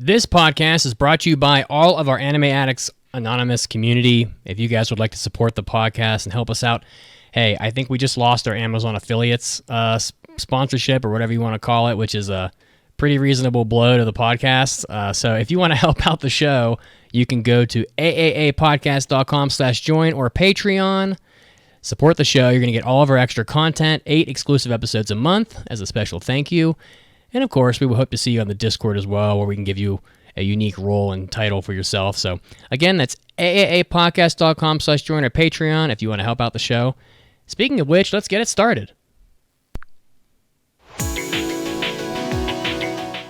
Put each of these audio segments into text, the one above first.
This podcast is brought to you by all of our Anime Addicts Anonymous community. If you guys would like to support the podcast and help us out, hey, I think we just lost our Amazon affiliates sponsorship or whatever you want to call it, which is a pretty reasonable blow to the podcast. So if you want to help out the show, you can go to aapodcast.com/join or Patreon. Support the show. You're going to get all of our extra content, 8 exclusive episodes a month as a special thank you. And of course, we will hope to see you on the Discord as well, where we can give you a unique role and title for yourself. So again, that's aapodcast.com/join or Patreon if you want to help out the show. Speaking of which, let's get it started.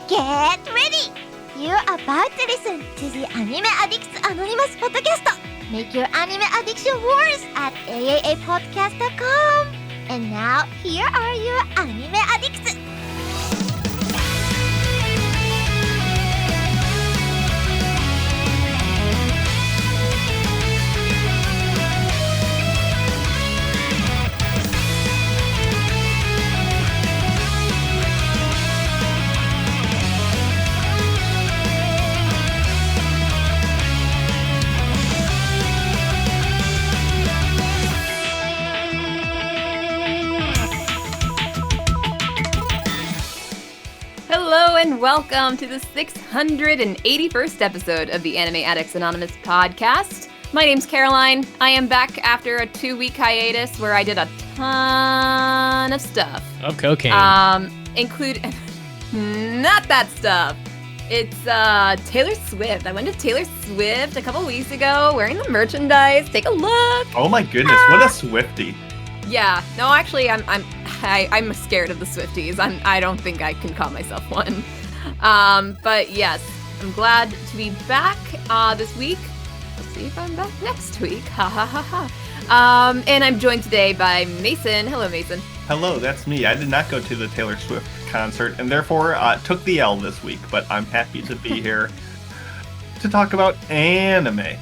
Get ready! You're about to listen to the Anime Addicts Anonymous podcast. Make your anime addiction worse at aapodcast.com. And now, here are your anime addicts. Hello and welcome to the 681st episode of the Anime Addicts Anonymous podcast. My name's Caroline. I am back after a 2-week hiatus where I did a ton of stuff. Of cocaine. Include not that stuff. It's Taylor Swift. I went to Taylor Swift a couple weeks ago wearing the merchandise. Take a look. Oh my goodness, what a Swiftie. Yeah. No, actually, I'm scared of the Swifties. I don't think I can call myself one. But yes, I'm glad to be back this week. Let's see if I'm back next week. Ha ha ha ha. And I'm joined today by Mason. Hello, Mason. Hello, that's me. I did not go to the Taylor Swift concert and therefore took the L this week, but I'm happy to be here to talk about anime.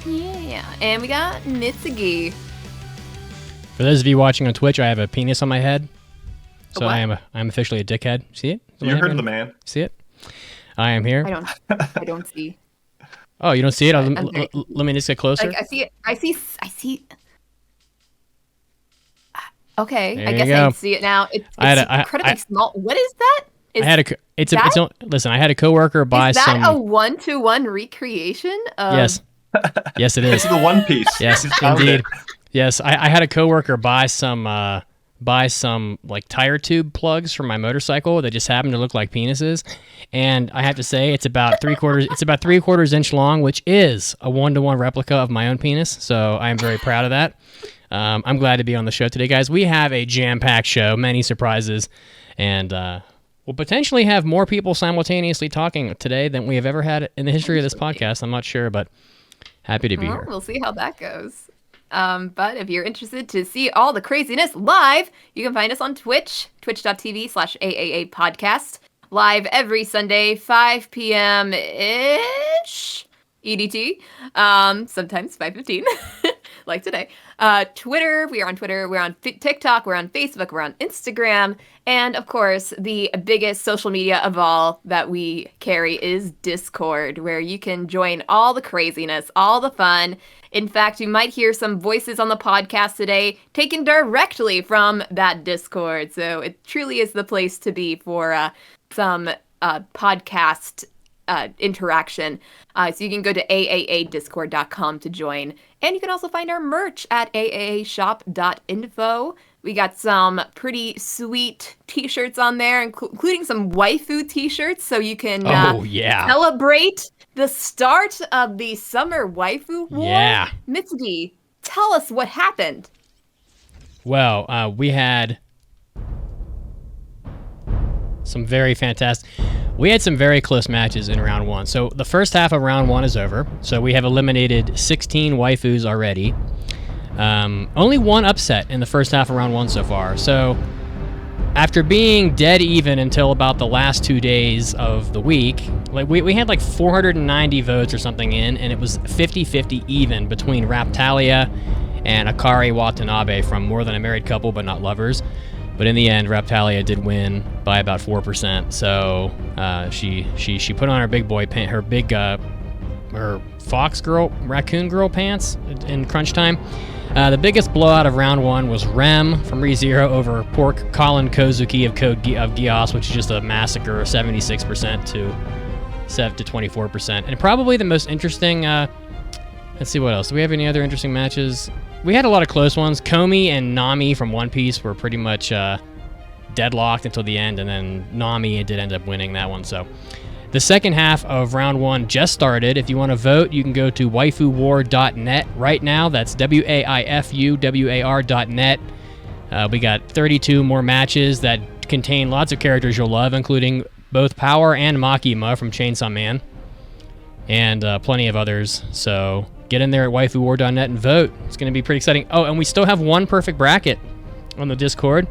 Yeah, and we got Mitsugi. For those of you watching on Twitch, I have a penis on my head. So What? I'm officially a dickhead. See it? You heard the man. See it? I am here. I don't see. Oh, you don't see it? I'm Let me just get closer. Like, I see it. I see. Okay, There I you guess go. I see it now. It's I incredibly small. What is that? Listen, I had a coworker buy Is that some. a 1-to-1 recreation of... Yes. Yes, it is. It's the One Piece. Yes, Found indeed. it. Yes, I had a coworker buy some like tire tube plugs for my motorcycle that just happened to look like penises, and I have to say it's about 3/4 inch long, which is a 1-to-1 replica of my own penis. So I am very proud of that. I'm glad to be on the show today, guys. We have a jam-packed show, many surprises, and we'll potentially have more people simultaneously talking today than we have ever had in the history of this podcast. I'm not sure, but happy to be here. We'll see how that goes. But if you're interested to see all the craziness live, you can find us on Twitch, twitch.tv/AAA podcast, live every Sunday, 5 p.m.-ish EDT, sometimes 5:15, like today. Twitter, we are on Twitter, we're on TikTok, we're on Facebook, we're on Instagram, and of course, the biggest social media of all that we carry is Discord, where you can join all the craziness, all the fun. In fact, you might hear some voices on the podcast today taken directly from that Discord, so it truly is the place to be for some podcast interaction. So you can go to aaadiscord.com to join. And you can also find our merch at aashop.info. We got some pretty sweet t-shirts on there, including some waifu t-shirts, so you can celebrate the start of the summer waifu war. Yeah. Mitsugi, tell us what happened. Well, we had some very fantastic... We had some very close matches in round one. So the first half of round one is over. So we have eliminated 16 waifus already. Only one upset in the first half of round one so far. So after being dead even until about the last 2 days of the week, like we had like 490 votes or something in, and it was 50-50 even between Raptalia and Akari Watanabe from More Than a Married Couple But Not Lovers. But in the end, Raptalia did win by about 4%. So she put on her big boy pants, her raccoon girl pants in crunch time. The biggest blowout of round 1 was Rem from ReZero over poor Colin Kozuki of Gios, which is just a massacre, 76% to 24%. And probably the most interesting, let's see what else. Do we have any other interesting matches? We had a lot of close ones. Komi and Nami from One Piece were pretty much deadlocked until the end, and then Nami did end up winning that one. So the second half of round 1 just started. If you want to vote, you can go to waifuwar.net right now. That's WAIFUWAR.net. We got 32 more matches that contain lots of characters you'll love, including both Power and Makima from Chainsaw Man, and plenty of others. So get in there at waifuwar.net and vote. It's going to be pretty exciting. Oh, and we still have one perfect bracket on the Discord,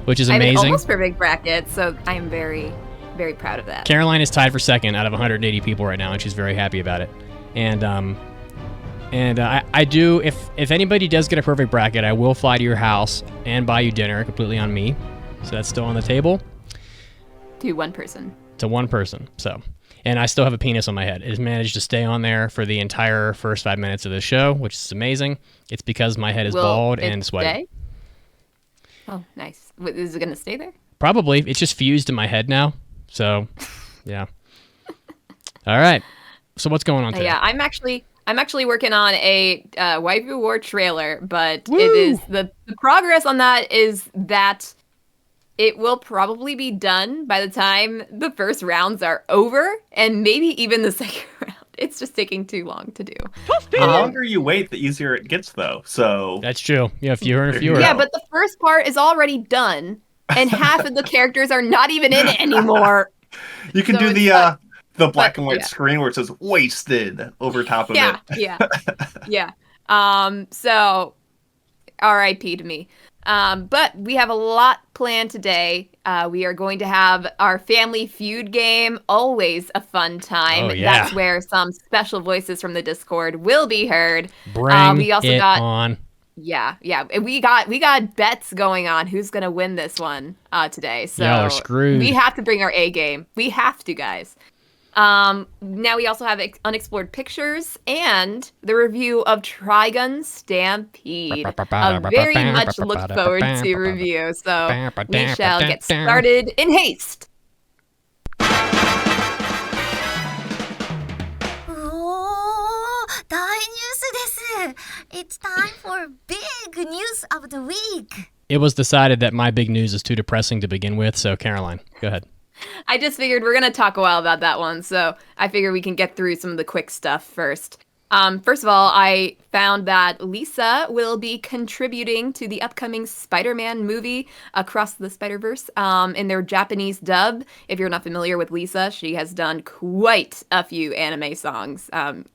which is amazing. I have an almost perfect bracket, so I'm very, very proud of that. Caroline is tied for second out of 180 people right now, and she's very happy about it. And I do, if anybody does get a perfect bracket, I will fly to your house and buy you dinner completely on me. So that's still on the table. To one person. To one person. So, and I still have a penis on my head. It has managed to stay on there for the entire first 5 minutes of the show, which is amazing. It's because my head is bald and sweaty. Stay? Oh, nice. Is it going to stay there? Probably. It's just fused in my head now. So, yeah. All right. So what's going on today? Yeah, I'm actually working on a Waifu War trailer, but Woo! It is the progress on that is that it will probably be done by the time the first rounds are over, and maybe even the second round. It's just taking too long to do. The longer you wait, the easier it gets, though. So that's true. Yeah, fewer and fewer. Yeah, but the first part is already done, and half of the characters are not even in it anymore. You can do the black and white screen where it says "wasted" over top of it. Yeah. So, R.I.P. to me. But we have a lot planned today. We are going to have our Family Feud game, always a fun time. Oh, yeah. That's where some special voices from the Discord will be heard. Bring we also it got on. Yeah. We got bets going on who's gonna win this one today. So Y'all are screwed. We have to bring our A game. We have to, guys. Now we also have unexplored pictures and the review of Trigun Stampede. I very much look forward to review. So we shall get started in haste. 大ニュースです。It's time for big news of the week. It was decided that my big news is too depressing to begin with, so Caroline, go ahead. I just figured we're going to talk a while about that one, so I figure we can get through some of the quick stuff first. First of all, I found that Lisa will be contributing to the upcoming Spider-Man movie Across the Spider-Verse in their Japanese dub. If you're not familiar with Lisa, she has done quite a few anime songs.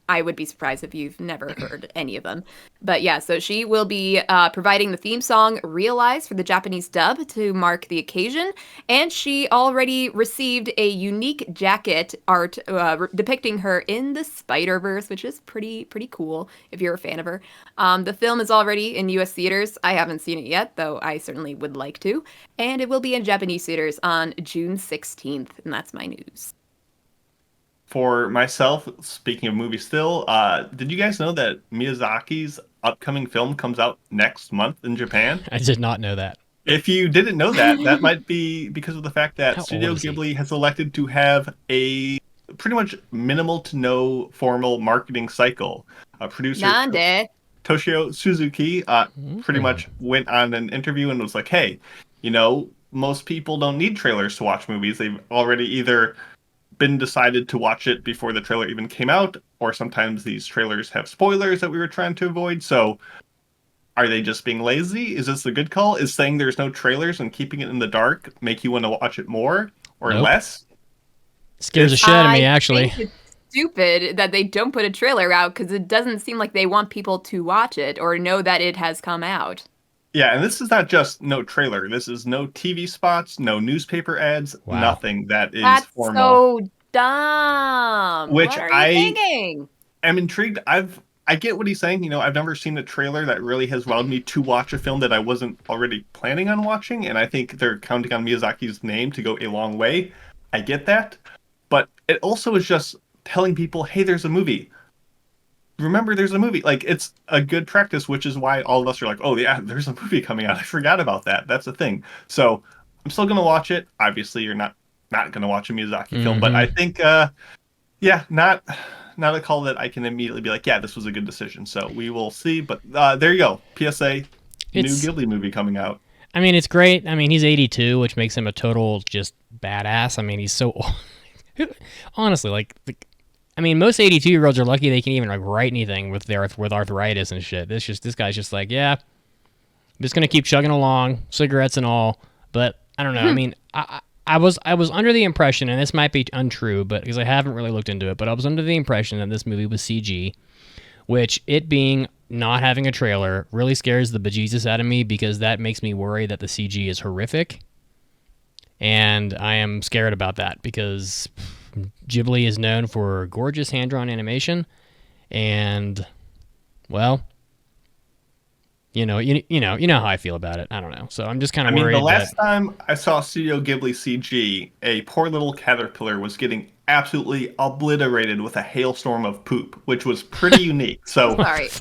I would be surprised if you've never heard any of them. But yeah, so she will be providing the theme song Realize for the Japanese dub to mark the occasion. And she already received a unique jacket art depicting her in the Spider-Verse, which is pretty cool if you're a fan of her. The film is already in US theaters. I haven't seen it yet, though I certainly would like to. And it will be in Japanese theaters on June 16th. And that's my news. For myself, speaking of movies still, did you guys know that Miyazaki's upcoming film comes out next month in Japan? I did not know that. If you didn't know that, that might be because of the fact that How Studio old is he? Ghibli has elected to have a pretty much minimal to no formal marketing cycle. Producer Toshio Suzuki pretty much went on an interview and was like, hey, you know, most people don't need trailers to watch movies. They've already either been decided to watch it before the trailer even came out, or sometimes these trailers have spoilers that we were trying to avoid. So are they just being lazy? Is this a good call? Is saying there's no trailers and keeping it in the dark make you want to watch it more or less? Scares the shit out of me, actually. I think it's stupid that they don't put a trailer out because it doesn't seem like they want people to watch it or know that it has come out. Yeah, and this is not just no trailer. This is no TV spots, no newspaper ads, nothing that is formal. That's so dumb. Which what are you thinking? I'm intrigued. I I get what he's saying. You know, I've never seen a trailer that really has wowed me to watch a film that I wasn't already planning on watching, and I think they're counting on Miyazaki's name to go a long way. I get that. But it also is just telling people, hey, there's a movie. Remember, there's a movie. Like, it's a good practice, which is why all of us are like, oh, yeah, there's a movie coming out. I forgot about that. That's a thing. So I'm still going to watch it. Obviously, you're not going to watch a Miyazaki film, but I think, not a call that I can immediately be like, yeah, this was a good decision. So we will see. But there you go. PSA, new Ghibli movie coming out. I mean, it's great. I mean, he's 82, which makes him a total just badass. I mean, he's so... Honestly, like... I mean, most 82-year-olds are lucky they can even like write anything with arthritis and shit. This guy's just like, yeah, I'm just gonna keep chugging along, cigarettes and all. But I don't know. I mean, I was under the impression, and this might be untrue, but because I haven't really looked into it, but I was under the impression that this movie was CG, which it being not having a trailer really scares the bejesus out of me because that makes me worry that the CG is horrific, and I am scared about that because Ghibli is known for gorgeous hand-drawn animation, and well, you know how I feel about it. I don't know, so I'm just kind of worried. The last time I saw Studio Ghibli CG, a poor little caterpillar was getting absolutely obliterated with a hailstorm of poop, which was pretty unique. So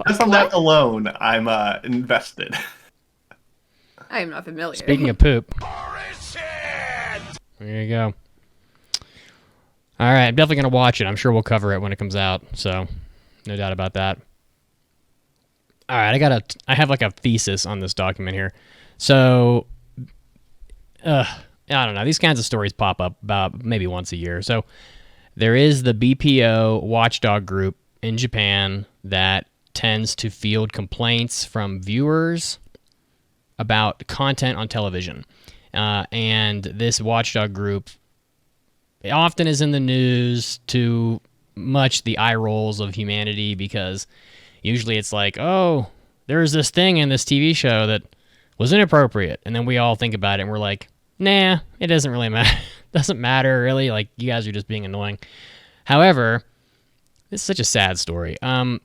just on that alone, I'm invested. I am not familiar. Speaking of poop, there you go. All right, I'm definitely going to watch it. I'm sure we'll cover it when it comes out, so no doubt about that. All right, I have like a thesis on this document here. So, I don't know. These kinds of stories pop up about maybe once a year. So, there is the BPO watchdog group in Japan that tends to field complaints from viewers about content on television. And this watchdog group often is in the news to much the eye rolls of humanity because usually it's like, oh, there's this thing in this TV show that was inappropriate. And then we all think about it and we're like, nah, it doesn't really matter. Doesn't matter, really. Like, you guys are just being annoying. However, this is such a sad story.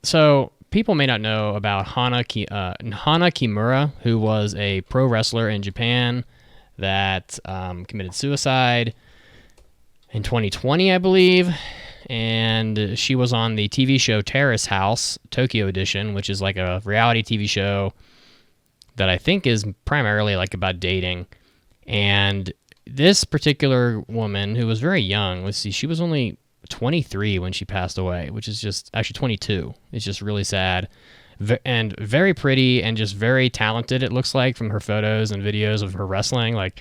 So people may not know about Hana Kimura, who was a pro wrestler in Japan that committed suicide in 2020, I believe, and she was on the TV show Terrace House, Tokyo Edition, which is like a reality TV show that I think is primarily like about dating. And this particular woman, who was very young, let's see, she was only 23 when she passed away, which is just, actually 22. It's just really sad. And very pretty and just very talented, it looks like, from her photos and videos of her wrestling. Like,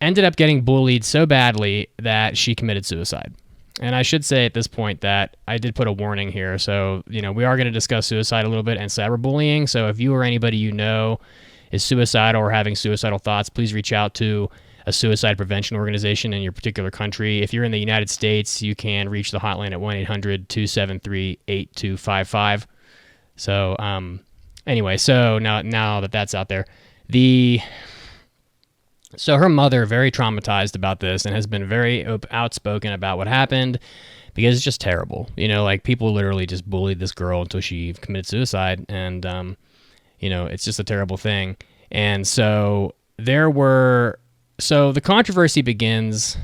ended up getting bullied so badly that she committed suicide. And I should say at this point that I did put a warning here. So, we are going to discuss suicide a little bit and cyberbullying. So if you or anybody you know is suicidal or having suicidal thoughts, please reach out to a suicide prevention organization in your particular country. If you're in the United States, you can reach the hotline at 1-800-273-8255. So, anyway, so now that that's out there, So her mother, very traumatized about this and has been very outspoken about what happened because it's just terrible. Like, people literally just bullied this girl until she committed suicide, and, it's just a terrible thing. And so the controversy begins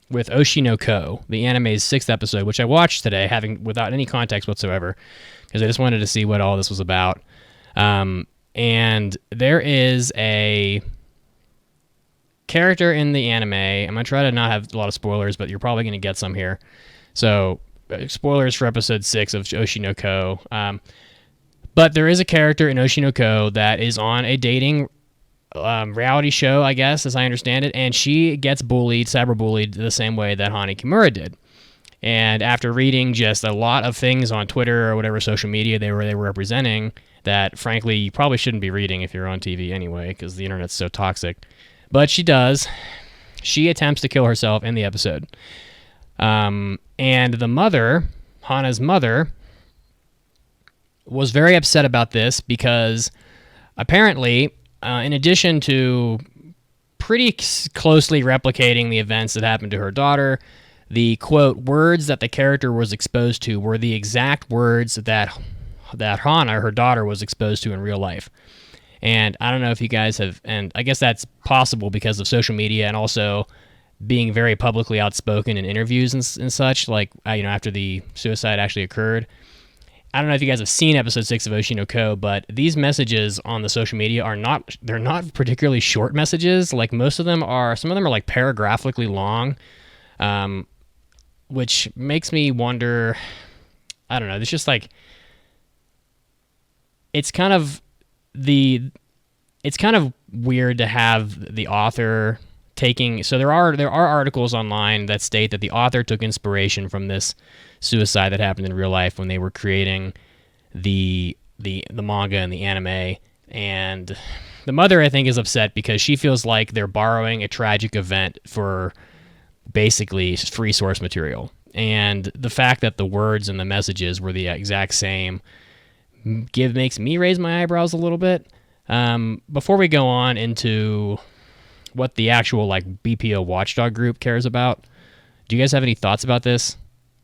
with Oshi no Ko, the anime's 6th episode, which I watched today, without any context whatsoever, because I just wanted to see what all this was about. And there is a character in the anime. I'm going to try to not have a lot of spoilers, but you're probably going to get some here. So, spoilers for episode 6 of Oshi no Ko. But there is a character in Oshi no Ko that is on a dating reality show, I guess, as I understand it, and she gets cyberbullied the same way that Hana Kimura did. And after reading just a lot of things on Twitter or whatever social media they were representing that, frankly, you probably shouldn't be reading if you're on TV anyway, because the internet's so toxic. But she does. She attempts to kill herself in the episode. And the mother, Hana's mother, was very upset about this because apparently, in addition to pretty closely replicating the events that happened to her daughter, the quote words that the character was exposed to were the exact words that Hana, her daughter, was exposed to in real life. And I don't know if you guys have, and I guess that's possible because of social media and also being very publicly outspoken in interviews and such, like, after the suicide actually occurred. I don't know if you guys have seen episode 6 of Oshi no Ko, but these messages on the social media they're not particularly short messages. Like, some of them are like paragraphically long, which makes me wonder, I don't know, it's just like, it's kind of weird to have the author taking, so there are articles online that state that the author took inspiration from this suicide that happened in real life when they were creating the manga and the anime. And the mother, I think, is upset because she feels like they're borrowing a tragic event for basically free source material. And the fact that the words and the messages were the exact same makes me raise my eyebrows a little bit. Before we go on into what the actual BPO watchdog group cares about, do you guys have any thoughts about this?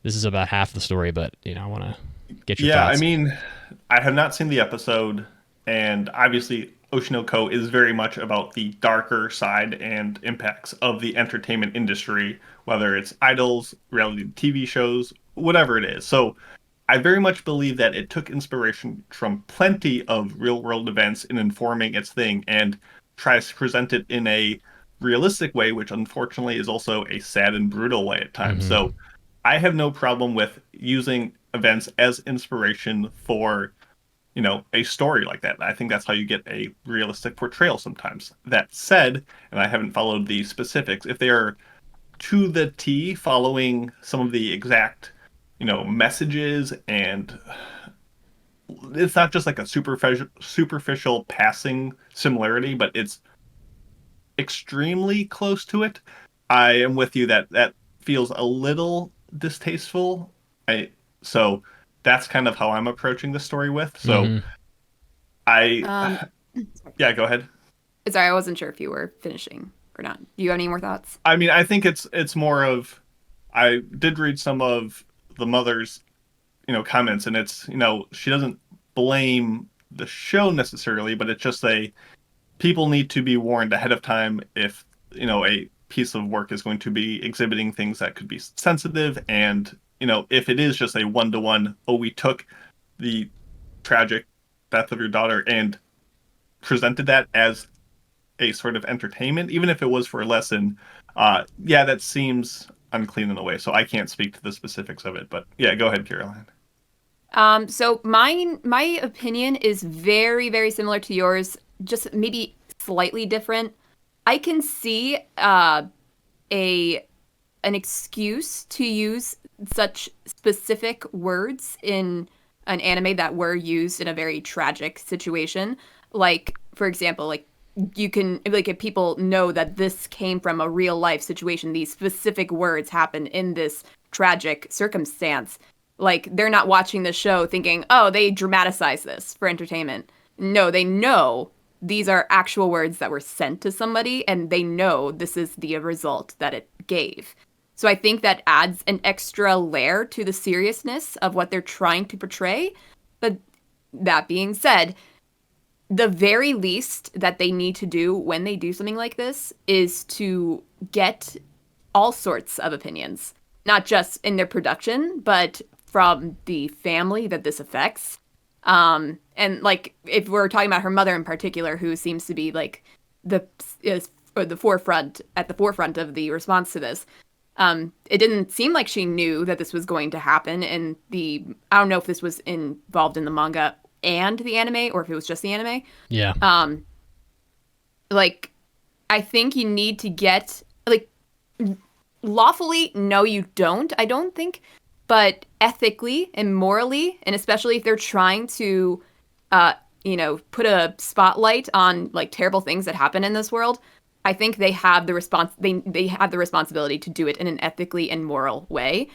This is about half the story, but I want to get your thoughts. Yeah, I mean, I have not seen the episode, and obviously Oshi no Ko is very much about the darker side and impacts of the entertainment industry, whether it's idols, reality TV shows, whatever it is. So I very much believe that it took inspiration from plenty of real-world events in informing its thing and tries to present it in a realistic way, which unfortunately is also a sad and brutal way at times. Mm-hmm. So I have no problem with using events as inspiration for, a story like that. I think that's how you get a realistic portrayal sometimes. That said, and I haven't followed the specifics, if they are to the T following some of the exact, messages, and it's not just like a superficial passing similarity, but it's extremely close to it, I am with you that feels a little distasteful. So that's kind of how I'm approaching the story with. So yeah, go ahead. Sorry, I wasn't sure if you were finishing or not. Do you have any more thoughts? I mean, I think it's more of, I did read some of the mother's, comments, and it's, she doesn't blame the show necessarily, but it's just people need to be warned ahead of time if, a piece of work is going to be exhibiting things that could be sensitive. And, if it is just a one-to-one, we took the tragic death of your daughter and presented that as a sort of entertainment, even if it was for a lesson, yeah, that seems unclean in a way. So I can't speak to the specifics of it, but yeah, go ahead, Caroline. So my opinion is very, very similar to yours, just maybe slightly different. I can see an excuse to use such specific words in an anime that were used in a very tragic situation. Like, for example, you can, if people know that this came from a real life situation, these specific words happen in this tragic circumstance. They're not watching the show thinking, oh, they dramatize this for entertainment. No, they know these are actual words that were sent to somebody, and they know this is the result that it gave. So I think that adds an extra layer to the seriousness of what they're trying to portray. But that being said, the very least that they need to do when they do something like this is to get all sorts of opinions, not just in their production, but from the family that this affects. And if we're talking about her mother in particular, who seems to be at the forefront of the response to this, it didn't seem like she knew that this was going to happen. And I don't know if this was involved in the manga and the anime, or if it was just the anime. Yeah. I think you need to get lawfully. No, you don't. I don't think. But ethically and morally, and especially if they're trying to, put a spotlight on terrible things that happen in this world, I think they have the they have the responsibility to do it in an ethically and moral way,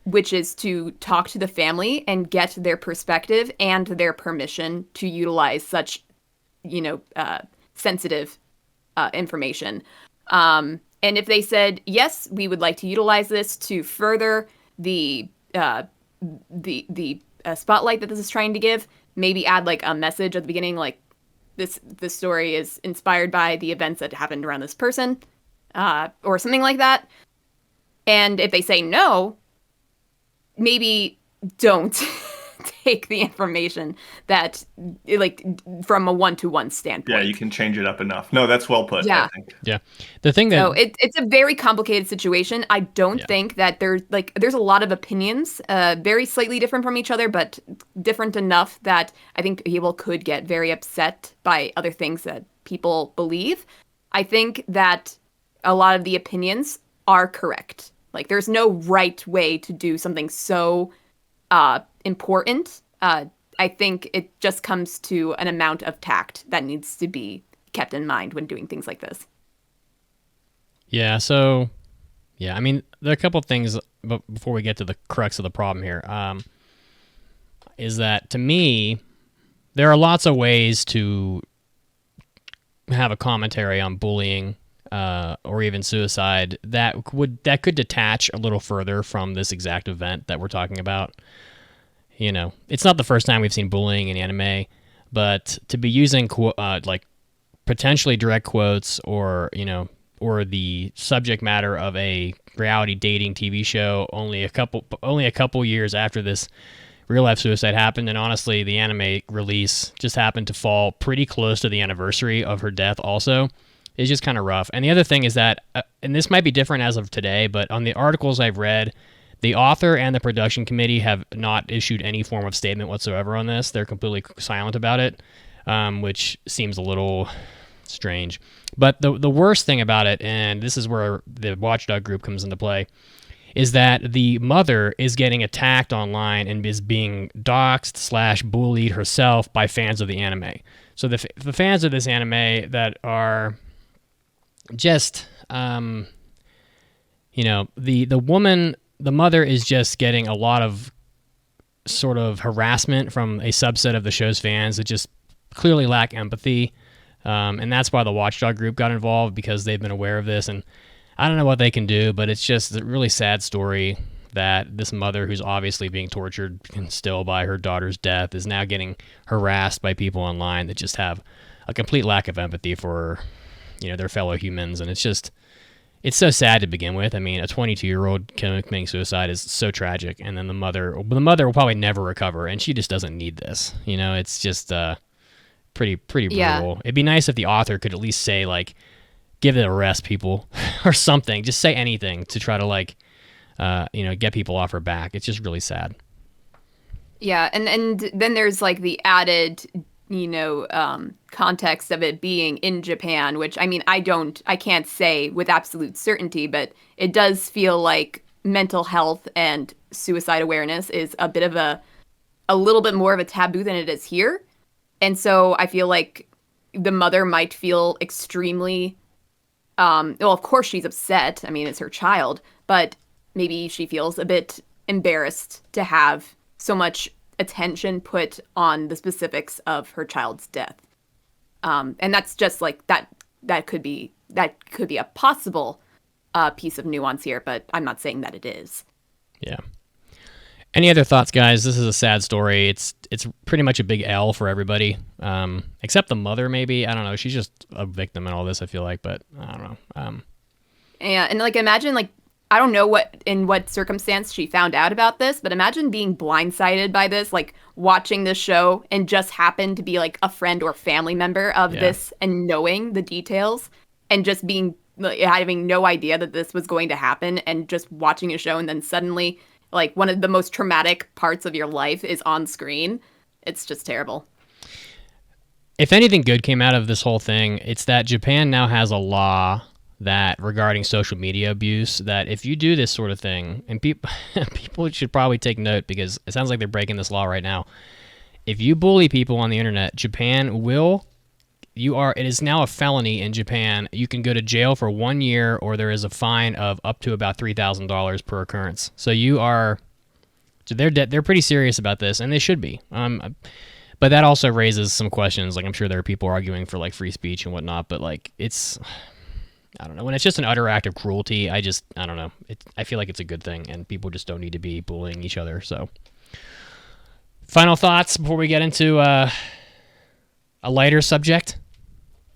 which is to talk to the family and get their perspective and their permission to utilize such, sensitive information. And if they said, yes, we would like to utilize this to further the spotlight that this is trying to give, maybe add like a message at the beginning, like this story is inspired by the events that happened around this person, or something like that. And if they say no, maybe don't take the information that, like, from a one-to-one standpoint. Yeah, you can change it up enough. No, that's well put. Yeah. I think. Yeah. The thing that... So it's a very complicated situation. I don't think that there's a lot of opinions, very slightly different from each other, but different enough that I think people could get very upset by other things that people believe. I think that a lot of the opinions are correct. Like, there's no right way to do something so important. I think it just comes to an amount of tact that needs to be kept in mind when doing things like this. Yeah, so, I mean, there are a couple of things before we get to the crux of the problem here. Is that, to me, there are lots of ways to have a commentary on bullying or even suicide that could detach a little further from this exact event that we're talking about. You know, it's not the first time we've seen bullying in anime, but to be using like potentially direct quotes or the subject matter of a reality dating TV show only a couple years after this real life suicide happened, and honestly, the anime release just happened to fall pretty close to the anniversary of her death also. It's just kind of rough. And the other thing is that, and this might be different as of today, but on the articles I've read, the author and the production committee have not issued any form of statement whatsoever on this. They're completely silent about it, which seems a little strange. But the worst thing about it, and this is where the Watchdog group comes into play, is that the mother is getting attacked online and is being doxxed / bullied herself by fans of the anime. So the fans of this anime that are just, the mother is just getting a lot of sort of harassment from a subset of the show's fans that just clearly lack empathy. And that's why the Watchdog group got involved, because they've been aware of this. And I don't know what they can do, but it's just a really sad story that this mother, who's obviously being tortured still by her daughter's death, is now getting harassed by people online that just have a complete lack of empathy for, their fellow humans. And it's so sad to begin with. I mean, a 22-year-old committing suicide is so tragic. And then the mother will probably never recover, and she just doesn't need this. It's just pretty brutal. Yeah. It'd be nice if the author could at least say, like, give it a rest, people, or something. Just say anything to try to, get people off her back. It's just really sad. Yeah, and then there's, like, the added, context of it being in Japan, which, I mean, I can't say with absolute certainty, but it does feel like mental health and suicide awareness is a bit of a little bit more of a taboo than it is here. And so I feel like the mother might feel extremely, of course she's upset. I mean, it's her child, but maybe she feels a bit embarrassed to have so much attention put on the specifics of her child's death. And that's just like that could be a possible piece of nuance here, but I'm not saying that it is. Yeah. Any other thoughts, guys? This is a sad story. It's pretty much a big L for everybody, except the mother, maybe. I don't know. She's just a victim in all this, I feel like, but I don't know. Yeah, and like imagine, like, I don't know in what circumstance she found out about this, but imagine being blindsided by this, like watching this show and just happen to be like a friend or family member of this and knowing the details and just being having no idea that this was going to happen and just watching a show and then suddenly, like, one of the most traumatic parts of your life is on screen. It's just terrible. If anything good came out of this whole thing, it's that Japan now has a law that regarding social media abuse, that if you do this sort of thing, and people should probably take note, because it sounds like they're breaking this law right now. If you bully people on the internet, Japan it is now a felony in Japan. You can go to jail for 1 year, or there is a fine of up to about $3,000 per occurrence. So they're pretty serious about this, and they should be. But that also raises some questions. Like, I'm sure there are people arguing for like free speech and whatnot, but like it's I don't know. When it's just an utter act of cruelty, I don't know. I feel like it's a good thing, and people just don't need to be bullying each other. So, final thoughts before we get into a lighter subject?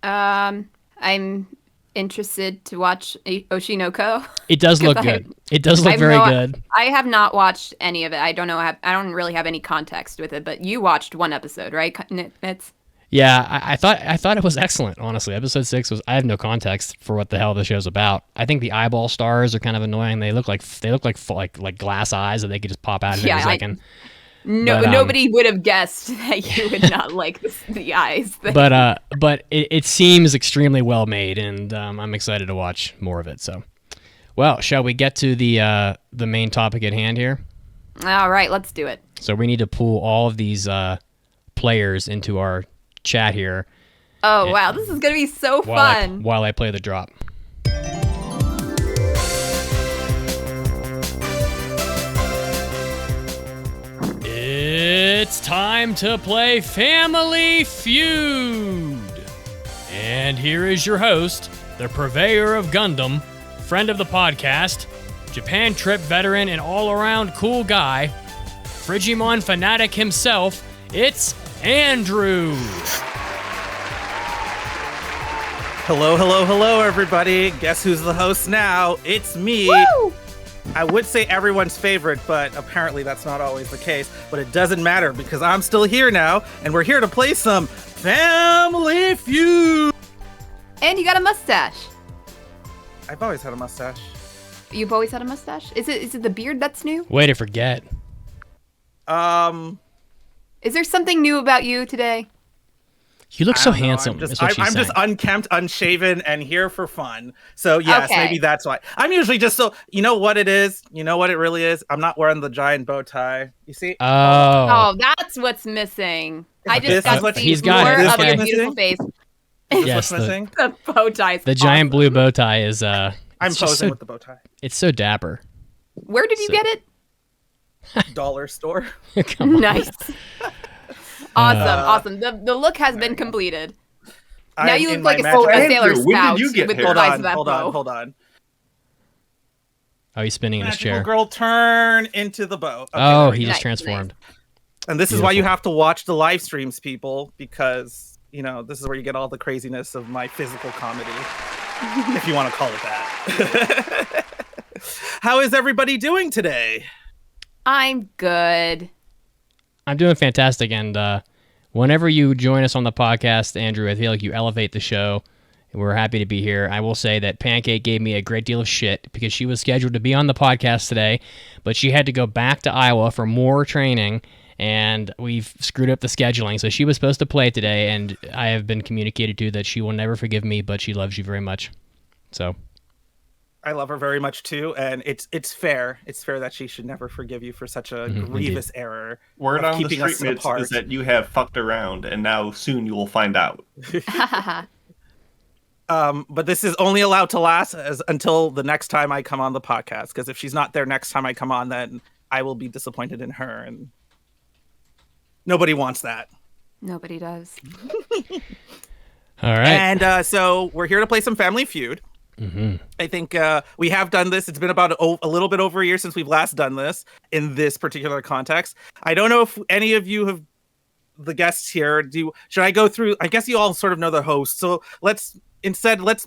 I'm interested to watch Oshinoko. It does look good. It does look very good. I have not watched any of it. I don't know. I don't really have any context with it, but you watched one episode, right? Nitz? Yeah, I thought it was excellent, honestly. Episode 6 was, I have no context for what the hell the show's about. I think the eyeball stars are kind of annoying. They look like glass eyes that they could just pop out in a second. Nobody would have guessed that you would not like the eyes thing. But it seems extremely well made, and I'm excited to watch more of it. So, well, shall we get to the main topic at hand here? All right, let's do it. So we need to pull all of these players into our chat here. Oh, wow, this is gonna be so fun. While I play the drop. It's time to play Family Feud. And here is your host, the purveyor of Gundam, friend of the podcast, Japan trip veteran and all-around cool guy, Frigimon fanatic himself, it's Andrew. Hello, everybody. Guess who's the host now? It's me. Woo! I would say everyone's favorite, but apparently that's not always the case. But it doesn't matter because I'm still here now, and we're here to play some Family Feud. And you got a mustache. I've always had a mustache. You've always had a mustache? Is it the beard that's new? Way to forget. Is there something new about you today? You look so handsome. I'm just unkempt, unshaven, and here for fun. So yes, maybe that's why. I'm usually just so. You know what it is? You know what it really is? I'm not wearing the giant bow tie. You see? Oh, that's what's missing. I just got to see more of your beautiful face. Yes, what's missing? The bow tie. The giant blue bow tie is. I'm posing with the bow tie. It's so dapper. Where did you get it? Dollar store. Nice. Awesome. The look has been completed. Now you look like a Sailor Scout with the size of that bow. Hold on. Oh, he's spinning in his chair. Girl, turn into the bow. Okay, he just transformed. And this is why you have to watch the live streams, people, because, this is where you get all the craziness of my physical comedy, if you want to call it that. How is everybody doing today? I'm good. I'm doing fantastic, and whenever you join us on the podcast, Andrew, I feel like you elevate the show, and we're happy to be here. I will say that Pancake gave me a great deal of shit because she was scheduled to be on the podcast today, but she had to go back to Iowa for more training, and we've screwed up the scheduling, so she was supposed to play today, and I have been communicated to that she will never forgive me, but she loves you very much. So... I love her very much too, and it's fair. It's fair that she should never forgive you for such a grievous error. Word on the street is that you have fucked around, and now soon you will find out. But this is only allowed to last until the next time I come on the podcast. Because if she's not there next time I come on, then I will be disappointed in her, and nobody wants that. Nobody does. All right. And so we're here to play some Family Feud. Mm-hmm. I think we have done this. It's been about a little bit over a year since we've last done this in this particular context. I don't know if any of you have the guests here. Should I go through? I guess you all sort of know the host. So let's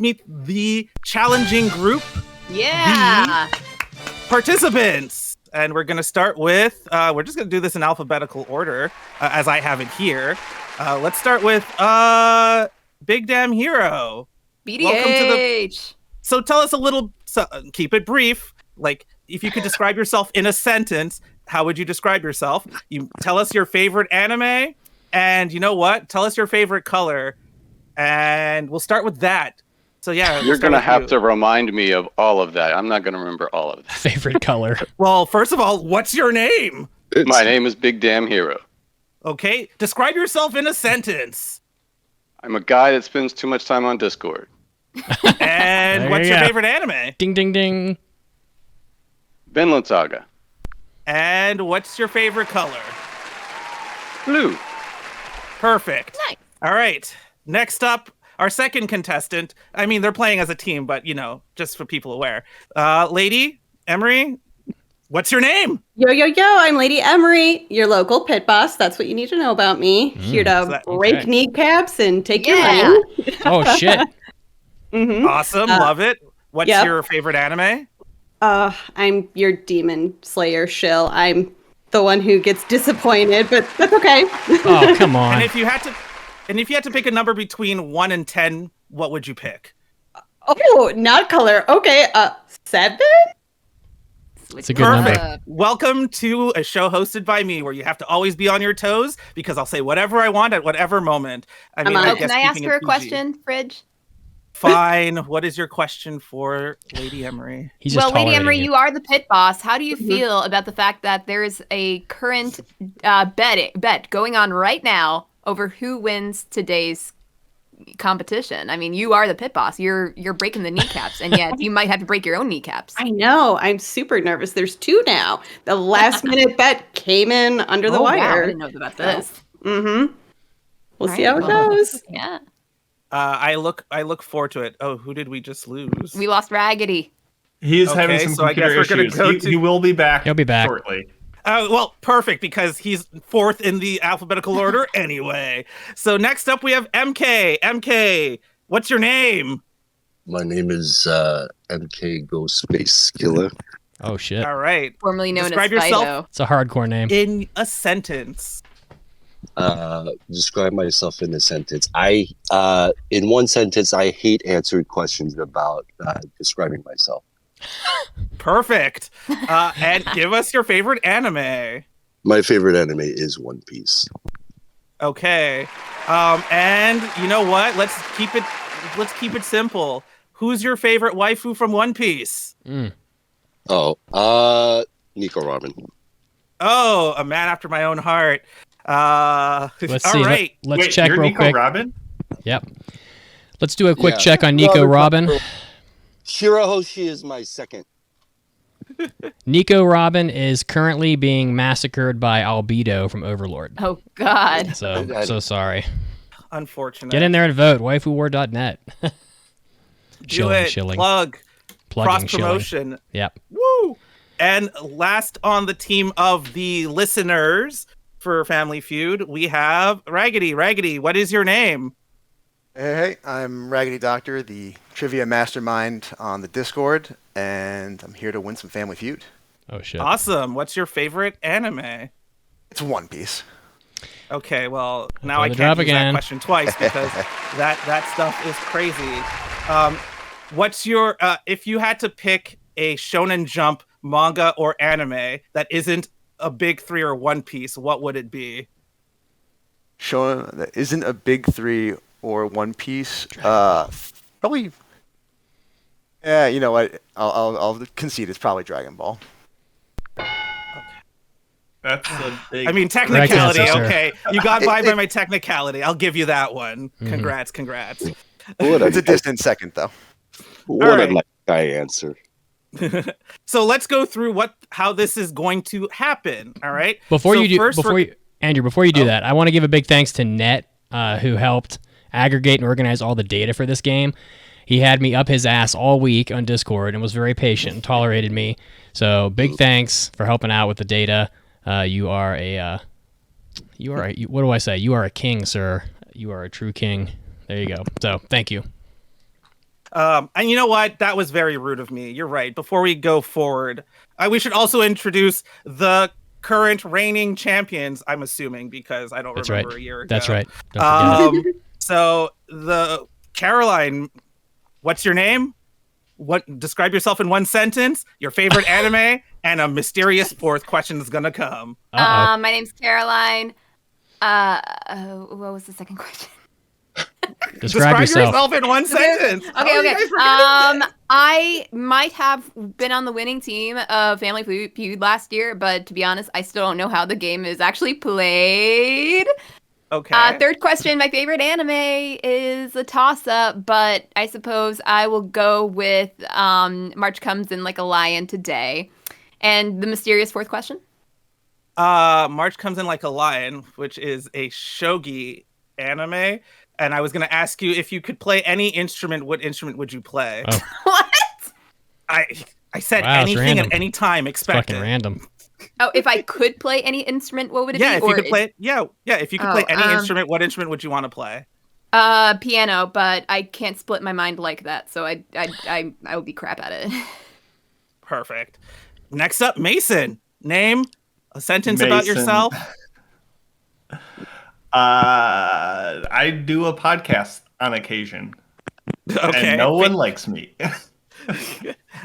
meet the challenging group. Yeah. Participants. And we're going to start with, we're just going to do this in alphabetical order as I have it here. Let's start with Big Damn Hero. BDH. Welcome to So tell us a little, keep it brief. Like, if you could describe yourself in a sentence, how would you describe yourself? You tell us your favorite anime, and you know what? Tell us your favorite color, and we'll start with that. So yeah. You're going to have to remind me of all of that. I'm not going to remember all of that. Favorite color. Well, first of all, what's your name? My name is Big Damn Hero. Okay. Describe yourself in a sentence. I'm a guy that spends too much time on Discord. And what's your favorite anime? Ding, ding, ding. Vinland Saga. And what's your favorite color? Blue. Perfect. Nice. All right. Next up, our second contestant. I mean, they're playing as a team, but just for people aware. Lady Emery, what's your name? Yo, I'm Lady Emery, your local pit boss. That's what you need to know about me. Here to break kneecaps and take your money. Oh, shit. Awesome. Love it. What's your favorite anime? I'm your demon slayer shill. I'm the one who gets disappointed, but that's okay. Oh, come on. And if you had to pick a number between 1 and 10, what would you pick? Oh, not color. Okay, 7? It's a good number. Welcome to a show hosted by me where you have to always be on your toes because I'll say whatever I want at whatever moment. I mean, can I ask her a question, Fridge? Fine. What is your question for Lady Emery? Lady Emery, you are the pit boss. How do you feel about the fact that there's a current bet going on right now over who wins today's competition? I mean, you are the pit boss. You're breaking the kneecaps, and yet you might have to break your own kneecaps. I know. I'm super nervous. There's 2 now. The last minute bet came in under the wire. Wow, I didn't know about this. We'll see how it goes. Yeah. I look forward to it. Oh, who did we just lose? We lost Raggedy. He's having some computer issues. He will be back. He'll be back shortly. Well, perfect, because he's 4th in the alphabetical order anyway. So next up we have MK. MK, what's your name? My name is MK Ghost Space Killer. Oh, shit. All right. Formerly known Describe as yourself Fido. It's a hardcore name. In a sentence. Describe myself in a sentence. In one sentence, I hate answering questions about describing myself. Perfect. And give us your favorite anime. My favorite anime is One Piece. Okay. And you know what? Let's keep it simple. Who's your favorite waifu from One Piece? Oh, Nico Robin. Oh, a man after my own heart. Let's see. All right. Let's Wait, check you're real Nico quick. Robin? Yep. Let's do a quick check on Nico Robin. Shirahoshi is my second. Nico Robin is currently being massacred by Albedo from Overlord. Oh, God. So sorry. Unfortunate. Get in there and vote. Waifuwar.net. Do it. Shilling. Plugging, cross promotion. Shilling. Yep. Woo! And last on the team of the listeners for Family Feud, we have Raggedy. Raggedy, what is your name? Hey, I'm Raggedy Doctor, the trivia mastermind on the Discord, and I'm here to win some Family Feud. Oh, shit. Awesome. What's your favorite anime? It's One Piece. Okay, well, now I the can't drop use again. that question twice because that stuff is crazy. What's your, if you had to pick a Shonen Jump manga or anime that isn't a big 3 or One Piece, what would it be? Shonen that isn't a big 3 or One Piece. Probably. Yeah, you know what? I'll concede it's probably Dragon Ball. That's a big. I mean, technicality. answer, Okay, you got by my technicality. I'll give you that one. Congrats. It's a distant second, though. What right. a nice guy answer. So let's go through how this is going to happen. All right. Before so you do, Andrew, before you do that, I want to give a big thanks to Net, who helped aggregate and organize all the data for this game. He had me up his ass all week on Discord and was very patient and tolerated me. So big thanks for helping out with the data. You are a what do I say? You are a king, sir. You are a true king. There you go. So thank you. And you know what? That was very rude of me. You're right. Before we go forward, we should also introduce the current reigning champions, I'm assuming, because I don't remember a year ago. That's right. Don't forget. So the Caroline, what's your name? Describe yourself in one sentence, your favorite anime, and a mysterious 4th question is gonna come. Uh-oh. My name's Caroline. What was the second question? Describe yourself in one sentence. Okay. I might have been on the winning team of Family Feud last year, but to be honest, I still don't know how the game is actually played. Okay. 3rd question, my favorite anime is a toss-up, but I suppose I will go with March Comes in Like a Lion today. And the mysterious 4th question? March Comes in Like a Lion, which is a shogi anime and I was going to ask you if you could play any instrument, what instrument would you play? Oh. What? I said Wow, it's anything random. at any time. Expect Fucking it. random. Oh, if I could play any instrument, what would it be? Yeah, if you could play. Yeah. If you could play any Oh, instrument, what instrument would you want to play? Piano, but I can't split my mind like that, so I would be crap at it. Perfect. Next up, Mason. Name a sentence about yourself. I do a podcast on occasion. Okay. And no one likes me.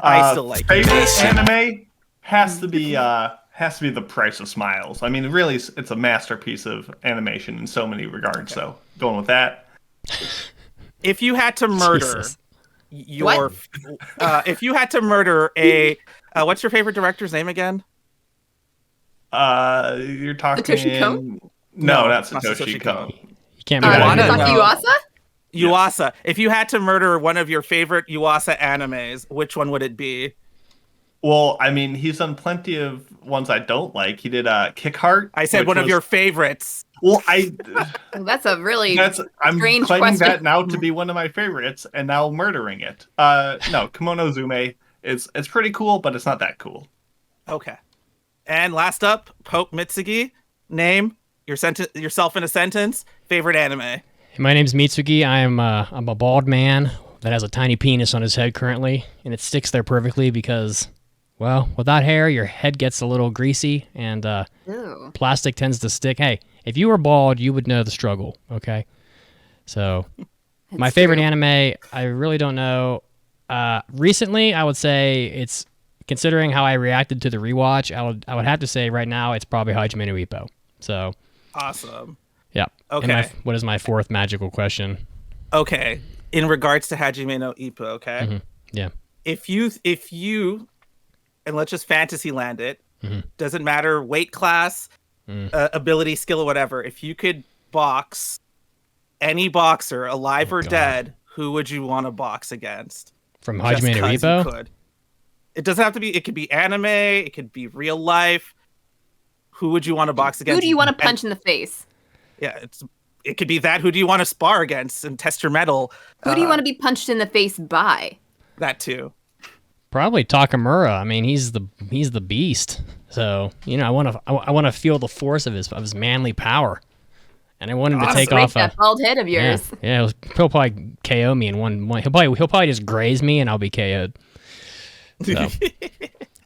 I still like you. Favorite anime has to be The Price of Smiles. I mean, really, it's a masterpiece of animation in so many regards. Okay. So going with that. If you had to murder if you had to murder what's your favorite director's name again? You're talking Satoshi Kon? No, not Satoshi Kon. You can't be that. Yuasa? Yuasa. Yes. If you had to murder one of your favorite Yuasa animes, which one would it be? Well, I mean, he's done plenty of ones I don't like. He did Kick Heart. I said one of your favorites. Well, that's a really I'm strange claiming question. that now to be one of my favorites, and now murdering it. No, Kimono Zume. It's pretty cool, but it's not that cool. Okay. And last up, Pope Mitsugi. Name yourself in a sentence. Favorite anime. My name's Mitsugi. I'm a bald man that has a tiny penis on his head currently, and it sticks there perfectly because, well, without hair, your head gets a little greasy, and plastic tends to stick. Hey, if you were bald, you would know the struggle, okay? So, my favorite anime, I really don't know. Recently, I would say it's, considering how I reacted to the rewatch, I would have to say right now it's probably Hajime no Ippo. So, awesome. Yeah. Okay. And what is my fourth magical question? Okay. In regards to Hajime no Ippo, okay? Mm-hmm. Yeah. If you, and let's just fantasy land it, doesn't matter weight class, ability, skill, or whatever. If you could box any boxer, alive or dead, who would you want to box against? From Hajime no Ippo? It doesn't have to be, it could be anime, it could be real life. Who would you want to box against? Who do you want to punch in the face? Yeah, it could be that. Who do you want to spar against and test your mettle? Who do you want to be punched in the face by? That too. Probably Takamura. I mean, he's the beast. So, you know, I want to feel the force of his manly power. And I want him to take off that bald head of yours. Yeah, he'll probably KO me in one. He'll probably just graze me and I'll be KO'd. So.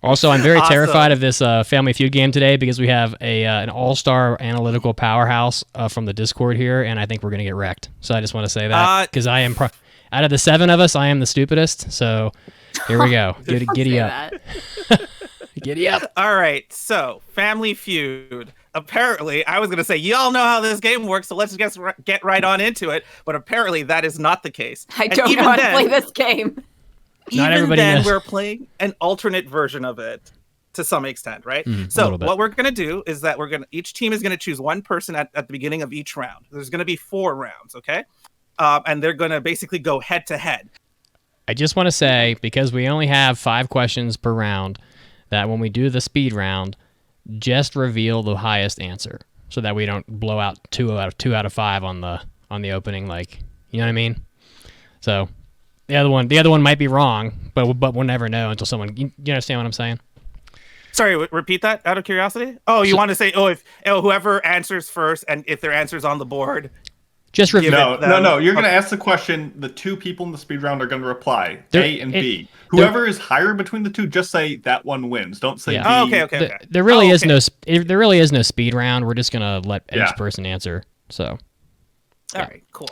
Also, I'm very terrified of this Family Feud game today because we have an all-star analytical powerhouse from the Discord here, and I think we're going to get wrecked. So I just want to say that because I am, out of the 7 of us, I am the stupidest. So here we go. Giddy up. Giddy up. All right, so Family Feud. Apparently, I was going to say, y'all know how this game works, so let's just get right on into it. But apparently, that is not the case. I don't know how to play this game. Even then, we're playing an alternate version of it to some extent, right? So what we're going to do is that each team is going to choose one person at the beginning of each round. There's going to be 4 rounds, okay? And they're going to basically go head to head. I just want to say, because we only have 5 questions per round, that when we do the speed round, just reveal the highest answer so that we don't blow out 2 out of 5 on the opening, like, you know what I mean? So the other one might be wrong, but we'll never know until someone. You understand what I'm saying? Sorry, repeat that out of curiosity. Oh, you want to say if whoever answers first, and if their answer's on the board, just reveal. No. You're going to ask the question. The 2 people in the speed round are going to reply A and B. Whoever is higher between the 2, just say that one wins. Don't say B. Oh, okay. There really is no speed round. We're just going to let each person answer. So. All right. Cool.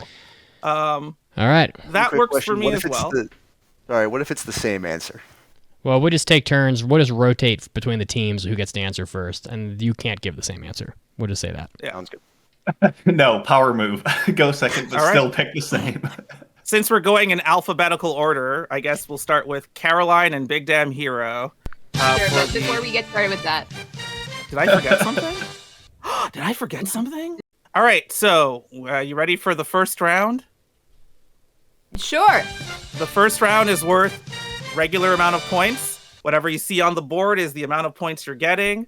All right. That works for me as well. What if it's the same answer? Well, we'll just take turns. We'll just rotate between the teams who gets to answer first, and you can't give the same answer. We'll just say that. Yeah, sounds good. No, power move. Go second, but still pick the same. Since we're going in alphabetical order, I guess we'll start with Caroline and Big Damn Hero. Sure, but before we get started with that. Did I forget something? Did I forget something? All right, so you ready for the first round? Sure. The first round is worth regular amount of points. Whatever you see on the board is the amount of points you're getting,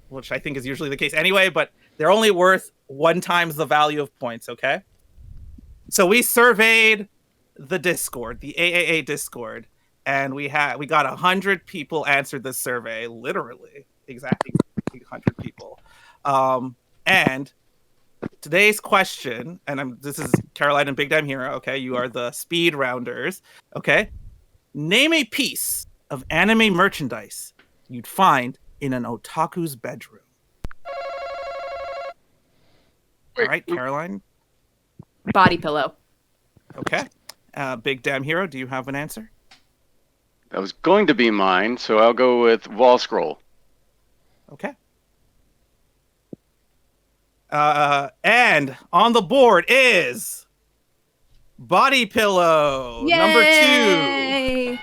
which I think is usually the case anyway, but they're only worth 1 times the value of points, okay? So we surveyed the Discord, the AAA Discord, and we got 100 people answered this survey, literally, exactly 100 people. And today's question, and this is Caroline and Big Damn Hero. Okay, you are the speed rounders. Okay, name a piece of anime merchandise you'd find in an otaku's bedroom. All right, Caroline. Body pillow. Okay. Big Damn Hero, do you have an answer? That was going to be mine, so I'll go with wall scroll. Okay. And on the board is body pillow. Yay! Number 2.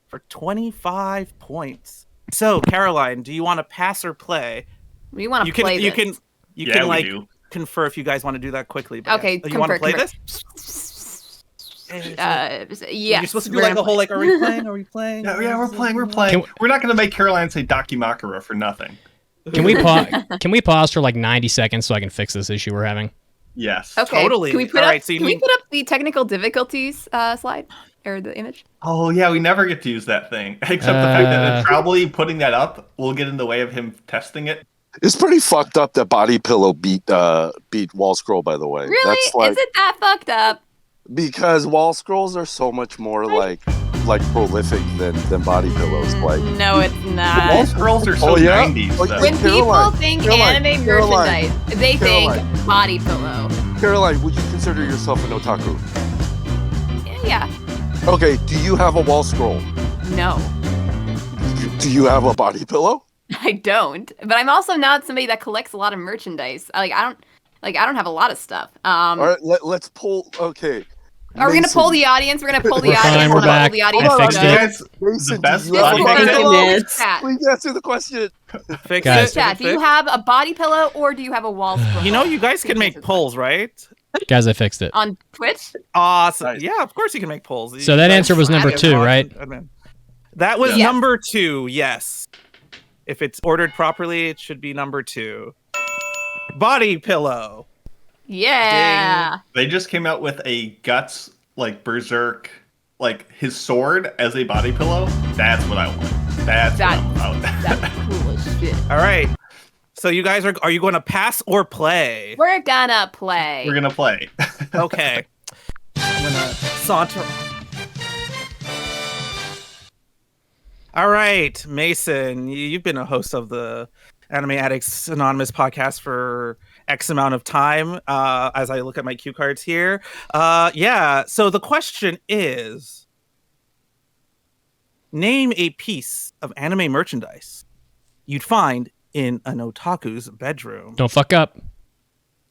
For 25 points. So, Caroline, do you want to pass or play? We want to play this. You can confer if you guys want to do that quickly. But okay, you want to play this? Yes. You're supposed to do like the whole like, are we playing? Are we playing? Yeah, we're playing. We're not going to make Caroline say Dakimakura for nothing. Can we pause for like 90 seconds so I can fix this issue we're having? Yes. Okay. Totally. Can we put up the technical difficulties slide or the image? Oh yeah, we never get to use that thing. Except the fact that probably putting that up will get in the way of him testing it. It's pretty fucked up that body pillow beat wall scroll. By the way, really? Is it that fucked up? Because wall scrolls are so much more like prolific than body pillows. Like no, it's not. Wall scrolls are so 90s. When people think anime merchandise, they think body pillow. Caroline, would you consider yourself an otaku? Yeah. Okay, do you have a wall scroll? No. Do you have a body pillow? I don't, but I'm also not somebody that collects a lot of merchandise. I don't have a lot of stuff. All right, let's pull. Okay. Are we gonna poll the audience? We're gonna poll the audience. We're back. I fixed it. The best body pillow. Please answer the question. Guys. Chat, do you have a body pillow or do you have a wall scroll? You know, you guys can make polls, right? Guys, I fixed it. On Twitch? Awesome. Nice. Yeah, of course you can make polls. So that answer was number 2, right? That was number 2, yes. If it's ordered properly, it should be number 2. Body pillow. Yeah. Ding. They just came out with a Guts, like, Berserk, like, his sword as a body pillow. That's what I want. That's what I'm about. That's cool as shit. All right. So you guys are you going to pass or play? We're gonna play. We're going to play. Okay. I'm going to saunter. All right, Mason, you've been a host of the Anime Addicts Anonymous podcast for X amount of time, as I look at my cue cards here. So the question is, name a piece of anime merchandise you'd find in an otaku's bedroom. Don't fuck up.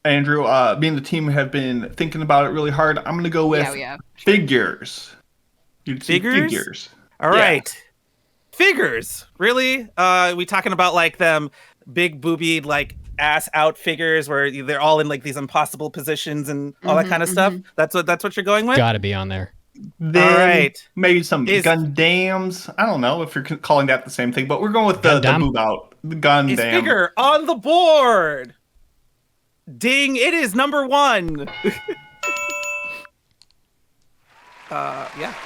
Andrew, me and the team have been thinking about it really hard. I'm going to go with figures. Figures? All right. Figures, really? We talking about like them big boobied like ass out figures where they're all in like these impossible positions and all that kind of stuff? That's what you're going with? Gotta be on there. Then all right. Maybe some Gundams. I don't know if you're calling that the same thing, but we're going with the boob out. The Gundam. Is figure on the board. Ding! It is number 1.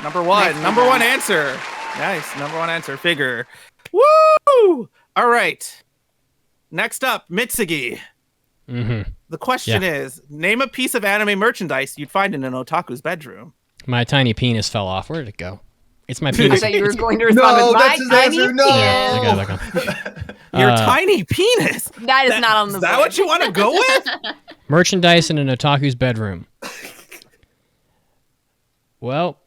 Number 1. Number 1 answer. Nice. Number 1 answer. Figure. Woo! All right. Next up, Mitsugi. Mm-hmm. The question is, name a piece of anime merchandise you'd find in an otaku's bedroom. My tiny penis fell off. Where did it go? It's my penis. I thought you were going to respond with my tiny penis. I got it. Your tiny penis? That is not on the board. Is that what you want to go with? Merchandise in an otaku's bedroom. Well,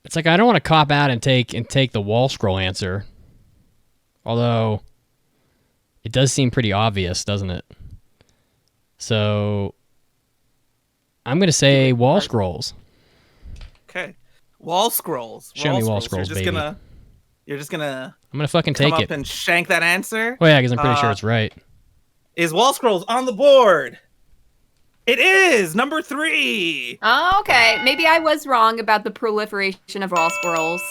it's like I don't want to cop out and take the wall scroll answer. Although it does seem pretty obvious, doesn't it? So I'm going to say wall scrolls. Okay. Wall scrolls. Show me wall scrolls, baby. You're just gonna I'm going to fucking take come it. up and shank that answer? Oh yeah, because I'm pretty sure it's right. Is wall scrolls on the board? It is number 3. Oh, okay. Maybe I was wrong about the proliferation of wall scrolls.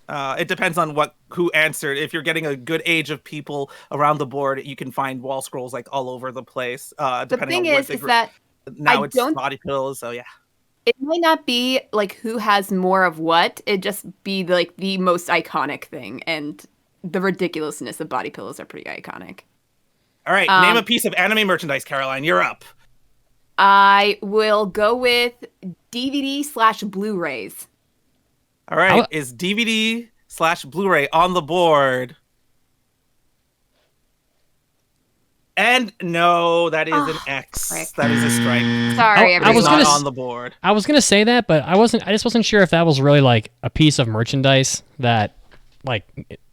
It depends on who answered. If you're getting a good age of people around the board, you can find wall scrolls like all over the place. The Depending thing on is that now I it's don't- body pillows. So yeah. it might not be like who has more of what. It just be like the most iconic thing, and the ridiculousness of body pillows are pretty iconic. All right, name a piece of anime merchandise, Caroline. You're up. I will go with DVD/Blu-rays. All right, is DVD/Blu-ray on the board? And no, that is an X. frick. That is a strike. Sorry, I was everyone. not on the board. I was gonna say that, but I just wasn't sure if that was really like a piece of merchandise that, like,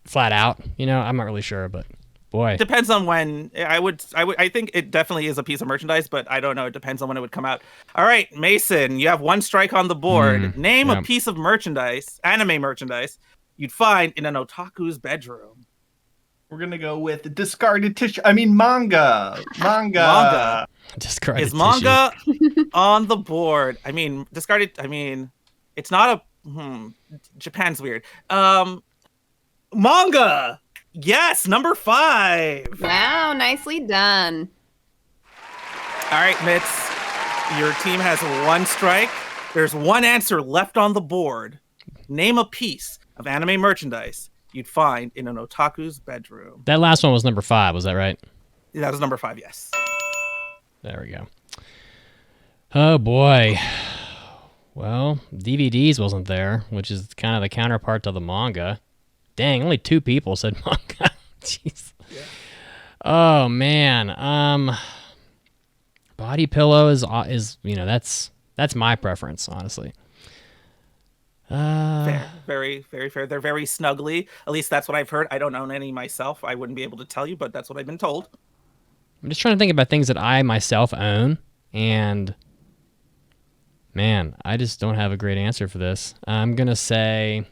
flat out. I'm not really sure, but boy, Depends on when. I think it definitely is a piece of merchandise, but I don't know. It depends on when it would come out. All right, Mason, you have one strike on the board. Name a piece of merchandise, anime merchandise, you'd find in an otaku's bedroom. We're gonna go with discarded tissue. I mean manga. Manga. discarded Is manga on the board? I mean, discarded. I mean, it's not a. Japan's weird. Manga. Yes, number 5. Wow, nicely done. All right, Mitz. Your team has one strike. There's one answer left on the board. Name a piece of anime merchandise you'd find in an otaku's bedroom. That last one was number 5. Was that right? Yeah, that was number 5. Yes. There we go. Oh boy. Well, DVDs wasn't there, which is kind of the counterpart to the manga. Dang, only 2 people said manga. Jeez. Yeah. Oh man. Body pillow is that's my preference, honestly. Fair. Very, very fair. They're very snuggly. At least that's what I've heard. I don't own any myself. I wouldn't be able to tell you, but that's what I've been told. I'm just trying to think about things that I myself own, and man, I just don't have a great answer for this. I'm gonna say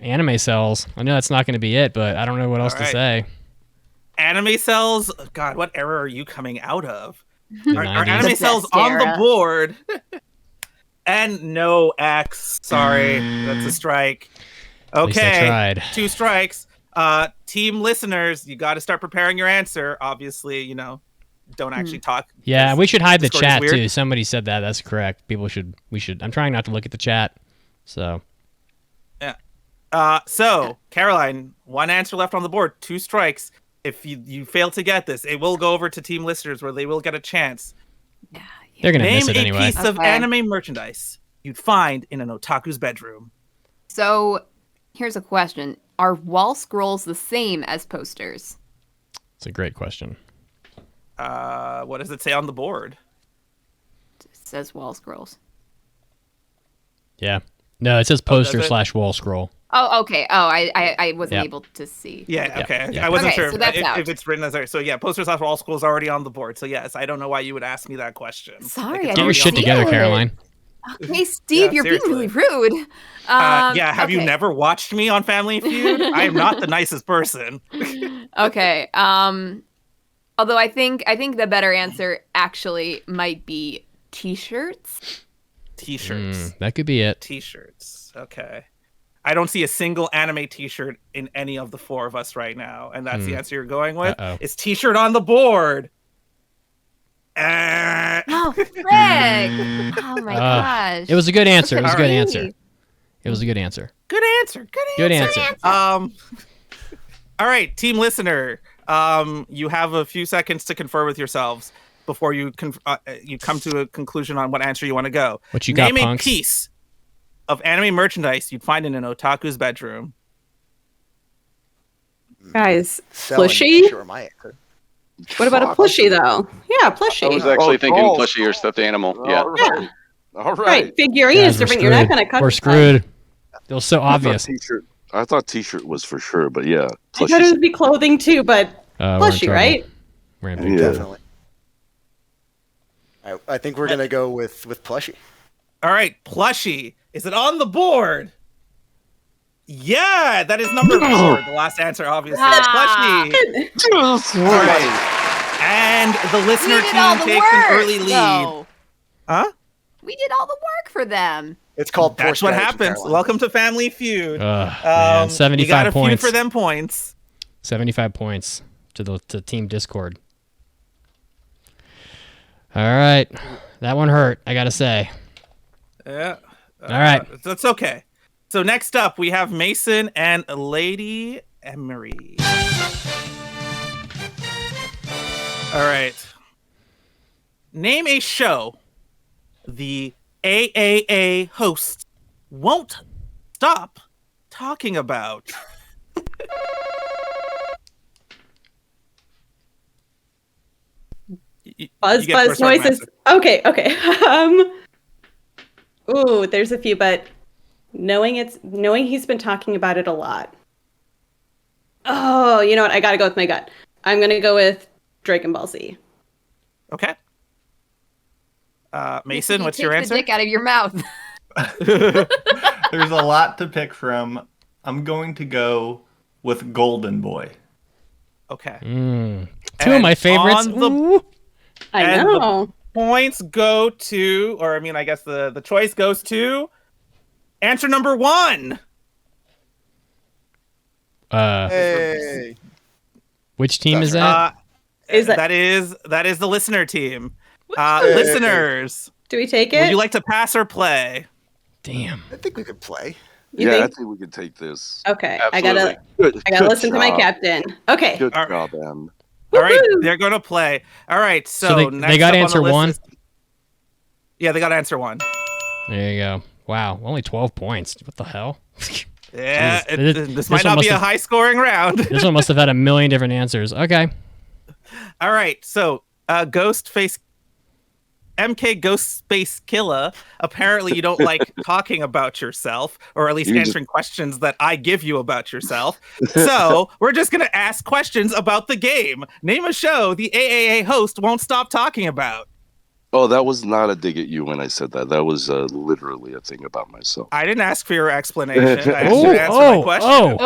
anime cells. I know that's not going to be it, but I don't know what else to say. Anime cells? God, what era are you coming out of? Are 90s. anime cells on the board? And no X. Sorry, that's a strike. At least I Okay, tried. 2 strikes. Team listeners, you got to start preparing your answer. Obviously, don't actually talk. Yeah, we should hide the Discord is chat weird. too. Somebody said that. That's correct. We should. I'm trying not to look at the chat. So. Yeah. So Caroline, one answer left on the board, 2 strikes. If you fail to get this, it will go over to team listeners where they will get a chance. Yeah. They're gonna Name miss it anyway. a piece of anime merchandise you'd find in an otaku's bedroom. So, here's a question: are wall scrolls the same as posters? It's a great question. What does it say on the board? It says wall scrolls. Yeah. No, it says poster / wall scroll. Oh, okay. Oh, I wasn't able to see. Yeah, okay. Yeah. I wasn't Okay, sure so that's out. if it's written as there. So yeah, posters / wall scrolls already on the board. So yes, I don't know why you would ask me that question. Sorry, Like, I it's Get your already shit on the together, board. Caroline. Hey, Steve, Yeah, you're being really rude. Yeah, have you okay. never watched me on Family Feud? I am not the nicest person. Okay. Although I think the better answer actually might be t-shirts. T-shirts. That could be it. T-shirts. Okay. I don't see a single anime T-shirt in any of the 4 of us right now, and that's the answer you're going with. Uh-oh. It's T-shirt on the board. Oh, frick! Oh my gosh. It was a good answer. It was a good Alright. answer. It was a good answer. Good answer. Good answer. All right, team listener. You have a few seconds to confer with yourselves before you come to a conclusion on what answer you want to go. What you got, Name a punks? piece of anime merchandise you'd find in an otaku's bedroom. Guys, Selling plushie? Sure, my answer. What about a plushie though? Yeah, plushie. I was actually thinking dolls. plushie or stuffed animal. Yeah. All right. All right. Right, figurine is Guys, we're different. You're not screwed. going to cut. We're yourself. screwed. It was so I thought obvious. T-shirt. I thought T-shirt was for sure, but yeah, I thought it would be clothing too, but We're in plushie, trouble. right? We're in big Yeah. trouble. Definitely. I think we're gonna go with plushie. All right, plushie. Is it on the board? Yeah, that is number 4. The last answer, obviously. Ah. Plushie. All right. And the listener We did all team the takes an work, early lead. though. Huh? We did all the work for them. It's called That's poor what strategy, happens. Caroline. Welcome to Family Feud. Man, 75 you got a points. feud for them points. 75 points to Team Discord. All right. That one hurt, I got to say. Yeah. All right. That's okay. So next up, we have Mason and Lady Emery. All right. Name a show the AAA hosts won't stop talking about. Buzz noises. Master. Okay. Ooh, there's a few, but knowing he's been talking about it a lot. Oh, you know what? I gotta go with my gut. I'm gonna go with Dragon Ball Z. Okay. Mason, what's your Take answer? the dick out of your mouth. There's a lot to pick from. I'm going to go with Golden Boy. Okay. Two of my favorites. I know. The points go to, or I mean, I guess the choice goes to answer number 1. Hey. Which team is that? That is the listener team. Listeners, do we take it? Would you like to pass or play? Damn. I think we could play. I think we could take this. Okay. Absolutely. I gotta listen to my captain. Okay. Good job, Em. All right, they're gonna play. All right, so they got answer 1. Yeah, they got answer 1. There you go. Wow, only 12 points. What the hell? Yeah, Jeez. this might not be a high-scoring round. This one must have had a million different answers. Okay. All right, so MK Ghost Space Killer, apparently you don't like talking about yourself, or at least answering questions that I give you about yourself. So we're just going to ask questions about the game. Name a show the AAA host won't stop talking about. Oh, that was not a dig at you when I said that. That was literally a thing about myself. I didn't ask for your explanation. I asked you to answer my question.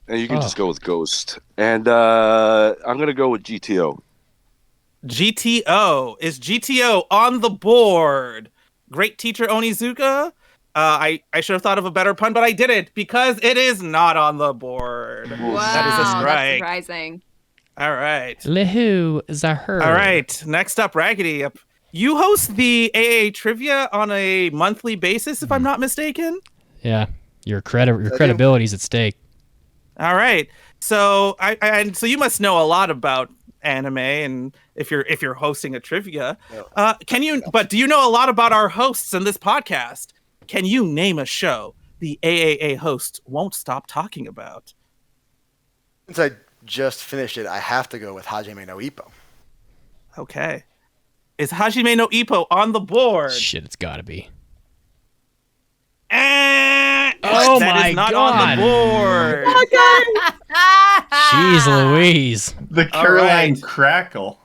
And you can just go with Ghost. And I'm going to go with GTO. GTO. Is GTO on the board? Great teacher Onizuka? I should have thought of a better pun, but I didn't because it is not on the board. Wow, that is a strike. That's surprising. All right. Lehu Zahur. All right. Next up, Raggedy. You host the AA trivia on a monthly basis, if I'm not mistaken. Yeah, your credibility's at stake. All right. So so you must know a lot about anime, and if you're hosting a trivia, but do you know a lot about our hosts in this podcast? Can you name a show the AAA host won't stop talking about? Since I just finished it, I have to go with Hajime no Ippo. Okay. Is Hajime no Ippo on the board? Shit, it's gotta be. Oh that is not on the board. Jeez Louise. The Caroline Crackle.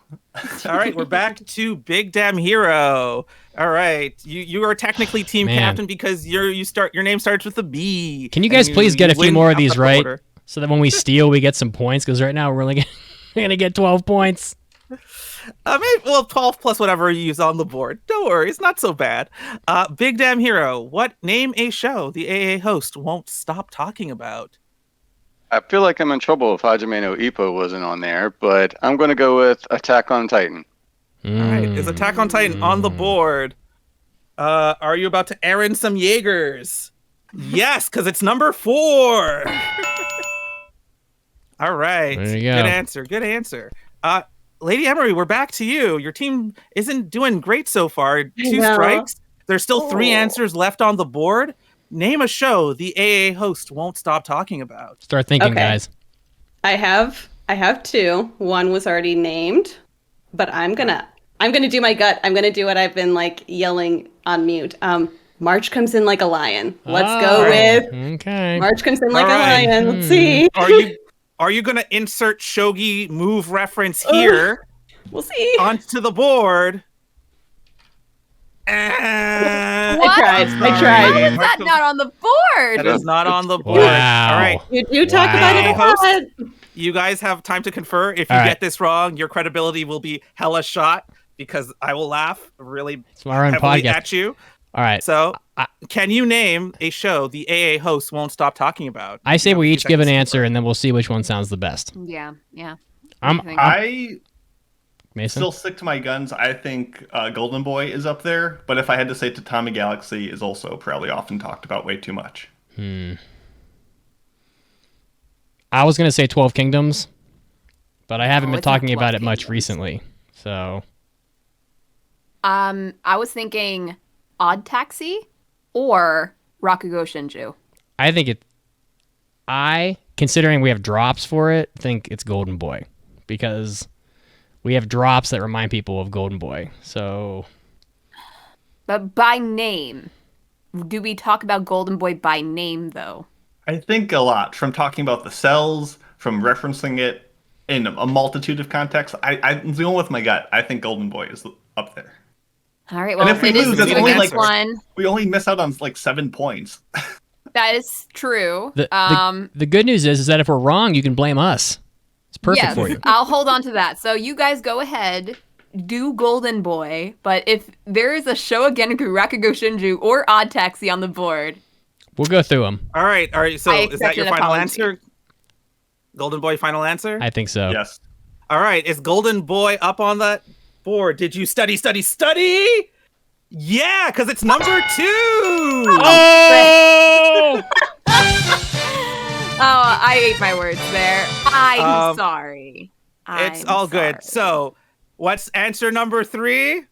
All right, we're back to Big Damn Hero. All right, you are technically team captain because your name starts with a B. Can you guys please get a few more of these right, so that when we steal, we get some points? Because right now we're only gonna get 12 points. Maybe 12 plus whatever you use on the board. Don't worry, it's not so bad. Big Damn Hero, name a show the AA host won't stop talking about? I feel like I'm in trouble if Hajime no Ippo wasn't on there, but I'm going to go with Attack on Titan. All right, is Attack on Titan on the board? Are you about to air in some Jaegers? Yes, because it's number 4. All right, there you go. Good answer. Lady Emery, we're back to you. Your team isn't doing great so far. 2 strikes. There's still 3 answers left on the board. Name a show the AA host won't stop talking about. Start thinking, guys. I have 2. One was already named, but I'm gonna do my gut. I'm gonna do what I've been yelling on mute. March comes in like a lion. Let's go with March comes in like a lion. Let's see. Are you gonna insert shogi move reference here? We'll see. Onto the board. I tried. How is that not on the board? That is not on the board. Wow. All right. You talk about it a lot. You guys have time to confer. If you get this wrong, your credibility will be hella shot because I will laugh really It's our own heavily podcast. at you. All right. So, can you name a show the AA host won't stop talking about? I say we each give an answer, and then we'll see which one sounds the best. Yeah, yeah. I Mason? still stick to my guns. I think Golden Boy is up there, but if I had to say Tatami Galaxy is also probably often talked about way too much. I was going to say 12 Kingdoms, but I haven't been it's not talking 12 about it much Kingdoms. recently. So, I was thinking Odd Taxi or Rakugo Shinju. I think considering we have drops for it, think it's Golden Boy because we have drops that remind people of Golden Boy. So, But by name, do we talk about Golden Boy by name though? I think a lot from talking about the cells, from referencing it in a multitude of contexts. I'm going with my gut. I think Golden Boy is up there. All right. Well, And if we it is lose, that's two only against like one. we only miss out on like 7 points. That is true. the good news is that if we're wrong, you can blame us. It's perfect yes, for you. I'll hold on to that. So you guys go ahead, do Golden Boy, but if there is a Showa Rakugo Shinju or Odd Taxi on the board, We'll go through them. All right. So I is that accept your an final apology. answer? Golden Boy final answer? I think so. Yes. All right. Is Golden Boy up on that board? Did you study? Yeah, because it's number 2. Oh! Oh, I ate my words there. I'm sorry. It's I'm all good. sorry. So, what's answer number 3?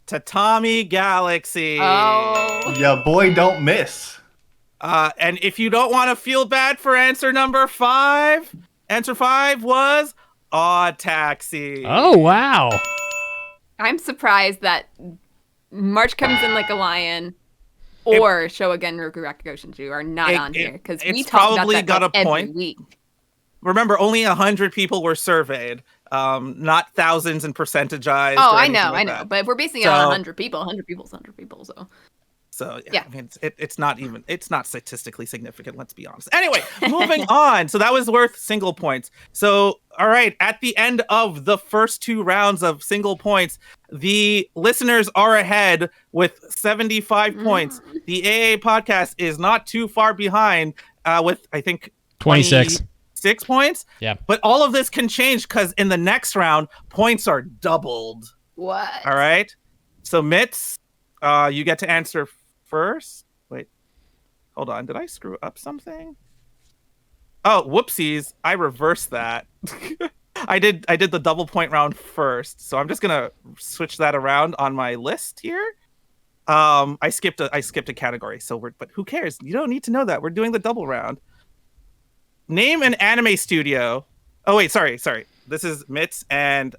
Tatami Galaxy. Oh. Yeah, boy, don't miss. And if you don't want to feel bad for answer number 5, answer 5 was Odd Taxi. Oh, wow. I'm surprised that March Comes In Like a Lion or Showa Rakugo Shinju are not on here because we it's talk about probably that got like a every point. week. Remember, only 100 people were surveyed, not thousands and percentagized. Oh, or I anything know, like I know. that. But if we're basing it on 100 people, 100 people is 100 people. So Yeah. I mean, it's not statistically significant, let's be honest. Anyway, moving on. So that was worth single points. So, all right, at the end of the first 2 rounds of single points, the listeners are ahead with 75 points. The AA podcast is not too far behind with, I think, 26 points. Yeah. But all of this can change because in the next round, points are doubled. what? All right. So, Mitz, you get to answer first. Wait, hold on. Did I screw up something? Oh, whoopsies! I reversed that. I did the double point round first, so I'm just gonna switch that around on my list here. I skipped a category, but who cares? You don't need to know that. We're doing the double round. Name an anime studio. Oh wait, sorry. This is Mitz and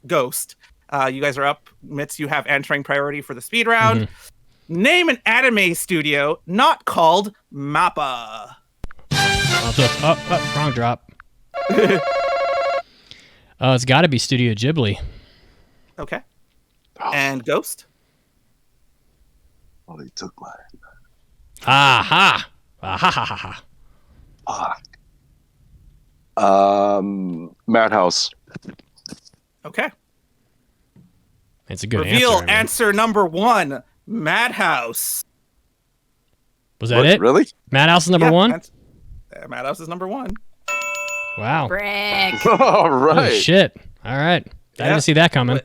Ghost. You guys are up. Mitz, you have answering priority for the speed round. Name an anime studio not called MAPPA. Wrong drop. It's got to be Studio Ghibli. Okay. And Ghost? Oh, they took mine. Aha! Ha. Madhouse. Okay. It's a good Reveal answer. I mean. answer number 1. Madhouse. Was that What, it? really? Madhouse is number 1? Madhouse is number 1. Wow. Frick. All Oh, right. shit. All right. I didn't see that coming.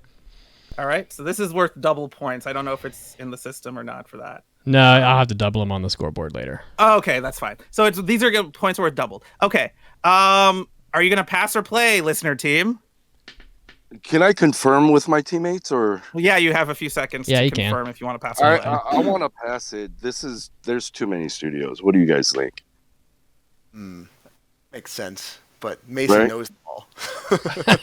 All right. So this is worth double points. I don't know if it's in the system or not for that. No, I'll have to double them on the scoreboard later. Oh, okay, that's fine. So these are good points worth doubled. Okay. Are you gonna pass or play, listener team? Can I confirm with my teammates or? Well, yeah, you have a few seconds Yeah, to you can. confirm if you want to pass All or right, play. I want to pass it. There's too many studios. What do you guys think? Makes sense. But Mason Right? knows them all.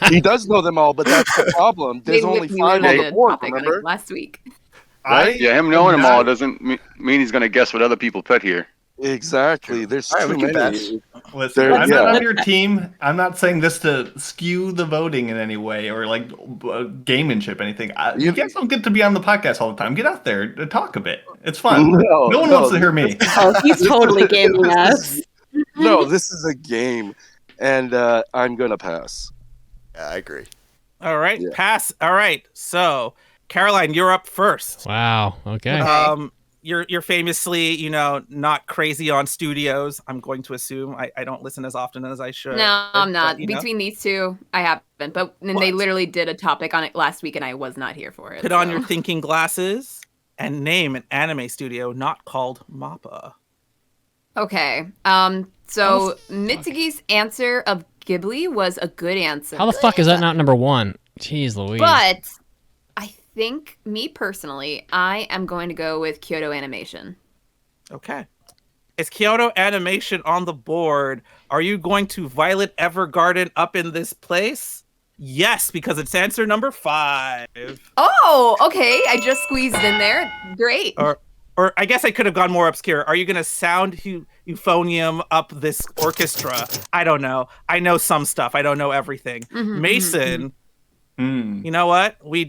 He does know them all, but that's the problem. There's only We 5 on had the a board. topic like Remember? last week. Yeah, him knowing them all doesn't mean he's going to guess what other people put here. Exactly. There's All right, too we can many. Listen, There- I'm not yeah. on your team. I'm not saying this to skew the voting in any way or like gamemanship, anything. You guys don't get to be on the podcast all the time. Get out there to talk a bit. It's fun. No one wants to hear me. Oh, he's totally gaming us. No, this is a game, and I'm gonna pass. Yeah, I agree. All right, pass. All right, so Caroline, you're up first. Wow. Okay. You're famously, not crazy on studios. I'm going to assume I don't listen as often as I should. No, I'm not. But, Between these two, I haven't. But they literally did a topic on it last week, and I was not here for it. Put on your thinking glasses and name an anime studio not called MAPPA. Okay. So Mitsugi's answer of Ghibli was a good answer. How the fuck is that not number one? Jeez Louise. But I think, me personally, I am going to go with Kyoto Animation. Okay. Is Kyoto Animation on the board? Are you going to Violet Evergarden up in this place? Yes, because it's answer number 5. Oh, okay. I just squeezed in there. Great. Or I guess I could have gone more obscure. Are you going to sound euphonium up this orchestra? I don't know. I know some stuff. I don't know everything. Mason, you know what? We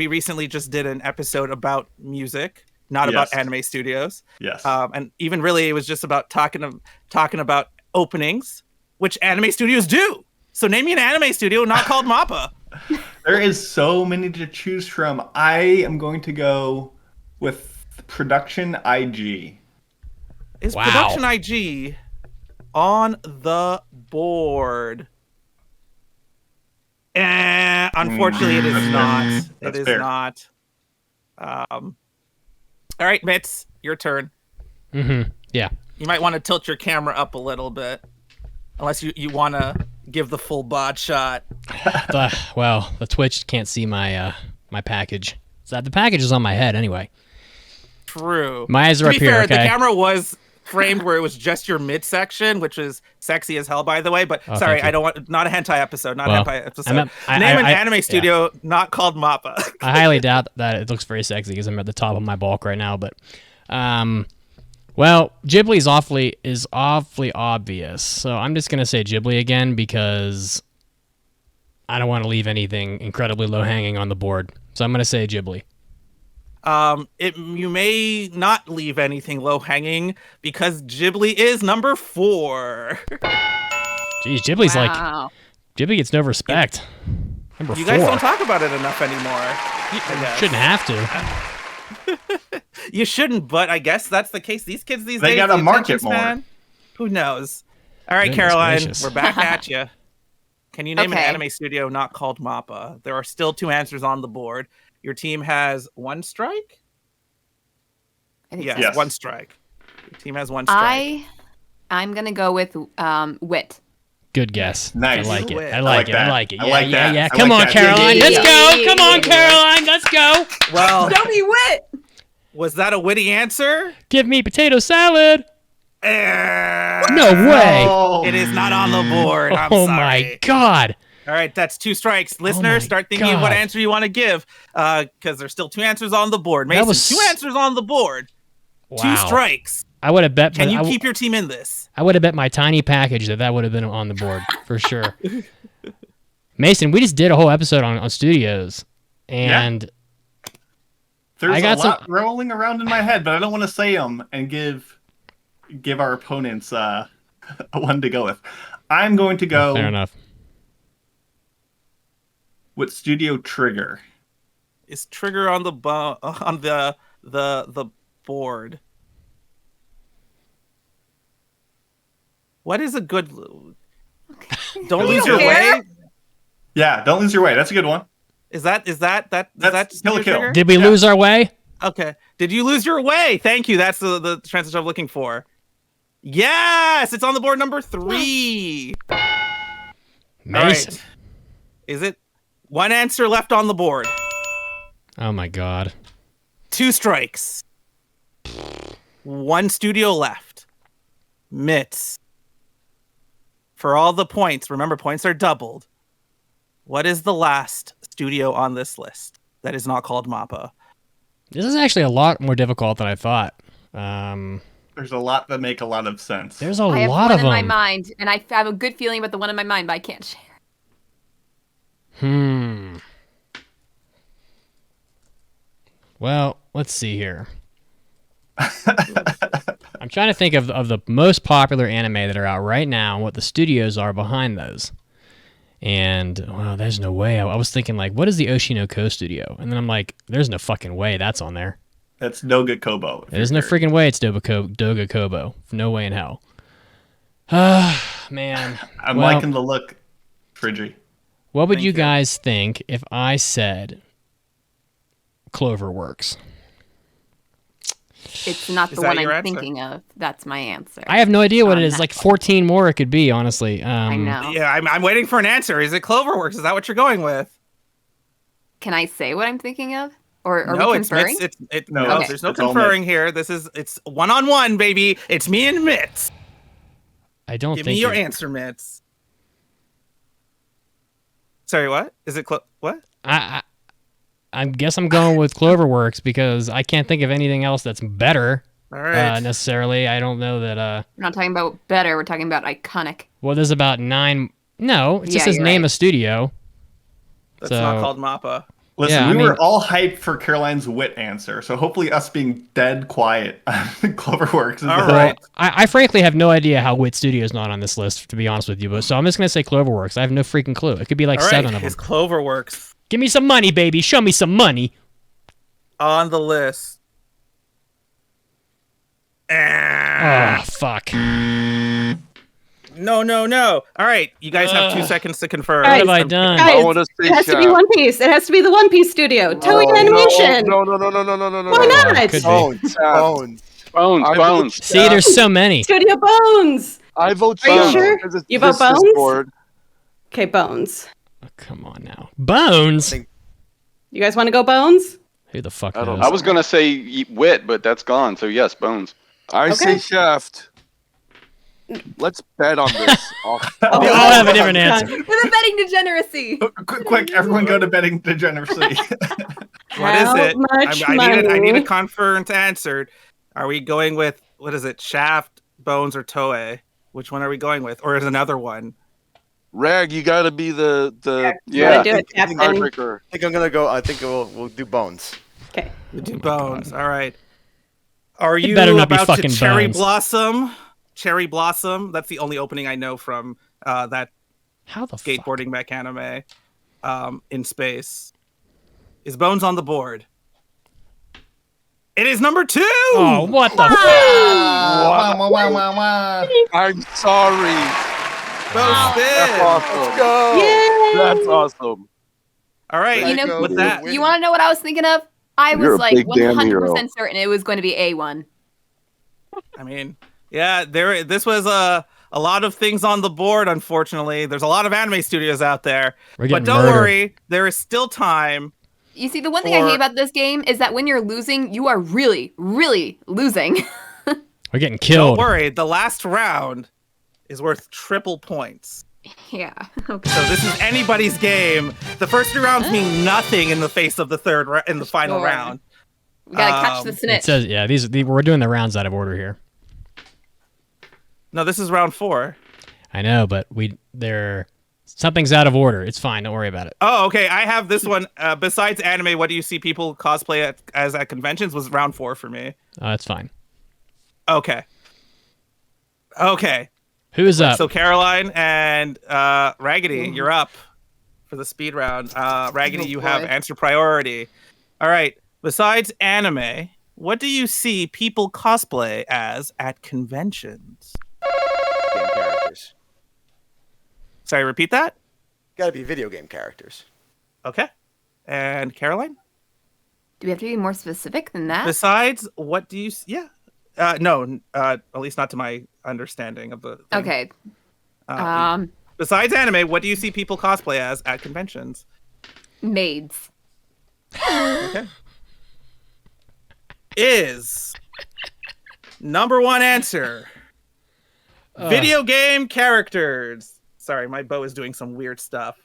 recently just did an episode about music, not about anime studios. Yes. And even really, it was just about talking about openings, which anime studios do. So name me an anime studio not called MAPPA. There is so many to choose from. I am going to go with Production IG. Is Production IG on the board? Unfortunately, it is not. It is not. All right, Mitz, your turn. Yeah. You might want to tilt your camera up a little bit, unless you want to give the full bod shot. The Twitch can't see my my package. So the package is on my head anyway. True. My eyes are to up be here. fair, Okay. The camera was framed where it was just your midsection, which is sexy as hell, by the way. But sorry, I don't want not a hentai episode. Not a hentai episode. Name an anime studio not called MAPPA. I highly doubt that it looks very sexy because I'm at the top of my bulk right now. But, well, Ghibli is awfully obvious. So I'm just gonna say Ghibli again because I don't want to leave anything incredibly low hanging on the board. So I'm gonna say Ghibli. You may not leave anything low hanging because Ghibli is number 4. Jeez, Ghibli's Ghibli gets no respect. Number 4. You guys don't talk about it enough anymore. You shouldn't have to. You shouldn't, but I guess that's the case. These kids these days, they gotta market more. Who knows? All right, Goodness Caroline, gracious. we're back at you. Can you name an anime studio not called MAPPA? There are still 2 answers on the board. Your team has 1 strike? I think Yes, 1 strike. Your team has 1 strike. I'm going to go with Wit. Good guess. Nice. I like it. Wit. I like it. that. I like it. I like that. Yeah. I Come like on, that. Caroline. Yeah. Let's go. Come on, Caroline. Let's go. Well, Show me Wit! was that a witty answer? Give me potato salad. No way. Oh, It is not on the board. I'm Oh sorry. my God. All right, that's 2 strikes. Listeners, start thinking of what God. answer you want to give, because there's still 2 answers on the board. Mason, was 2 answers on the board. Wow. 2 strikes. I would have bet. Can you keep your team in this? I would have bet my tiny package that would have been on the board for sure. Mason, we just did a whole episode on studios, and there's I got a lot rolling around in my head, but I don't want to say them and give our opponents one to go with. I'm going to go fair enough. with Studio Trigger. Is Trigger on the the board? What is a good? Don't lose your way. Yeah, don't lose your way. That's a good one. Is that That's Kill la Kill. Trigger? Did we lose our way? Okay. Did you lose your way? Thank you. That's the transition I'm looking for. Yes, it's on the board number 3. Mason. All right. Is it 1 answer left on the board? Oh my God. 2 strikes. 1 studio left. Mitz. For all the points, remember points are doubled. What is the last studio on this list that is not called MAPPA? This is actually a lot more difficult than I thought. There's a lot that make a lot of sense. There's a I have lot one of in them. my mind, and I have a good feeling about the one in my mind, but I can't share. Well, let's see here. I'm trying to think of the most popular anime that are out right now and what the studios are behind those. And wow, there's no way. I was thinking like, what is the Oshinoko studio? And then I'm like, there's no fucking way that's on there. That's Doga Kobo. There's no freaking way it's Doga Kobo. No way in hell. Man. I'm liking the look, Fridgy. What would you guys think if I said Cloverworks? It's not the one I'm thinking of. That's my answer. I have no idea what it is. Like 14 more it could be, honestly. I know. Yeah, I'm waiting for an answer. Is it Cloverworks? Is that what you're going with? Can I say what I'm thinking of? Or are no, we conferring? No, there's no conferring here. It's one-on-one, baby. It's me and Mitz. I don't Give think me your answer, Mitz. Sorry, what? Is it what? I guess I'm going with Cloverworks because I can't think of anything else that's better. All right. Necessarily. I don't know that. We're not talking about better. We're talking about iconic. Well, there's about 9. No, it just says name a studio. That's not called MAPPA. Listen, we were all hyped for Caroline's wit answer, so hopefully us being dead quiet on Cloverworks is all right. I frankly have no idea how Wit Studio is not on this list, to be honest with you. But so I'm just gonna say Cloverworks. I have no freaking clue. It could be like 7 of them. It's Cloverworks. Give me some money, baby. Show me some money. On the list. Oh, fuck. No. All right, you guys have 2 seconds to confirm. What have I done? Guys, I want to say it has to be One Piece. It has to be the One Piece studio. Toei Animation. No. Why not? Bones. See, there's so many. Studio Bones. I vote Are you Bones. sure? because You vote this is Bones? bored. Okay, Bones. Oh, come on now. Bones? You guys want to go Bones? Who the fuck I don't knows? I was gonna say Wit, but that's gone. So yes, Bones. I say Shaft. Let's bet on this. We all have a different answer. With a betting degeneracy. Quick, everyone go to betting degeneracy. What is it? Much I need a money? confirmed answer. Are we going with, what is it, Shaft, Bones, or Toei? Which one are we going with? Or is another one? Rag, you gotta be the Yeah. Do it, Captain. tiebreaker. I think I'm gonna go. I think we'll do Bones. Okay. We do Bones. All right. Are you better not be about to fucking Cherry Bones. Blossom? Cherry Blossom. That's the only opening I know from that How the skateboarding mech anime in space. Is Bones on the board? It is number 2. Oh, what the I'm sorry. Both That's spin. awesome. Yay! That's awesome. All right. You know, with that, You want to know what I was thinking of? I You're was a like big damn hero. 100% certain it was going to be A1. I mean, yeah, this was a lot of things on the board, unfortunately. There's a lot of anime studios out there. We're But getting don't murdered. worry, there is still time. You see, the one thing I hate about this game is that when you're losing, you are really, really losing. We're getting Don't killed. worry, the last round is worth triple points. Yeah. Okay. So this is anybody's game. The first 3 rounds mean nothing in the face of the in the final Sure. round. We gotta catch the It snitch. says, yeah, we're doing the rounds out of order here. No, this is round 4. I know, but something's out of order. It's fine. Don't worry about it. Oh, okay. I have this one. Besides anime, what do you see people cosplay as at conventions? Was round 4 for me. That's fine. Okay. Who's up? So Caroline and Raggedy, you're up for the speed round. Raggedy, you have answer priority. All right. Besides anime, what do you see people cosplay as at conventions? Game characters. Sorry, repeat that? Gotta be video game characters. Okay. And Caroline? Do we have to be more specific than that? Besides, what do you... Yeah. No, at least not to my understanding of the thing. Okay. Besides anime, what do you see people cosplay as at conventions? Maids. Okay. Is number 1 answer video game characters. Sorry, my bow is doing some weird stuff.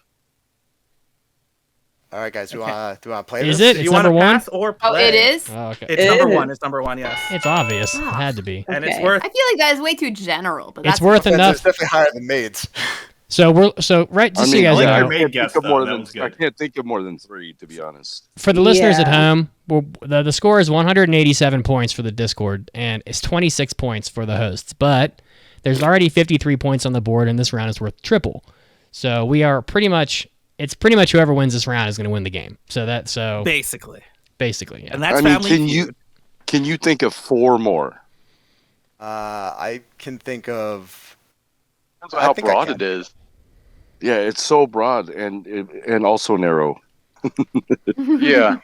All right, guys. Do you want to play Is this? it? Do It's you want number to 1? pass or play? Oh, it is? Oh, okay. It's number 1. It's number 1. Yes. It's obvious. It had to be. And it's Okay. worth. I feel like that is way too general, but It's that's worth It's enough. definitely higher than maids. So right, just so you guys like know, your maid I guess, can't think of though. more That than was good. I can't think of more than 3, to be honest. for the listeners at Yeah. home, the score is 187 points for the Discord, and it's 26 points for the hosts. But there's already 53 points on the board, and this round is worth triple. So we are pretty much. It's pretty much whoever wins this round is going to win the game. Basically, yeah. And that's Family Feud. Can you think of 4 more? I can think of. Depends on how broad it is. Yeah, it's so broad and also narrow. Yeah.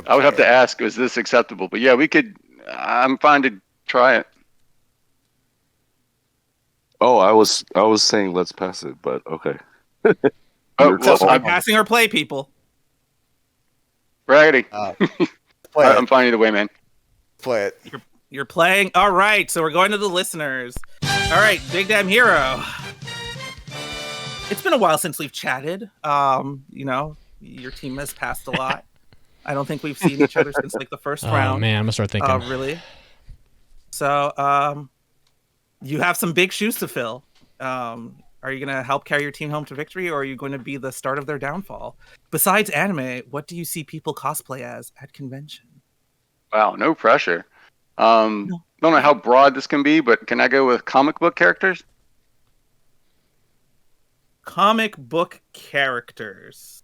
I would have to ask, is this acceptable? But yeah, we could. I'm fine to try it. Oh, I was saying let's pass it, but okay. I'm passing or play, people. Raggedy. Play it. I'm fine either way, man. Play it. You're playing. All right, so we're going to the listeners. All right, Big Damn Hero. It's been a while since we've chatted. Your team has passed a lot. I don't think we've seen each other since like the first round. Oh man, I'm gonna start thinking. Really? So, you have some big shoes to fill. Are you gonna help carry your team home to victory, or are you going to be the start of their downfall? Besides anime, what do you see people cosplay as at convention? Wow, no pressure. Don't know how broad this can be, but can I go with comic book characters? Comic book characters.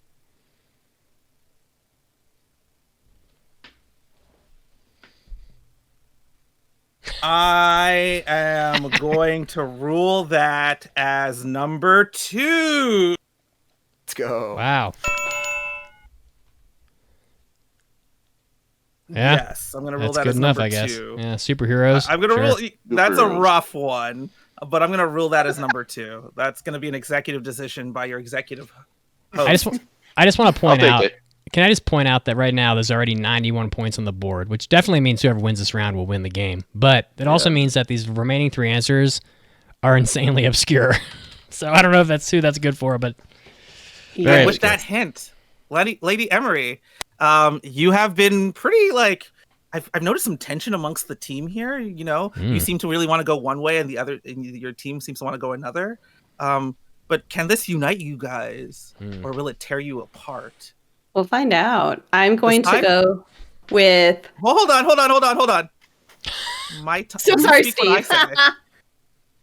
I am going to rule that as number 2. Let's go. Wow. Yeah. Yes, I'm going to rule that good as enough, number I guess. 2. Yeah, superheroes. I'm going to sure. rule. That's a rough one, but I'm going to rule that as number 2. That's going to be an executive decision by your executive host. I just want to point out. It. Can I just point out that right now there's already 91 points on the board, which definitely means whoever wins this round will win the game. But it also means that these remaining 3 answers are insanely obscure. So I don't know if that's who that's good for, but yeah, with that hint, Lady Emery, you have been pretty like I've noticed some tension amongst the team here. You know, you seem to really want to go one way, and your team seems to want to go another. But can this unite you guys, or will it tear you apart? We'll find out. I'm going to go with. Well, hold on. My time. So sorry, Steve.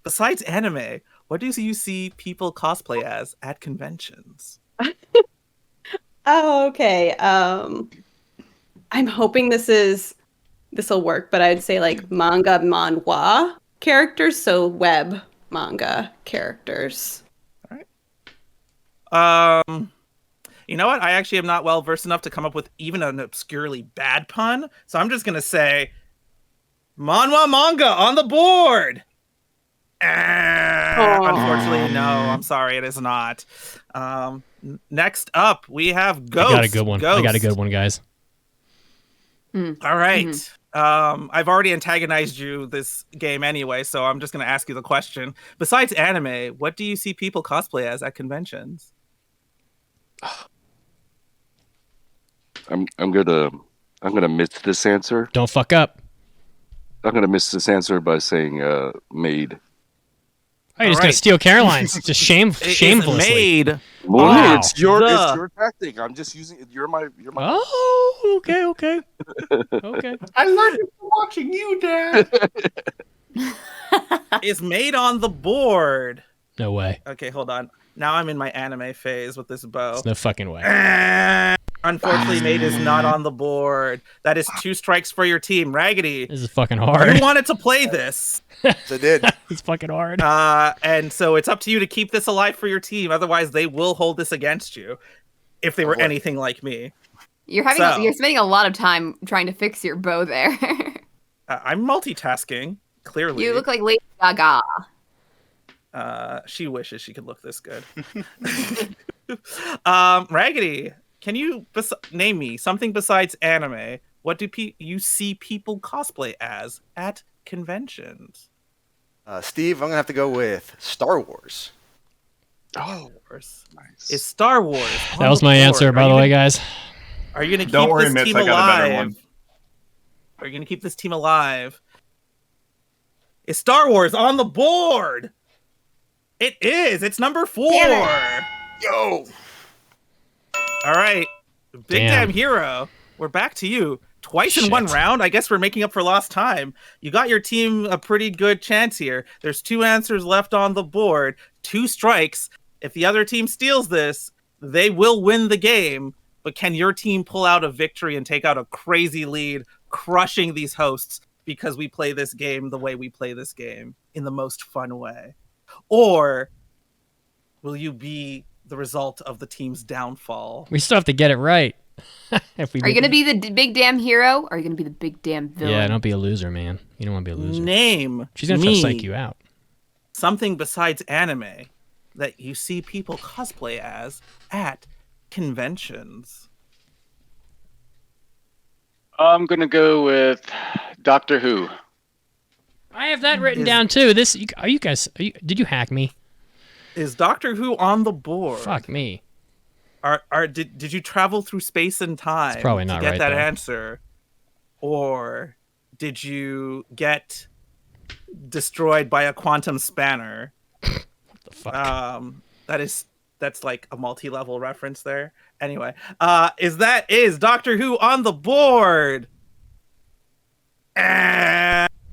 Besides anime, what do you see people cosplay as at conventions? Oh, okay. I'm hoping this will work, but I would say like manga manhwa characters, so web manga characters. All right. You know what? I actually am not well versed enough to come up with even an obscurely bad pun, so I'm just gonna say manhwa manga on the board. Unfortunately, no. I'm sorry, it is not. Next up, we have Ghost. I got a good one. Ghost. I got a good one, guys. All right. I've already antagonized you this game anyway, so I'm just gonna ask you the question. Besides anime, what do you see people cosplay as at conventions? I'm gonna miss this answer. Don't fuck up. I'm gonna miss this answer by saying maid. Oh, you're just gonna steal Caroline's, just shamelessly. Maid. Wow. It's your tactic. I'm just using it. You're my. Oh, okay. Okay. I learned it from watching you, Dad. Is maid on the board? No way. Okay, hold on. Now I'm in my anime phase with this bow. There's no fucking way. Unfortunately, maid is not on the board. That is 2 strikes for your team. Raggedy. This is fucking hard. You wanted to play this. Yes, I did. It's fucking hard. And so it's up to you to keep this alive for your team. Otherwise, they will hold this against you if they were anything like me. You're spending a lot of time trying to fix your bow there. I'm multitasking, clearly. You look like Lady Gaga. She wishes she could look this good. Raggedy, can you name me something besides anime? What do you see people cosplay as at conventions? Steve, I'm gonna have to go with Star Wars. Star Wars. Nice. Is Star Wars? That was my answer, by the way, guys. Are you gonna keep this team alive? Are you gonna keep this team alive? Is Star Wars on the board? It is. It's number 4. Yo. All right, Big Damn Hero. We're back to you. Twice in one round. I guess we're making up for lost time. You got your team a pretty good chance here. There's 2 answers left on the board. 2 strikes. If the other team steals this, they will win the game. But can your team pull out a victory and take out a crazy lead, crushing these hosts because we play this game the way we play this game in the most fun way? Or will you be the result of the team's downfall? We still have to get it right. Are you going to be the big damn hero? Or are you going to be the big damn villain? Yeah, don't be a loser, man. You don't want to be a loser. Name She's going to try to psych you out. Something besides anime that you see people cosplay as at conventions. I'm going to go with Doctor Who. I have that written down too. Did you hack me? Is Doctor Who on the board? Fuck me. Did you travel through space and time It's probably not to get right, that though. answer? Or did you get destroyed by a quantum spanner? What the fuck? That's like a multi-level reference there. Anyway, is Doctor Who on the board?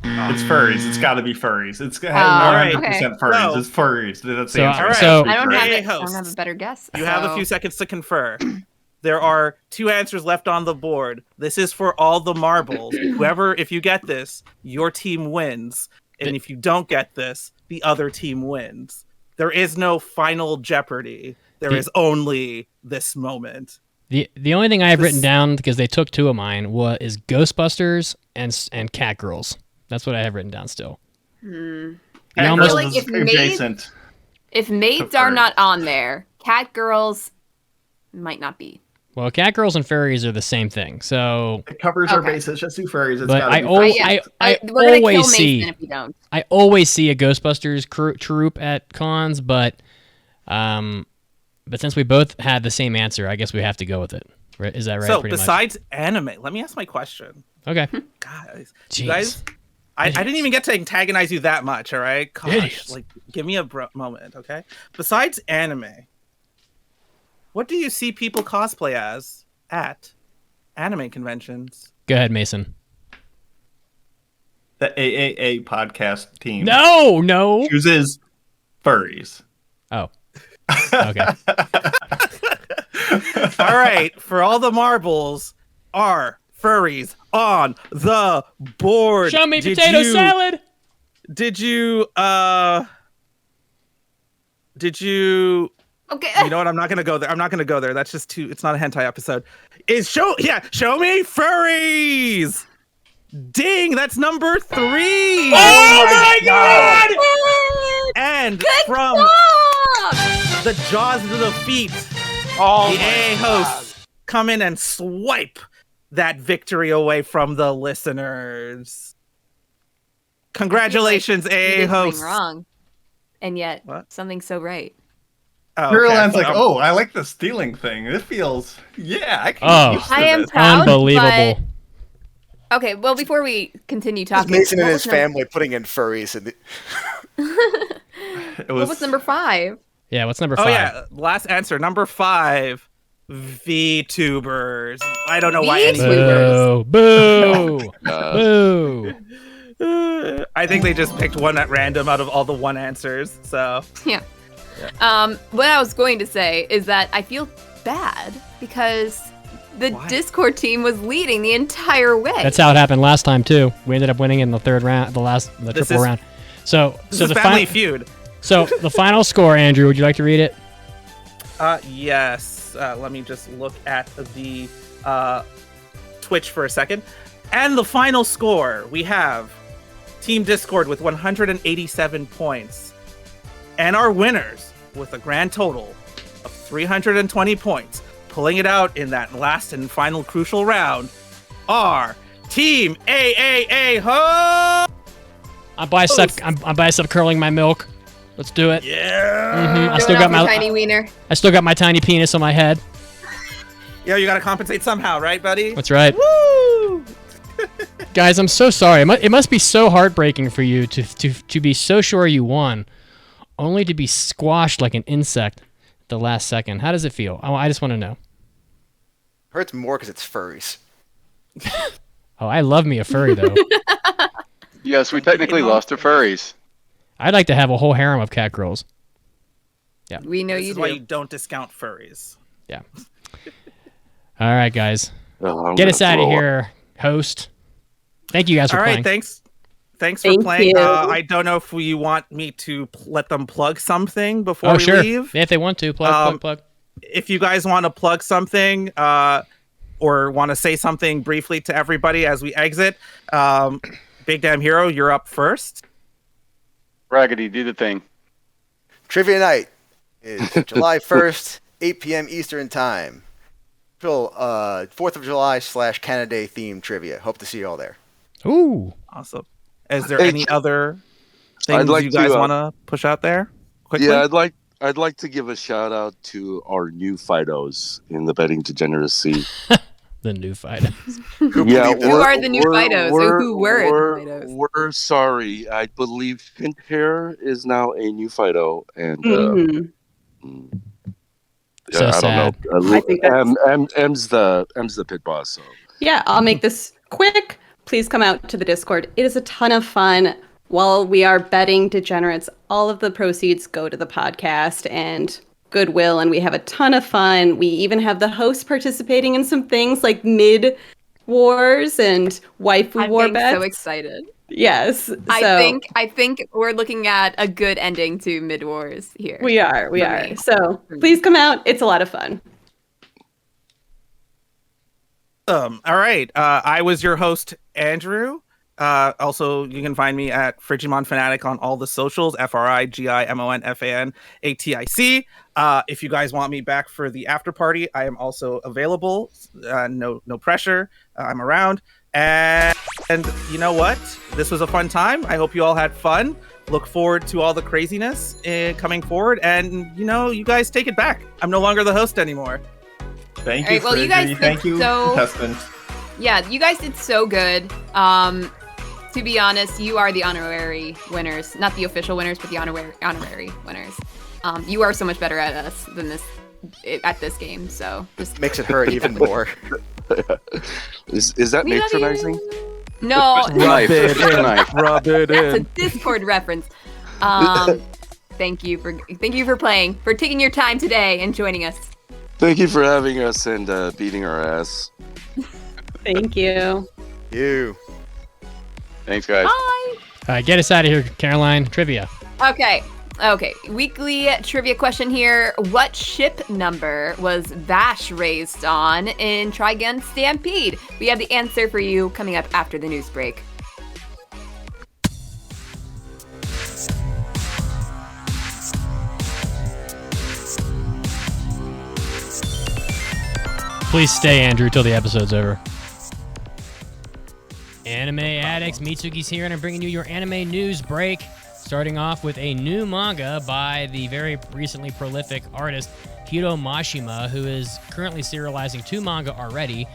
It's furries. It's got to be furries. It's 100% furries. So- It's furries. That's the So- answer. Alright. so- I don't have Hey, it. I don't hosts. have a better guess. You have a few seconds to confer. There are 2 answers left on the board. This is for all the marbles. If you get this, your team wins. And if you don't get this, the other team wins. There is no final Jeopardy. There is only this moment. The only thing I have written down, because they took 2 of mine, is Ghostbusters and Cat Girls. That's what I have written down still. Cat almost- Girls like is if maids- adjacent. If maids to are furries. not on there, cat girls might not be. Well, Cat Girls and furries are the same thing. So, It covers our Okay. bases. Just do furries. It's but gotta I be always, furries. I We're gonna kill always Mason see, if we don't. I always see a Ghostbusters troop at cons, but since we both had the same answer, I guess we have to go with it. Right? Is that right? So pretty besides anime, let me ask my question. much? Okay. Guys, Jeez. you guys, I didn't even get to antagonize you that much, all right? Gosh, Idiots. like, give me a moment, okay? Besides anime, what do you see people cosplay as at anime conventions? Go ahead, Mason. The AAA podcast team No. chooses furries. Oh. Okay. All right, for all the marbles, are furries on the board? Show me Did potato you- salad. Did you Okay. You know what? I'm not gonna go there. That's just too. It's not a hentai episode. Show me furries. Ding! That's number 3. Oh my god! And Good from job! the jaws to the feet, the AA hosts come in and swipe that victory away from the listeners. Congratulations, I feel like AA you did something hosts. wrong, and yet What? something so right. Oh, Caroline's okay. like, oh, I like the stealing thing. It feels, I can Oh. get used to I am this. proud. Unbelievable. But... Okay, well, before we continue Just talking, Mason and what his was num- family putting in furries. And It What was number 5? Yeah, what's number 5? Oh yeah, last answer, number 5. VTubers. I don't know why anybody. Boo! Boo! Uh, Boo! I think they just picked one at random out of all the 1 answers. So Yeah. What I was going to say is that I feel bad because the Why? Discord team was leading the entire way. That's how it happened last time too. We ended up winning in the 3rd round, the This triple is- round. So this the is Family final, Feud. so the final score, Andrew. Would you like to read it? Yes. Let me just look at the Twitch for a second. And the final score, we have Team Discord with 187 points. And our winners with a grand total of 320 points, pulling it out in that last and final crucial round, are Team AAA Ho! I'm bicep curling my milk. Let's do it. Yeah. I still Showing got off your my tiny wiener. I still got my tiny penis on my head. Yo, you gotta compensate somehow, right, buddy? That's right. Woo! Guys, I'm so sorry. It must be so heartbreaking for you to be so sure you won, only to be squashed like an insect at the last second. How does it feel? I just want to know. hurts more because it's furries. Oh, I love me a furry though. yes, we technically lost to furries. I'd like to have a whole harem of cat girls. Yeah. We know This you is do. why you don't discount furries. Yeah. All right, guys. I'm Get gonna us out of throw up. here, host. Thank you guys for All right, playing. Thanks for Thank playing. you. I don't know if you want me to let them plug something before we sure. leave. If they want to, plug. If you guys want to plug something or want to say something briefly to everybody as we exit, Big Damn Hero, you're up first. Raggedy, do the thing. Trivia night is July 1st, 8 p.m. Eastern Time. 4th of July / Canada Day themed trivia. Hope to see you all there. Ooh. Awesome. Is there Hey, any other things I'd like you guys to, want to push out there quickly? Yeah, I'd like to give a shout out to our new Fidos in the betting degeneracy. The new fight. Yeah, Who are the new Fidos? Or who were the Fidos? We're sorry. I believe Fint Hair is now a new Fido, and So I sad. don't know. I think that's- M's the pit boss. So Yeah, I'll make this quick. Please come out to the Discord. It is a ton of fun. While we are betting degenerates, all of the proceeds go to the podcast and goodwill, and we have a ton of fun. We even have the host participating in some things like mid wars and waifu war I'm bets. so excited. Yes. I think we're looking at a good ending to Mid Wars here. We are. For me. So please come out. It's a lot of fun. All right. I was your host, Andrew. Also, you can find me at Frigimon Fanatic on all the socials, FRIGIMONFANATIC. If you guys want me back for the after party, I am also available. No pressure. I'm around. And you know what? This was a fun time. I hope you all had fun. Look forward to all the craziness coming forward. And, you guys take it back. I'm no longer the host anymore. Thank All you, right, well, you Frizzy. guys Thank did you, so- contestant. Yeah, you guys did so good. To be honest, you are the honorary winners. Not the official winners, but the honorary winners. You are so much better at us than at this game, so just Makes it hurt even more. is that We love you. patronizing? No, Knife. Knife. Rub it that's a in. Discord reference. Thank you for playing, for taking your time today and joining us. Thank you for having us and beating our ass. Thank you. You. Thanks, guys. Bye. All right, get us out of here, Caroline. Trivia. Okay. Weekly trivia question here. What ship number was Vash raised on in Trigun Stampede? We have the answer for you coming up after the news break. Please stay, Andrew, till the episode's over. Anime Addicts, Mitsuki's here, and I'm bringing you your anime news break. Starting off with a new manga by the very recently prolific artist Hiro Mashima, who is currently serializing 2 manga already,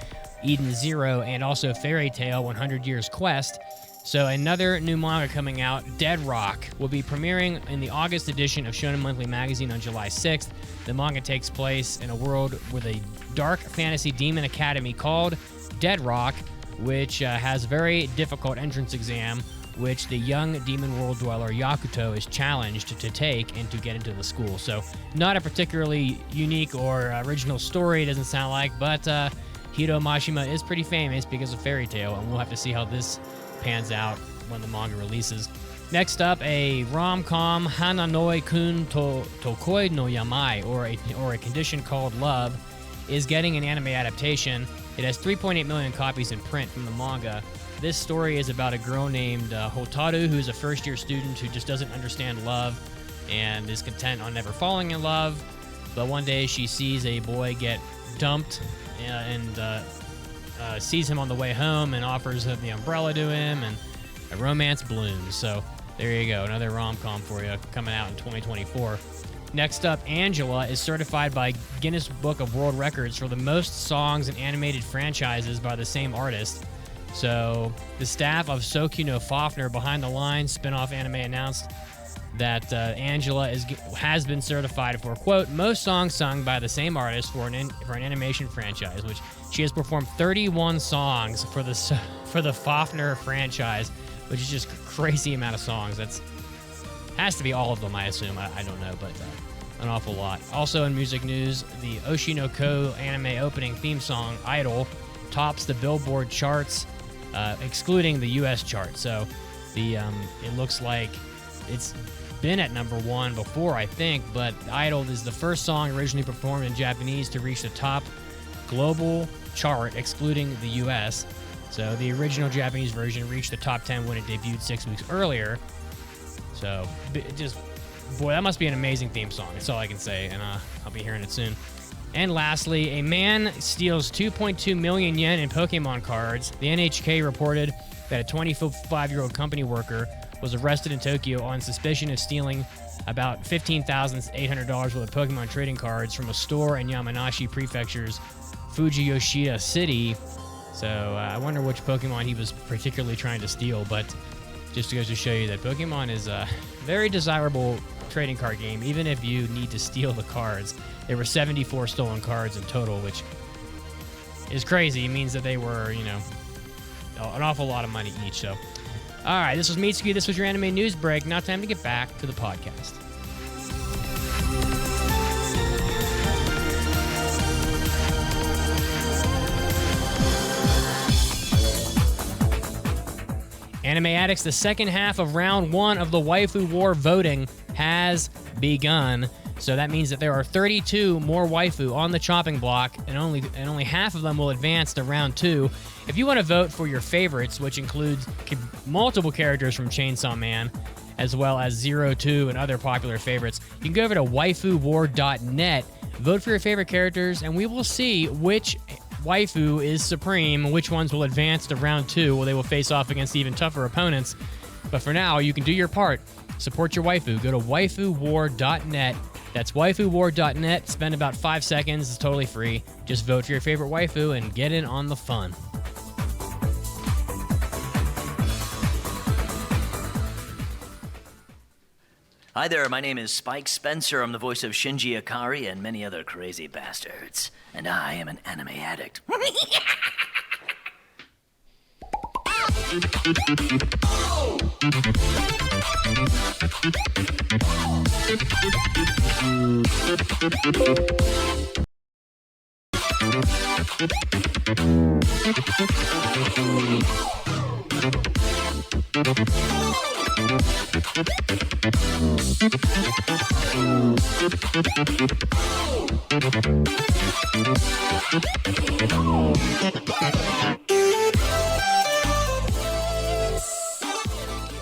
Eden Zero and also Fairy Tail 100 Years Quest. So another new manga coming out, Dead Rock, will be premiering in the August edition of Shonen Monthly Magazine on July 6th. The manga takes place in a world with a dark fantasy demon academy called Dead Rock, which has a very difficult entrance exam, which the young demon world dweller Yakuto is challenged to take and to get into the school. So not a particularly unique or original story, it doesn't sound like, but Hiro Mashima is pretty famous because of Fairy Tail, and we'll have to see how this pans out when the manga releases. Next up, a rom-com, Hananoi-kun Tokoi no Yamai, or a condition called Love, is getting an anime adaptation. It has 3.8 million copies in print from the manga. This story is about a girl named Hotaru, who's a first-year student who just doesn't understand love and is content on never falling in love. But one day she sees a boy get dumped and sees him on the way home and offers him the umbrella to him, and a romance blooms. So there you go, another rom-com for you coming out in 2024. Next up, Angela is certified by Guinness Book of World Records for the most songs in animated franchises by the same artist. So the staff of Sokyu no Fafner Behind the Lines spin-off anime announced that Angela has been certified for, quote, most songs sung by the same artist for an animation franchise, which she has performed 31 songs for the Fafner franchise, which is just a crazy amount of songs. Has to be all of them, I assume. I don't know, but an awful lot. Also in music news, the Oshinoko anime opening theme song, Idol, tops the Billboard charts, excluding the US chart. So it looks like it's been at number 1 before, I think, but Idol is the first song originally performed in Japanese to reach the top global chart, excluding the US. So the original Japanese version reached the top 10 when it debuted 6 weeks earlier. So boy, that must be an amazing theme song. That's all I can say, and I'll be hearing it soon. And lastly, a man steals 2.2 million yen in Pokemon cards. The NHK reported that a 25-year-old company worker was arrested in Tokyo on suspicion of stealing about $15,800 worth of Pokemon trading cards from a store in Yamanashi Prefecture's Fujiyoshida City. So I wonder which Pokemon he was particularly trying to steal, but just goes to show you that Pokemon is a very desirable trading card game, even if you need to steal the cards. There were 74 stolen cards in total, which is crazy. It means that they were, an awful lot of money each. So, all right, this was Mitsuki. This was your anime news break. Now time to get back to the podcast. Anime Addicts, the second half of round 1 of the Waifu War voting has begun. So that means that there are 32 more waifu on the chopping block, and only half of them will advance to round 2. If you want to vote for your favorites, which includes multiple characters from Chainsaw Man, as well as Zero Two and other popular favorites, you can go over to waifuwar.net, vote for your favorite characters, and we will see which waifu is supreme, which ones will advance to round 2, where they will face off against even tougher opponents. But for now, you can do your part. Support your waifu. Go to waifuwar.net. That's waifuwar.net. Spend about 5 seconds. It's totally free. Just vote for your favorite waifu and get in on the fun. Hi there, my name is Spike Spencer. I'm the voice of Shinji Ikari and many other crazy bastards. And I am an anime addict.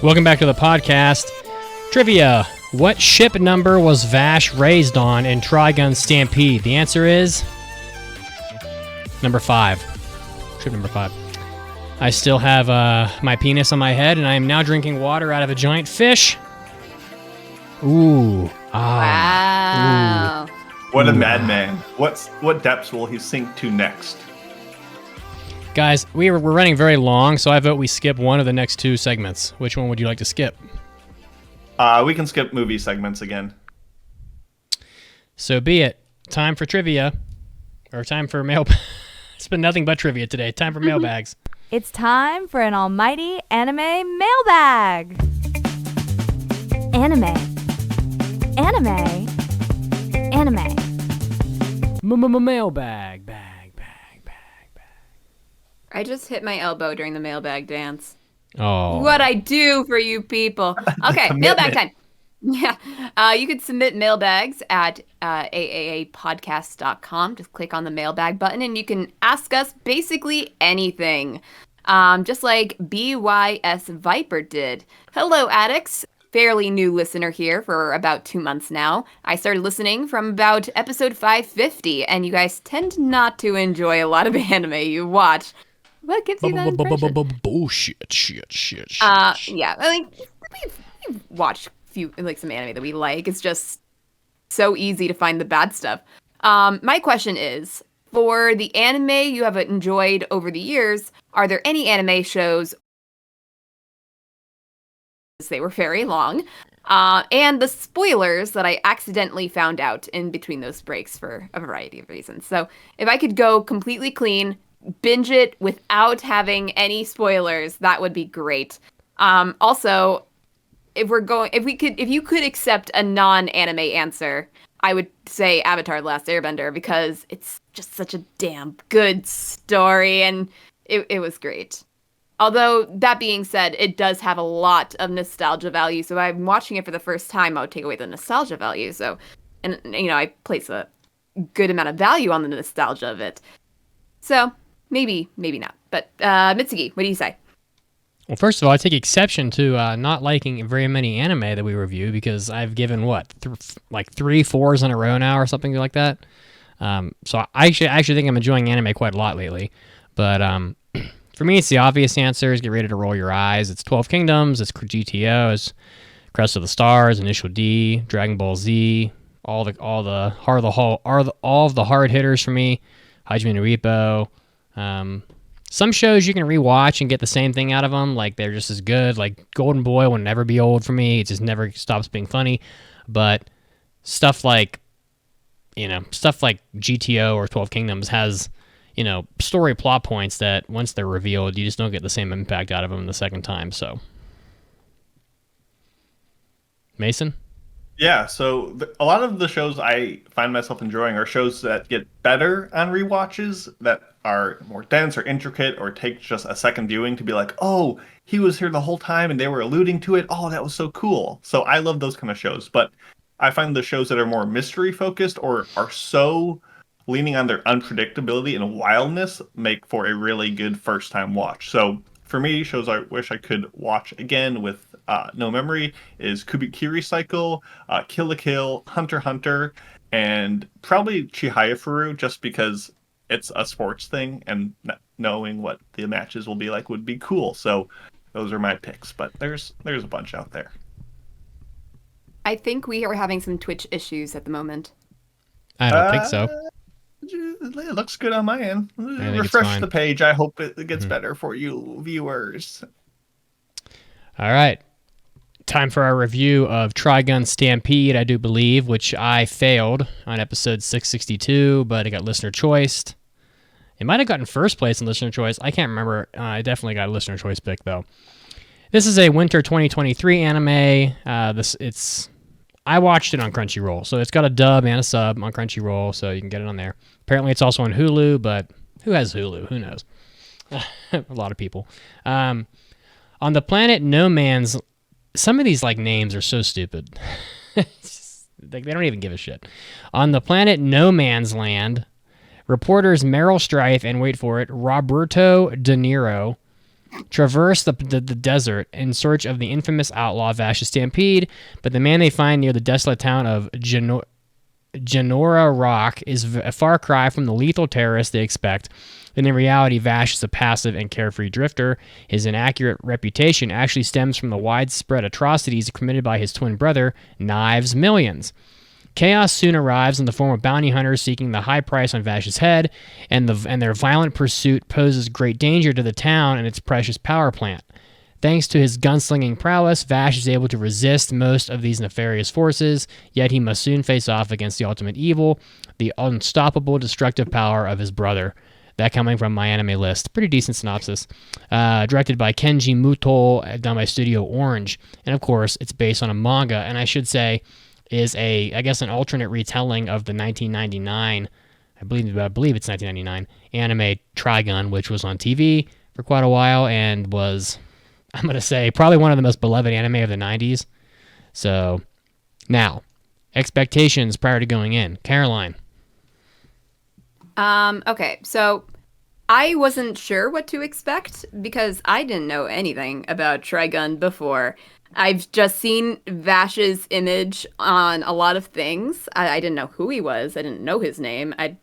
Welcome back to the podcast. Trivia. What ship number was Vash raised on in Trigun Stampede? The answer is number 5. Ship number 5. I still have my penis on my head, and I am now drinking water out of a giant fish. Ooh. Wow. Ooh. What a madman. What depths will he sink to next? Guys, we're running very long, so I vote we skip one of the next 2 segments. Which one would you like to skip? We can skip movie segments again. So be it. Time for trivia. Or time for mailbag. It's been nothing but trivia today. Time for mailbags. It's time for an almighty anime mailbag. Anime. Mailbag. I just hit my elbow during the mailbag dance. Oh. What I do for you people. Okay, mailbag time. Yeah. You could submit mailbags at AAApodcast.com. Just click on the mailbag button and you can ask us basically anything. Just like BYS Viper did. Hello, Addicts. Fairly new listener here for about 2 months now. I started listening from about episode 550, and you guys tend not to enjoy a lot of anime you watch. What gives you that impression? Bullshit. Yeah, I mean, we've watched some anime that we like. It's just so easy to find the bad stuff. My question is, for the anime you have enjoyed over the years, are there any anime shows? They were very long. And the spoilers that I accidentally found out in between those breaks for a variety of reasons. So if I could go completely clean, binge it without having any spoilers, that would be great. Also, if you could accept a non-anime answer, I would say Avatar: The Last Airbender, because it's just such a damn good story, and it was great. Although, that being said, it does have a lot of nostalgia value, so I'm watching it for the first time, I would take away the nostalgia value, so, and, I place a good amount of value on the nostalgia of it. So, maybe not. But, Mitsuki, what do you say? Well, first of all, I take exception to not liking very many anime that we review, because I've given, like 3 4s in a row now, or something like that. So I actually think I'm enjoying anime quite a lot lately. But, for me, it's the obvious answers. Get ready to roll your eyes. It's 12 Kingdoms. It's GTO. It's Crest of the Stars. Initial D. Dragon Ball Z. All of the hard hitters for me. Hajime no Ippo. Some shows you can rewatch and get the same thing out of them. Like, they're just as good. Like, Golden Boy will never be old for me. It just never stops being funny. But stuff like GTO or 12 Kingdoms has, story plot points that once they're revealed, you just don't get the same impact out of them the second time. So, Mason? Yeah, so a lot of the shows I find myself enjoying are shows that get better on rewatches, that are more dense or intricate, or take just a second viewing to be like, oh, he was here the whole time and they were alluding to it. Oh, that was so cool. So I love those kind of shows. But I find the shows that are more mystery focused or are so leaning on their unpredictability and wildness make for a really good first time watch. So for me, shows I wish I could watch again with no memory is Kubikiri Cycle, Kill la Kill, Hunter x Hunter, and probably Chihaya just because it's a sports thing and knowing what the matches will be like would be cool. So those are my picks, but there's a bunch out there. I think we are having some Twitch issues at the moment. I don't think so. It looks good on my end. Refresh the page. I hope it gets better for you viewers. All right. Time for our review of Trigun Stampede, I do believe, which I failed on episode 662, but it got listener choiced. It might have gotten first place in listener choice. I can't remember. I definitely got a listener choice pick, though. This is a winter 2023 anime. I watched it on Crunchyroll, so it's got a dub and a sub on Crunchyroll, so you can get it on there. Apparently, it's also on Hulu, but who has Hulu? Who knows? A lot of people. On the planet No Man's... Some of these names are so stupid. They don't even give a shit. On the planet No Man's Land, reporters Meryl Streep and, wait for it, Roberto De Niro traverse the desert in search of the infamous outlaw Vash's Stampede, but the man they find near the desolate town of Genora Rock is a far cry from the lethal terrorist they expect. And in reality, Vash is a passive and carefree drifter. His inaccurate reputation actually stems from the widespread atrocities committed by his twin brother, Knives Millions. Chaos soon arrives in the form of bounty hunters seeking the high price on Vash's head, and their violent pursuit poses great danger to the town and its precious power plant. Thanks to his gunslinging prowess, Vash is able to resist most of these nefarious forces, yet he must soon face off against the ultimate evil, the unstoppable destructive power of his brother. That coming from my anime list. Pretty decent synopsis. Directed by Kenji Muto, done by Studio Orange. And of course, it's based on a manga, and I should say is an alternate retelling of the 1999, I believe it's 1999, anime Trigun, which was on TV for quite a while and was, I'm going to say, probably one of the most beloved anime of the 90s. So, now, expectations prior to going in. Caroline. Okay, so I wasn't sure what to expect because I didn't know anything about Trigun before. I've just seen Vash's image on a lot of things. I didn't know who he was. I didn't know his name. I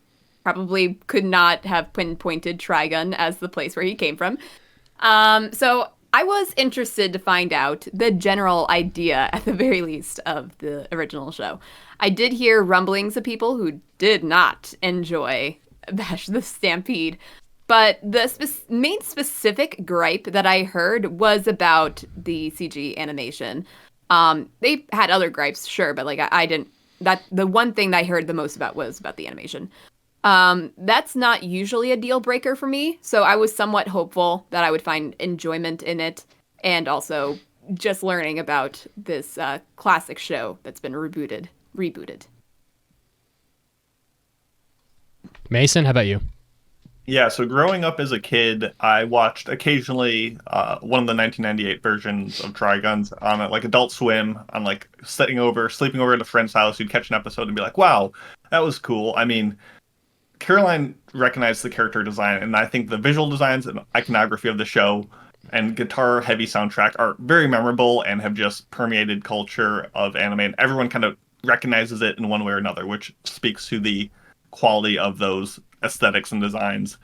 probably could not have pinpointed Trigun as the place where he came from. So I was interested to find out the general idea, at the very least, of the original show. I did hear rumblings of people who did not enjoy Vash the Stampede, but the main specific gripe that I heard was about the CG animation. They had other gripes, sure, but I didn't. The one thing that I heard the most about was about the animation. That's not usually a deal breaker for me, so I was somewhat hopeful that I would find enjoyment in it, and also just learning about this classic show that's been rebooted. Mason, how about you? Yeah, so growing up as a kid, I watched occasionally one of the 1998 versions of Trigun on like Adult Swim, on like sleeping over at a friend's house. You'd catch an episode and be like, "Wow, that was cool." I mean, Caroline recognized the character design, and I think the visual designs and iconography of the show and guitar-heavy soundtrack are very memorable and have just permeated culture of anime, and everyone kind of recognizes it in one way or another, which speaks to the quality of those aesthetics and designs.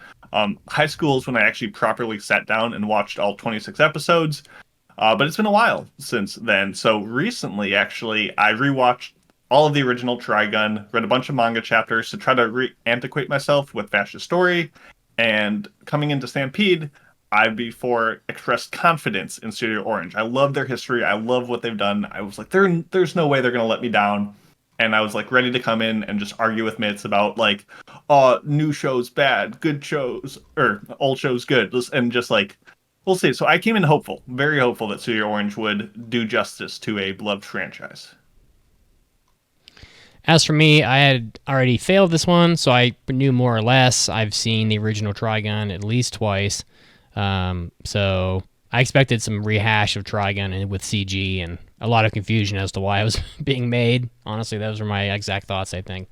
High school is when I actually properly sat down and watched all 26 episodes, but it's been a while since then. So recently, actually, I rewatched all of the original Trigun, read a bunch of manga chapters to try to re-antiquate myself with Vash's story, and coming into Stampede, I before expressed confidence in Studio Orange. I love their history. I love what they've done. I was like, there's no way they're going to let me down. And I was like ready to come in and just argue with Mitz about like, new shows bad, good shows, or old shows good. And just like, we'll see. So I came in hopeful, very hopeful that Studio Orange would do justice to a beloved franchise. As for me, I had already failed this one, so I knew more or less. I've seen the original Trigun at least twice. So I expected some rehash of Trigun and with CG and a lot of confusion as to why it was being made. Honestly, those were my exact thoughts, I think.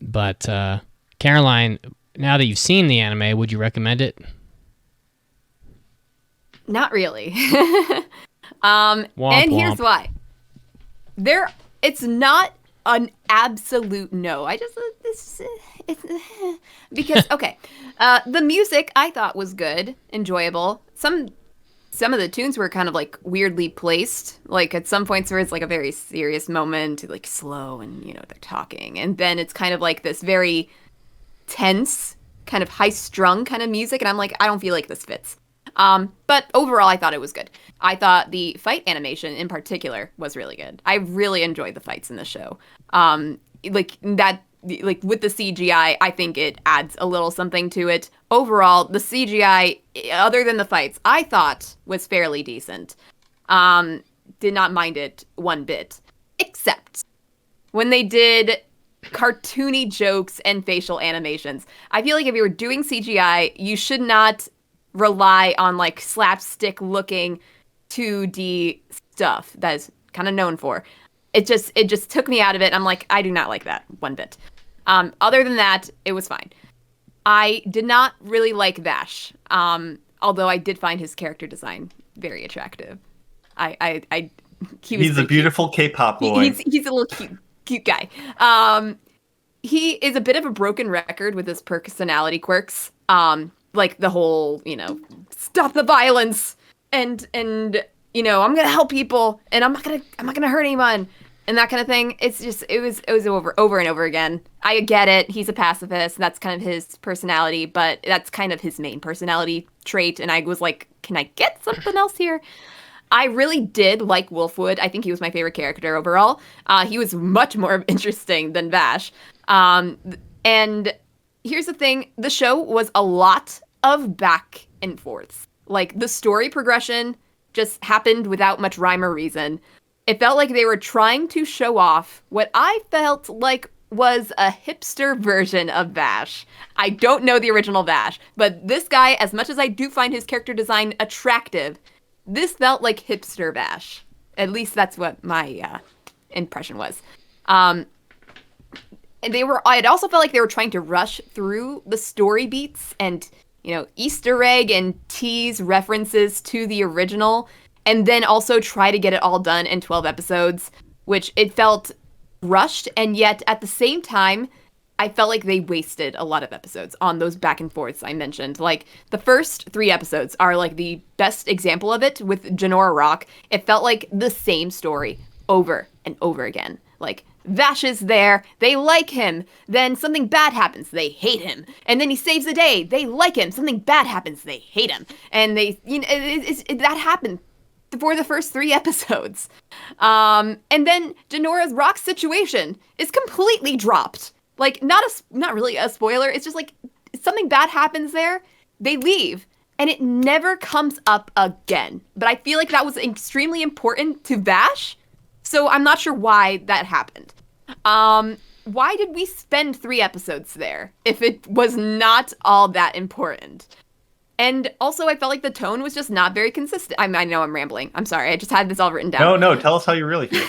But Caroline, now that you've seen the anime, would you recommend it? Not really. Womp, and here's womp. why. It's not an absolute no. Because okay, the music I thought was good, enjoyable. Some of the tunes were kind of like weirdly placed. Like at some points where it's like a very serious moment, like slow and they're talking, and then it's kind of like this very tense, kind of high strung kind of music, and I'm like, I don't feel like this fits. But overall, I thought it was good. I thought the fight animation in particular was really good. I really enjoyed the fights in the show. Like with the CGI, I think it adds a little something to it. Overall, the CGI, other than the fights, I thought was fairly decent. Did not mind it one bit. Except when they did cartoony jokes and facial animations. I feel like if you were doing CGI, you should not rely on like slapstick looking 2D stuff that is kind of known for. It just took me out of it. I'm like, I do not like that one bit. Other than that, it was fine. I did not really like Vash, although I did find his character design very attractive. He's a beautiful K-pop boy. He's a little cute guy. He is a bit of a broken record with his personality quirks. Like the whole, stop the violence and I'm gonna help people and I'm not gonna hurt anyone and that kind of thing. It was over and over again. I get it. He's a pacifist. That's kind of his personality, but that's kind of his main personality trait. And I was like, can I get something else here? I really did like Wolfwood. I think he was my favorite character overall. He was much more interesting than Vash. And here's the thing. The show was a lot of back and forths. Like, the story progression just happened without much rhyme or reason. It felt like they were trying to show off what I felt like was a hipster version of Vash. I don't know the original Vash, but this guy, as much as I do find his character design attractive, this felt like hipster Vash. At least that's what my impression was. And it also felt like they were trying to rush through the story beats and, Easter egg and tease references to the original, and then also try to get it all done in 12 episodes, which it felt rushed, and yet at the same time, I felt like they wasted a lot of episodes on those back and forths I mentioned. Like, the first 3 episodes are like the best example of it with Janora Rock. It felt like the same story over and over again. Like, Vash is there, they like him, then something bad happens, they hate him, and then he saves the day, they like him, something bad happens, they hate him, and that happened for the first 3 episodes. And then Janora's Rock situation is completely dropped. Like, not really a spoiler, it's just like, something bad happens there, they leave, and it never comes up again. But I feel like that was extremely important to Vash, so I'm not sure why that happened. why did we spend 3 episodes there if it was not all that important? And also, I felt like the tone was just not very consistent. I know I'm rambling. I'm sorry. I just had this all written down. No, tell us how you really feel.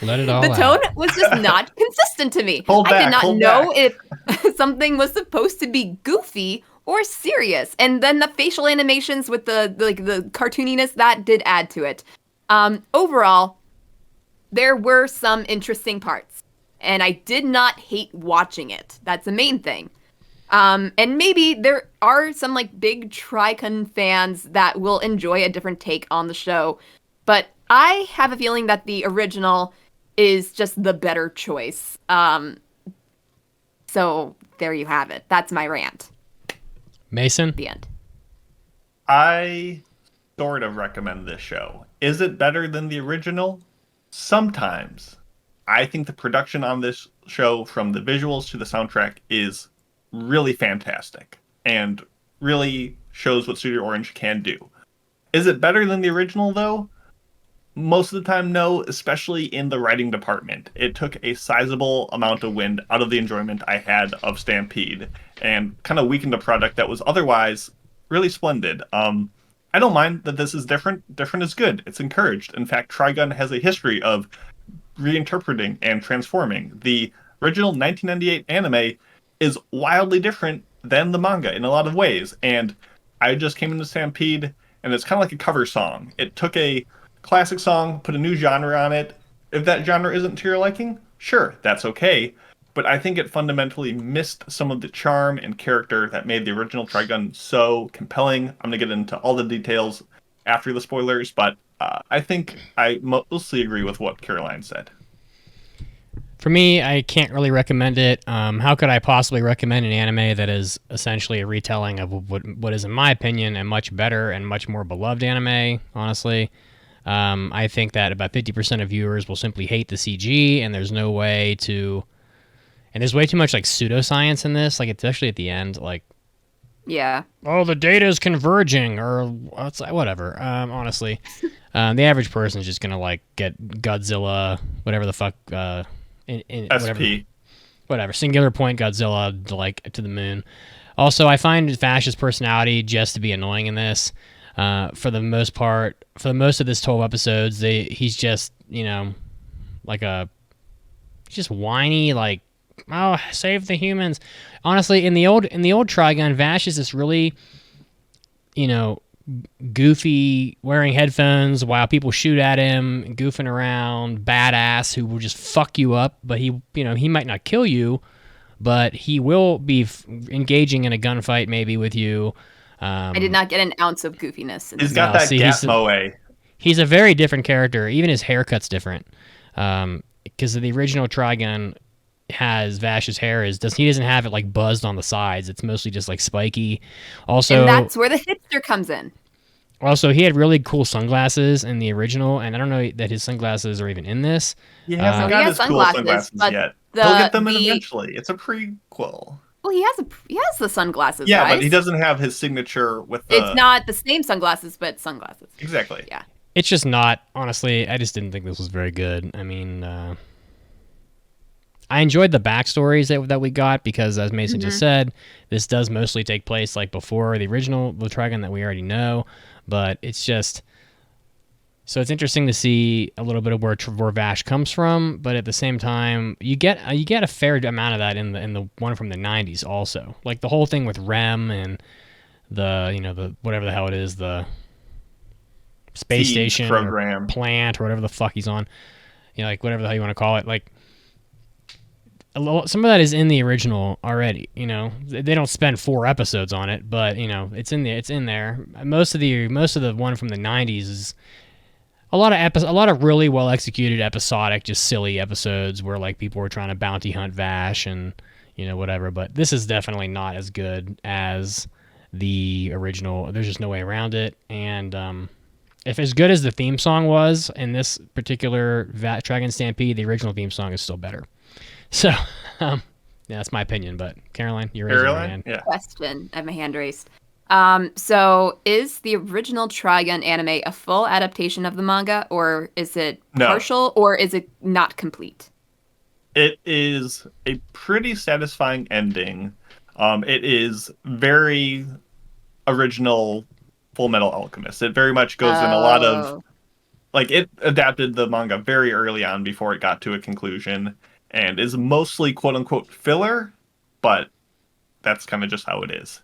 Let it all The out. tone was just not consistent to me. I did not know if something was supposed to be goofy or serious. And then the facial animations with the cartooniness, that did add to it. Overall, there were some interesting parts. And I did not hate watching it. That's the main thing. And maybe there are some like big Trigun fans that will enjoy a different take on the show. But I have a feeling that the original is just the better choice. So there you have it. That's my rant. Mason? The end. I sort of recommend this show. Is it better than the original? Sometimes. I think the production on this show, from the visuals to the soundtrack, is really fantastic and really shows what Studio Orange can do. Is it better than the original, though? Most of the time, no, especially in the writing department. It took a sizable amount of wind out of the enjoyment I had of Stampede and kind of weakened a product that was otherwise really splendid. I don't mind that this is different. Different is good. It's encouraged. In fact, Trigun has a history of reinterpreting and transforming. The original 1998 anime is wildly different than the manga in a lot of ways. And I just came into Stampede, and it's kind of like a cover song. It took a classic song, put a new genre on it. If that genre isn't to your liking, sure, that's okay. But I think it fundamentally missed some of the charm and character that made the original Trigun so compelling. I'm going to get into all the details after the spoilers, but I think I mostly agree with what Caroline said. For me, I can't really recommend it. How could I possibly recommend an anime that is essentially a retelling of what is, in my opinion, a much better and much more beloved anime, honestly? I think that about 50% of viewers will simply hate the CG, and there's no way to... And there's way too much, like, pseudoscience in this. Like, especially at the end, like... Yeah. Oh, the data is converging, or whatever. Honestly, the average person is just gonna like get Godzilla, whatever the fuck, whatever, singular point Godzilla, like to the moon. Also, I find Vash's personality just to be annoying in this. For the most part, for most of this 12 episodes, he's just like just whiny, like, oh, save the humans. Honestly, in the old Trigun, Vash is this really, goofy, wearing headphones while people shoot at him, goofing around, badass who will just fuck you up. But he might not kill you, but he will be engaging in a gunfight maybe with you. I did not get an ounce of goofiness. He's got that gas moe. He's a very different character. Even his haircut's different. Because the original Trigun has Vash's hair he doesn't have it like buzzed on the sides. It's mostly just like spiky. Also, and that's where the hipster comes in. Also, he had really cool sunglasses in the original, and I don't know that his sunglasses are even in this. He hasn't got his cool sunglasses yet. He'll get them eventually. It's a prequel. Well, he has the sunglasses. Yeah, guys. But he doesn't have his signature with the... It's not the same sunglasses, but sunglasses. Exactly. Yeah. It's just not, honestly, I just didn't think this was very good. I mean, I enjoyed the backstories that we got because, as Mason just said, this does mostly take place like before the original Trigun that we already know. But it's just... So it's interesting to see a little bit of where Vash comes from, but at the same time, you get a fair amount of that in the one from the 90s also. Like the whole thing with Rem and the whatever the hell it is, the space station program or plant or whatever the fuck he's on. Like whatever the hell you want to call it. Like some of that is in the original already. They don't spend 4 episodes on it, but it's in there. Most of the one from the 90s is a lot of really well executed episodic, just silly episodes where like people were trying to bounty hunt Vash and whatever. But this is definitely not as good as the original. There's just no way around it. And if as good as the theme song was in this particular Trigun Stampede, the original theme song is still better. So yeah, that's my opinion. But Caroline, you're raising your hand. Yeah. Question. I have my hand raised. So is the original Trigun anime a full adaptation of the manga, or is it partial, or is it not complete? It is a pretty satisfying ending. It is very original Full Metal Alchemist. It very much goes in a lot of like it adapted the manga very early on before it got to a conclusion and is mostly quote unquote filler, but that's kind of just how it is.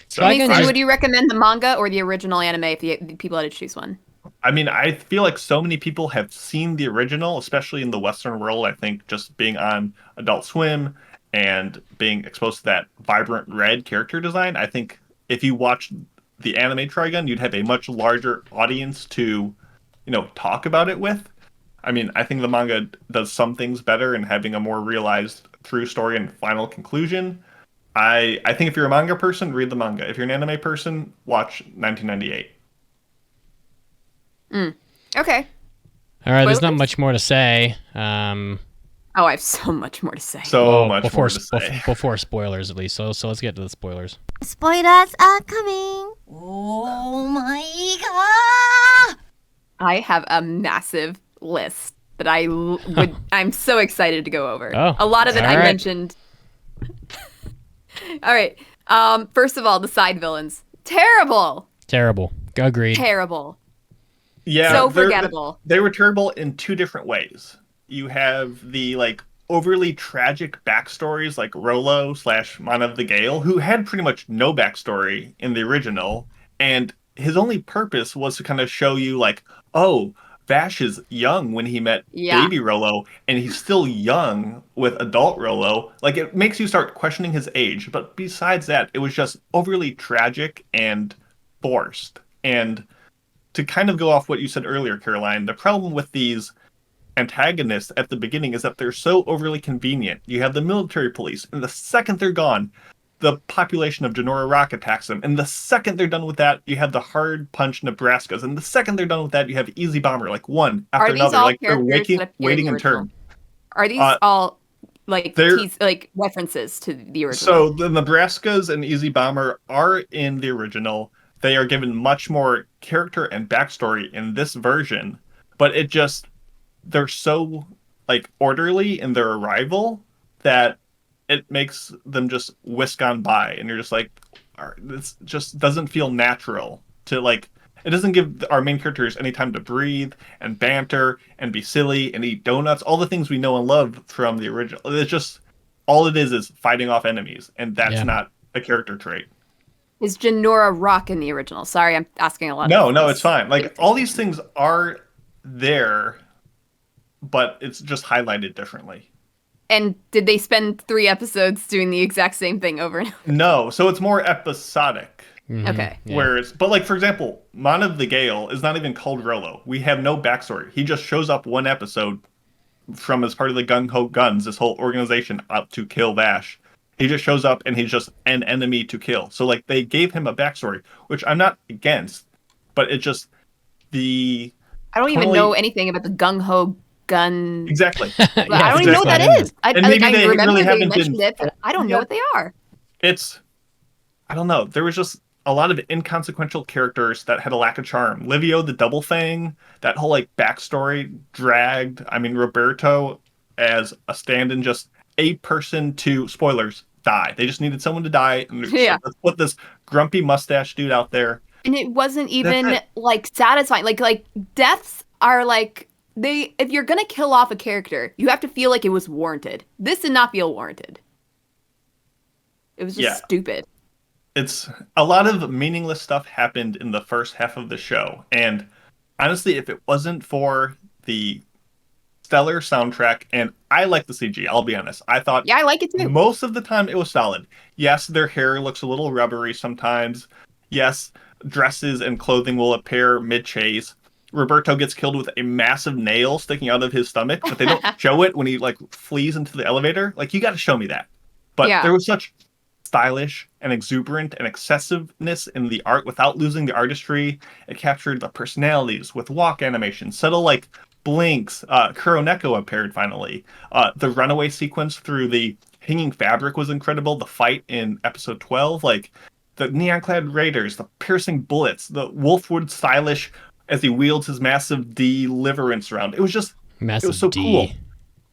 So would you recommend the manga or the original anime if the people had to choose one? I mean, I feel like so many people have seen the original, especially in the Western world. I think just being on Adult Swim and being exposed to that vibrant red character design, I think if you watch the anime Trigun, you'd have a much larger audience to, talk about it with. I mean, I think the manga does some things better in having a more realized through story and final conclusion. I think if you're a manga person, read the manga. If you're an anime person, watch 1998. Okay. All right, there's not much more to say. I have so much more to say. Before spoilers, at least. So let's get to the spoilers. Spoilers are coming. Oh my god! I have a massive list that I'm so excited to go over. Oh, a lot of it I mentioned. All right. First of all, the side villains. Terrible. Agreed. Terrible. Yeah. So forgettable. They were terrible in two different ways. You have the overly tragic backstories like Rollo / Mana of the Gale, who had pretty much no backstory in the original, and his only purpose was to kind of show you Vash is young when he met baby Rollo, and he's still young with adult Rollo. It makes you start questioning his age. But besides that, it was just overly tragic and forced. And to kind of go off what you said earlier, Caroline, the problem with these antagonists at the beginning is that they're so overly convenient. You have the military police, and the second they're gone, the population of Genora Rock attacks them. And the second they're done with that, you have the hard punch Nebraskas. And the second they're done with that, you have Easy Bomber, one after another. They're waiting in turn. Are these all references to the original? So the Nebraskas and Easy Bomber are in the original. They are given much more character and backstory in this version, but they're so orderly in their arrival that it makes them just whisk on by, and you're just this just doesn't feel natural to it doesn't give our main characters any time to breathe and banter and be silly and eat donuts, all the things we know and love from the original. It's just all it is fighting off enemies, and that's not a character trait. Is Genora Rock in the original? Sorry, I'm asking a lot. No, it's fine. All these things are there, but it's just highlighted differently. And did they spend 3 episodes doing the exact same thing over and over? No, so it's more episodic. Mm-hmm. Okay. Yeah. Whereas, but for example, Mana of the Gale is not even called Rollo. We have no backstory. He just shows up one episode from as part of the Gung Ho Guns, this whole organization out to kill Vash. He just shows up and he's just an enemy to kill. So they gave him a backstory, which I'm not against, but it's just I don't even know anything about the Gung Ho Gun. Exactly. I don't even know what that is. I remember really they mentioned it, but I don't know what they are. I don't know. There was just a lot of inconsequential characters that had a lack of charm. Livio, the Double Fang, that whole backstory dragged. I mean, Roberto as a stand-in, just a person to, spoilers, die. They just needed someone to die. And let's put this grumpy mustache dude out there. And it wasn't even satisfying. Deaths are if you're gonna kill off a character, you have to feel like it was warranted. This did not feel warranted. It was just stupid. It's a lot of meaningless stuff happened in the first half of the show. And honestly, if it wasn't for the stellar soundtrack, and I like the CG, I'll be honest. I thought I like it too. Most of the time it was solid. Yes, their hair looks a little rubbery sometimes. Yes, dresses and clothing will appear mid-chase. Roberto gets killed with a massive nail sticking out of his stomach, but they don't show it when he flees into the elevator. You got to show me that. But there was such stylish and exuberant and excessiveness in the art without losing the artistry. It captured the personalities with walk animation, subtle blinks. Kuroneko appeared finally. The runaway sequence through the hanging fabric was incredible. The fight in episode 12, the neon-clad raiders, the piercing bullets, the Wolfwood stylish as he wields his massive deliverance round. It was just Massive it was so D. cool.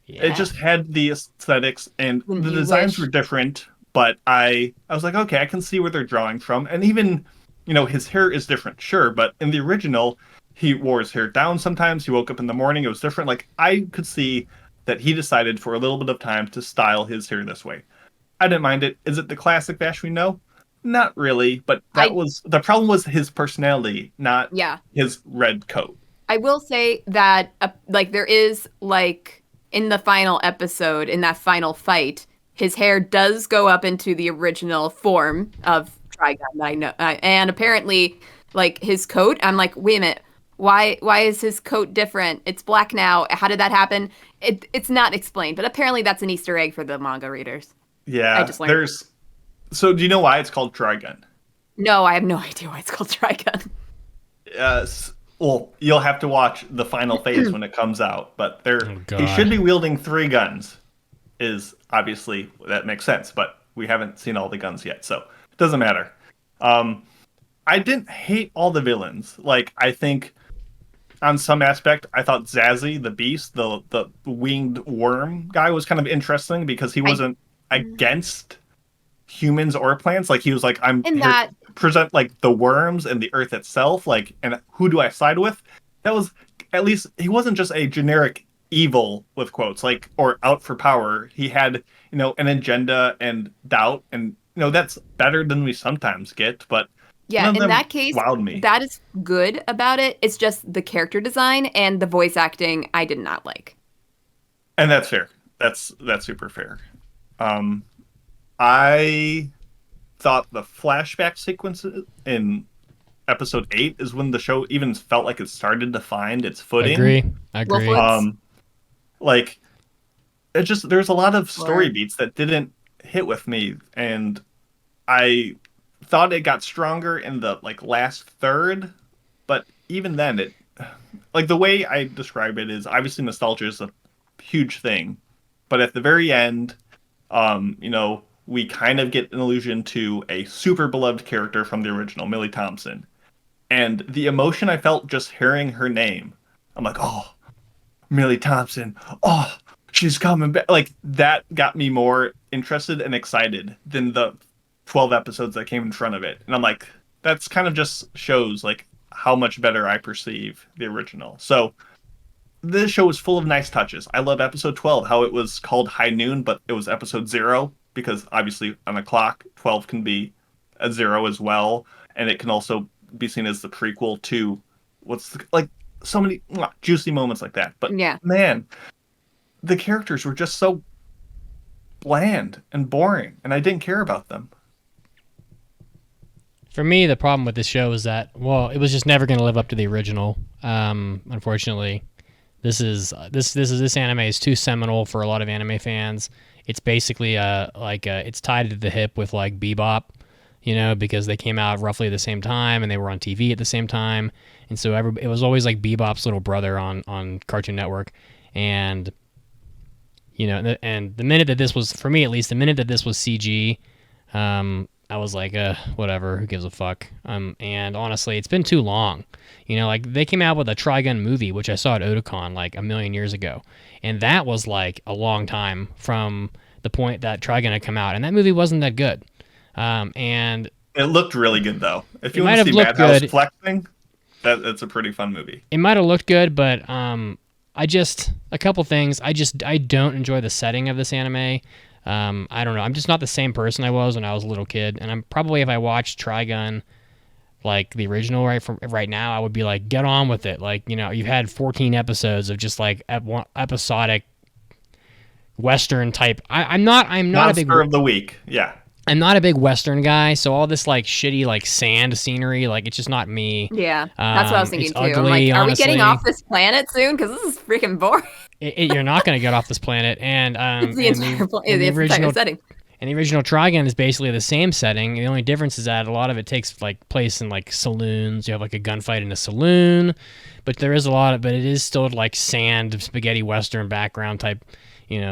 Yeah. It just had the aesthetics, and Wouldn't the you designs wish? were different. But I was like, okay, I can see where they're drawing from, and even his hair is different, sure. But in the original, he wore his hair down sometimes. He woke up in the morning, it was different. Like I could see that he decided for a little bit of time to style his hair this way. I didn't mind it. Is it the classic Vash we know? Not really, but the problem was his personality, not Yeah. his red coat. I will say that there is in the final episode, in that final fight, his hair does go up into the original form of Trigun that I know, and apparently his coat. I'm like, wait a minute, why is his coat different? It's black now. How did that happen? It's not explained, but apparently that's an Easter egg for the manga readers. Yeah, I just learned. So do you know why it's called Trigun? No, I have no idea why it's called Trigun. Well, you'll have to watch the final phase when it comes out. But he should be wielding 3 guns. Is obviously that makes sense, but we haven't seen all the guns yet, so it doesn't matter. I didn't hate all the villains. Like I think on some aspect, I thought Zazzy, the beast, the winged worm guy, was kind of interesting because he wasn't against humans or plants. Like he was like, I'm here to present like the worms and the earth itself, like, and who do I side with? That was, at least he wasn't just a generic evil with quotes, like, or out for power. He had, an agenda and doubt, and that's better than we sometimes get. But yeah, in that case, wowed me. That is good about it. It's just the character design and the voice acting I did not like. And that's fair. That's super fair. I thought the flashback sequences in episode 8 is when the show even felt like it started to find its footing. I agree. Like it just, there's a lot of story beats that didn't hit with me, and I thought it got stronger in the last third, but even then it, the way I describe it is, obviously nostalgia is a huge thing, but at the very end, we kind of get an allusion to a super beloved character from the original, Millie Thompson. And the emotion I felt just hearing her name, I'm like, oh, Millie Thompson, oh, she's coming back. Like, that got me more interested and excited than the 12 episodes that came in front of it. And I'm like, that's kind of just shows, how much better I perceive the original. So, this show is full of nice touches. I love episode 12, how it was called High Noon, but it was episode 0, because obviously on a clock, 12 can be a 0 as well. And it can also be seen as the prequel to so many juicy moments like that. But yeah, man, the characters were just so bland and boring, and I didn't care about them. For me, the problem with this show is that, it was just never going to live up to the original. Unfortunately, this anime is too seminal for a lot of anime fans. It's basically it's tied to the hip with Bebop, because they came out roughly at the same time and they were on TV at the same time, and so it was always like Bebop's little brother on Cartoon Network, and and the minute that this was, for me at least, the minute that this was CG, I was like, whatever, who gives a fuck? And honestly, it's been too long. They came out with a Trigun movie, which I saw at Otakon a million years ago, and that was a long time from the point that Trigun had come out, and that movie wasn't that good. And it looked really good though. If you want to see Madhouse flexing, that's a pretty fun movie. It might have looked good, but a couple things. I don't enjoy the setting of this anime. I don't know. I'm just not the same person I was when I was a little kid, and I'm probably, if I watched Trigun the original right now, I would be like, get on with it. You've had 14 episodes of just episodic Western type. I'm not a big Monster of the Week. Yeah. I'm not a big Western guy, so all this shitty sand scenery, it's just not me. Yeah, that's what I was thinking too. Ugly, I'm like, are honestly. we getting off this planet soon? Because this is freaking boring. You're not going to get off this planet, and it's the entire setting. And the original Trigun is basically the same setting. The only difference is that a lot of it takes place in saloons. You have a gunfight in a saloon, but there is but it is still sand, spaghetti Western background type,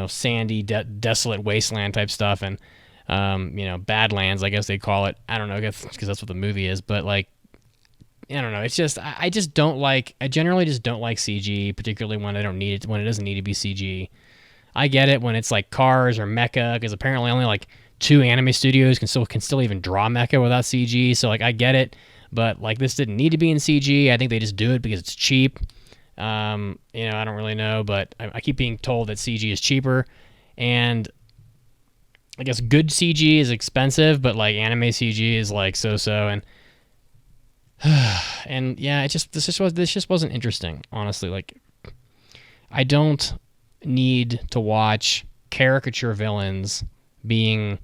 sandy, desolate wasteland type stuff, and Badlands, I guess they call it. I don't know, I guess because that's what the movie is. But I don't know. It's just I just don't like. I generally just don't like CG, particularly when I don't need it, when it doesn't need to be CG. I get it when it's like cars or mecha, because apparently only like 2 anime studios can still even draw mecha without CG. So like I get it, but like this didn't need to be in CG. I think they just do it because it's cheap. I don't really know, but I keep being told that CG is cheaper, and I guess good CG is expensive, but like anime CG is like so-so, and yeah, this just wasn't interesting, honestly. Like, I don't need to watch caricature villains being,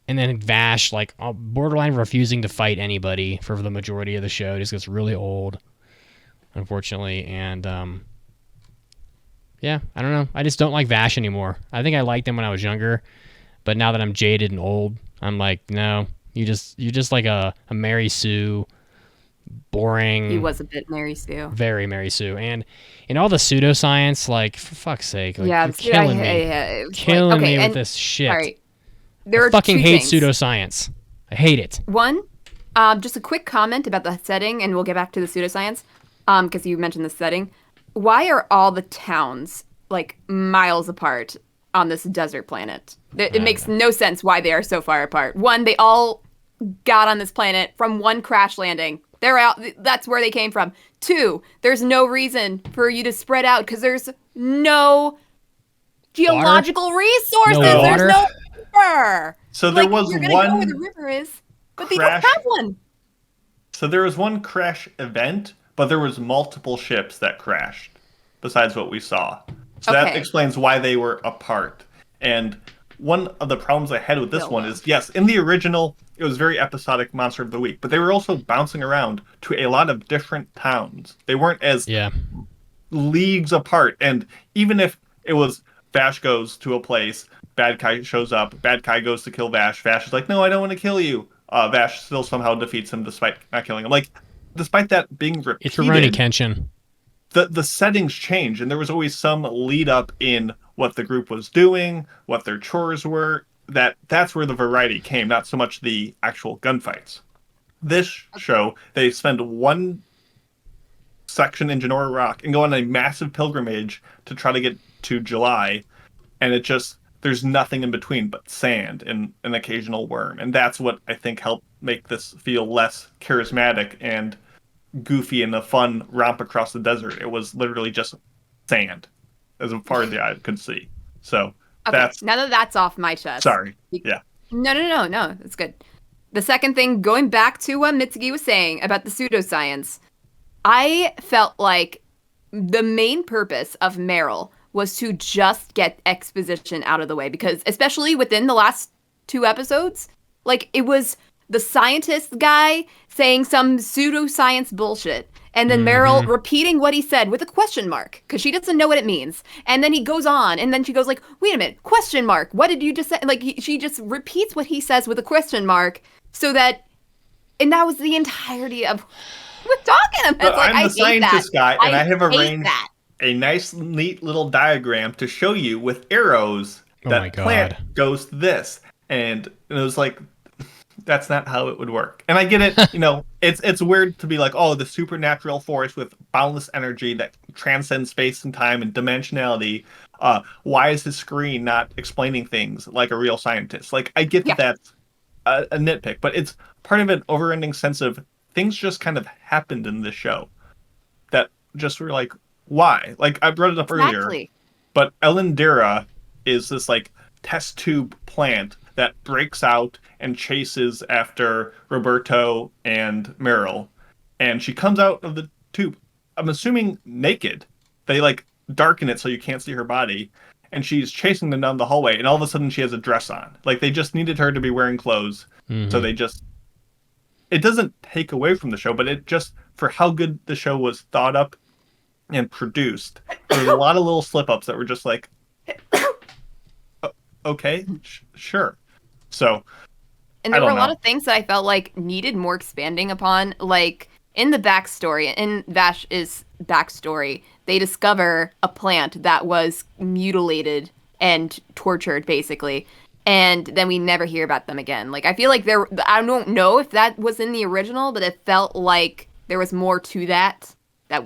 and then Vash like borderline refusing to fight anybody for the majority of the show. It just gets really old, unfortunately, and yeah, I don't know. I just don't like Vash anymore. I think I liked him when I was younger, but now that I'm jaded and old, I'm like, no, you're just like a Mary Sue. Boring. He was a bit Mary Sue. Very Mary Sue. And in all the pseudoscience, like, for fuck's sake, like, you're killing me. Killing me with this shit. All right. There are fucking hate things. Pseudoscience. I hate it. One, just a quick comment about the setting, and we'll get back to the pseudoscience, because you mentioned the setting. Why are all the towns, like, miles apart on this desert planet? It makes no sense why they are so far apart. One, they all got on this planet from one crash landing. They're out. That's where they came from. 2, there's no reason for you to spread out because there's no geological resources. No there's no river. So there was you're gonna one go where the river is, but they don't have one. So there was one crash event, but there was multiple ships that crashed besides what we saw. So that explains why they were apart. And one of the problems I had with this one is, yes, in the original, it was very episodic Monster of the Week, but they were also bouncing around to a lot of different towns. They weren't as leagues apart. And even if it was Vash goes to a place, Bad Kai shows up, Bad Kai goes to kill Vash, Vash is like, no, I don't want to kill you. Vash still somehow defeats him despite not killing him. Like, despite that being repeated, it's Rurouni Kenshin. The settings change, and there was always some lead up in what the group was doing, what their chores were. That's where the variety came, not so much the actual gunfights. This show, they spend one section in Genora Rock and go on a massive pilgrimage to try to get to July, and there's nothing in between but sand and an occasional worm. And that's what I think helped make this feel less charismatic and goofy and a fun romp across the desert. It was literally just sand, as far as the eye could see. So that's... Now that's off my chest. Sorry. Yeah. No. That's good. The second thing, going back to what Mitsuki was saying about the pseudoscience, I felt like the main purpose of Meryl was to just get exposition out of the way, because especially within the last 2 episodes, like, it was the scientist guy saying some pseudoscience bullshit, and then Meryl repeating what he said with a question mark, because she doesn't know what it means. And then he goes on, and then she goes like, wait a minute, question mark, what did you just say? Like, she just repeats what he says with a question mark, so that, and that was the entirety of what talking about. Like, I'm the scientist guy, and I have arranged a nice, neat little diagram to show you with arrows that plant goes to this. And it was like, that's not how it would work. And I get it, it's weird to be like, oh, the supernatural force with boundless energy that transcends space and time and dimensionality. Why is the screen not explaining things like a real scientist? Like, I get that that's a nitpick, but it's part of an overending sense of things just kind of happened in this show that just were like, why? Like, I brought it up earlier, but Elendira is this like test tube plant that breaks out and chases after Roberto and Meryl. And she comes out of the tube, I'm assuming naked. They like darken it so you can't see her body. And she's chasing them down the hallway, and all of a sudden she has a dress on. Like, they just needed her to be wearing clothes. So they just... It doesn't take away from the show, but it just, for how good the show was thought up and produced, there's a lot of little slip-ups that were just like, okay, sure. So, and there were a lot of things that I felt like needed more expanding upon. Like, in the backstory, in Vash's backstory, they discover a plant that was mutilated and tortured, basically. And then we never hear about them again. Like, I feel like I don't know if that was in the original, but it felt like there was more to that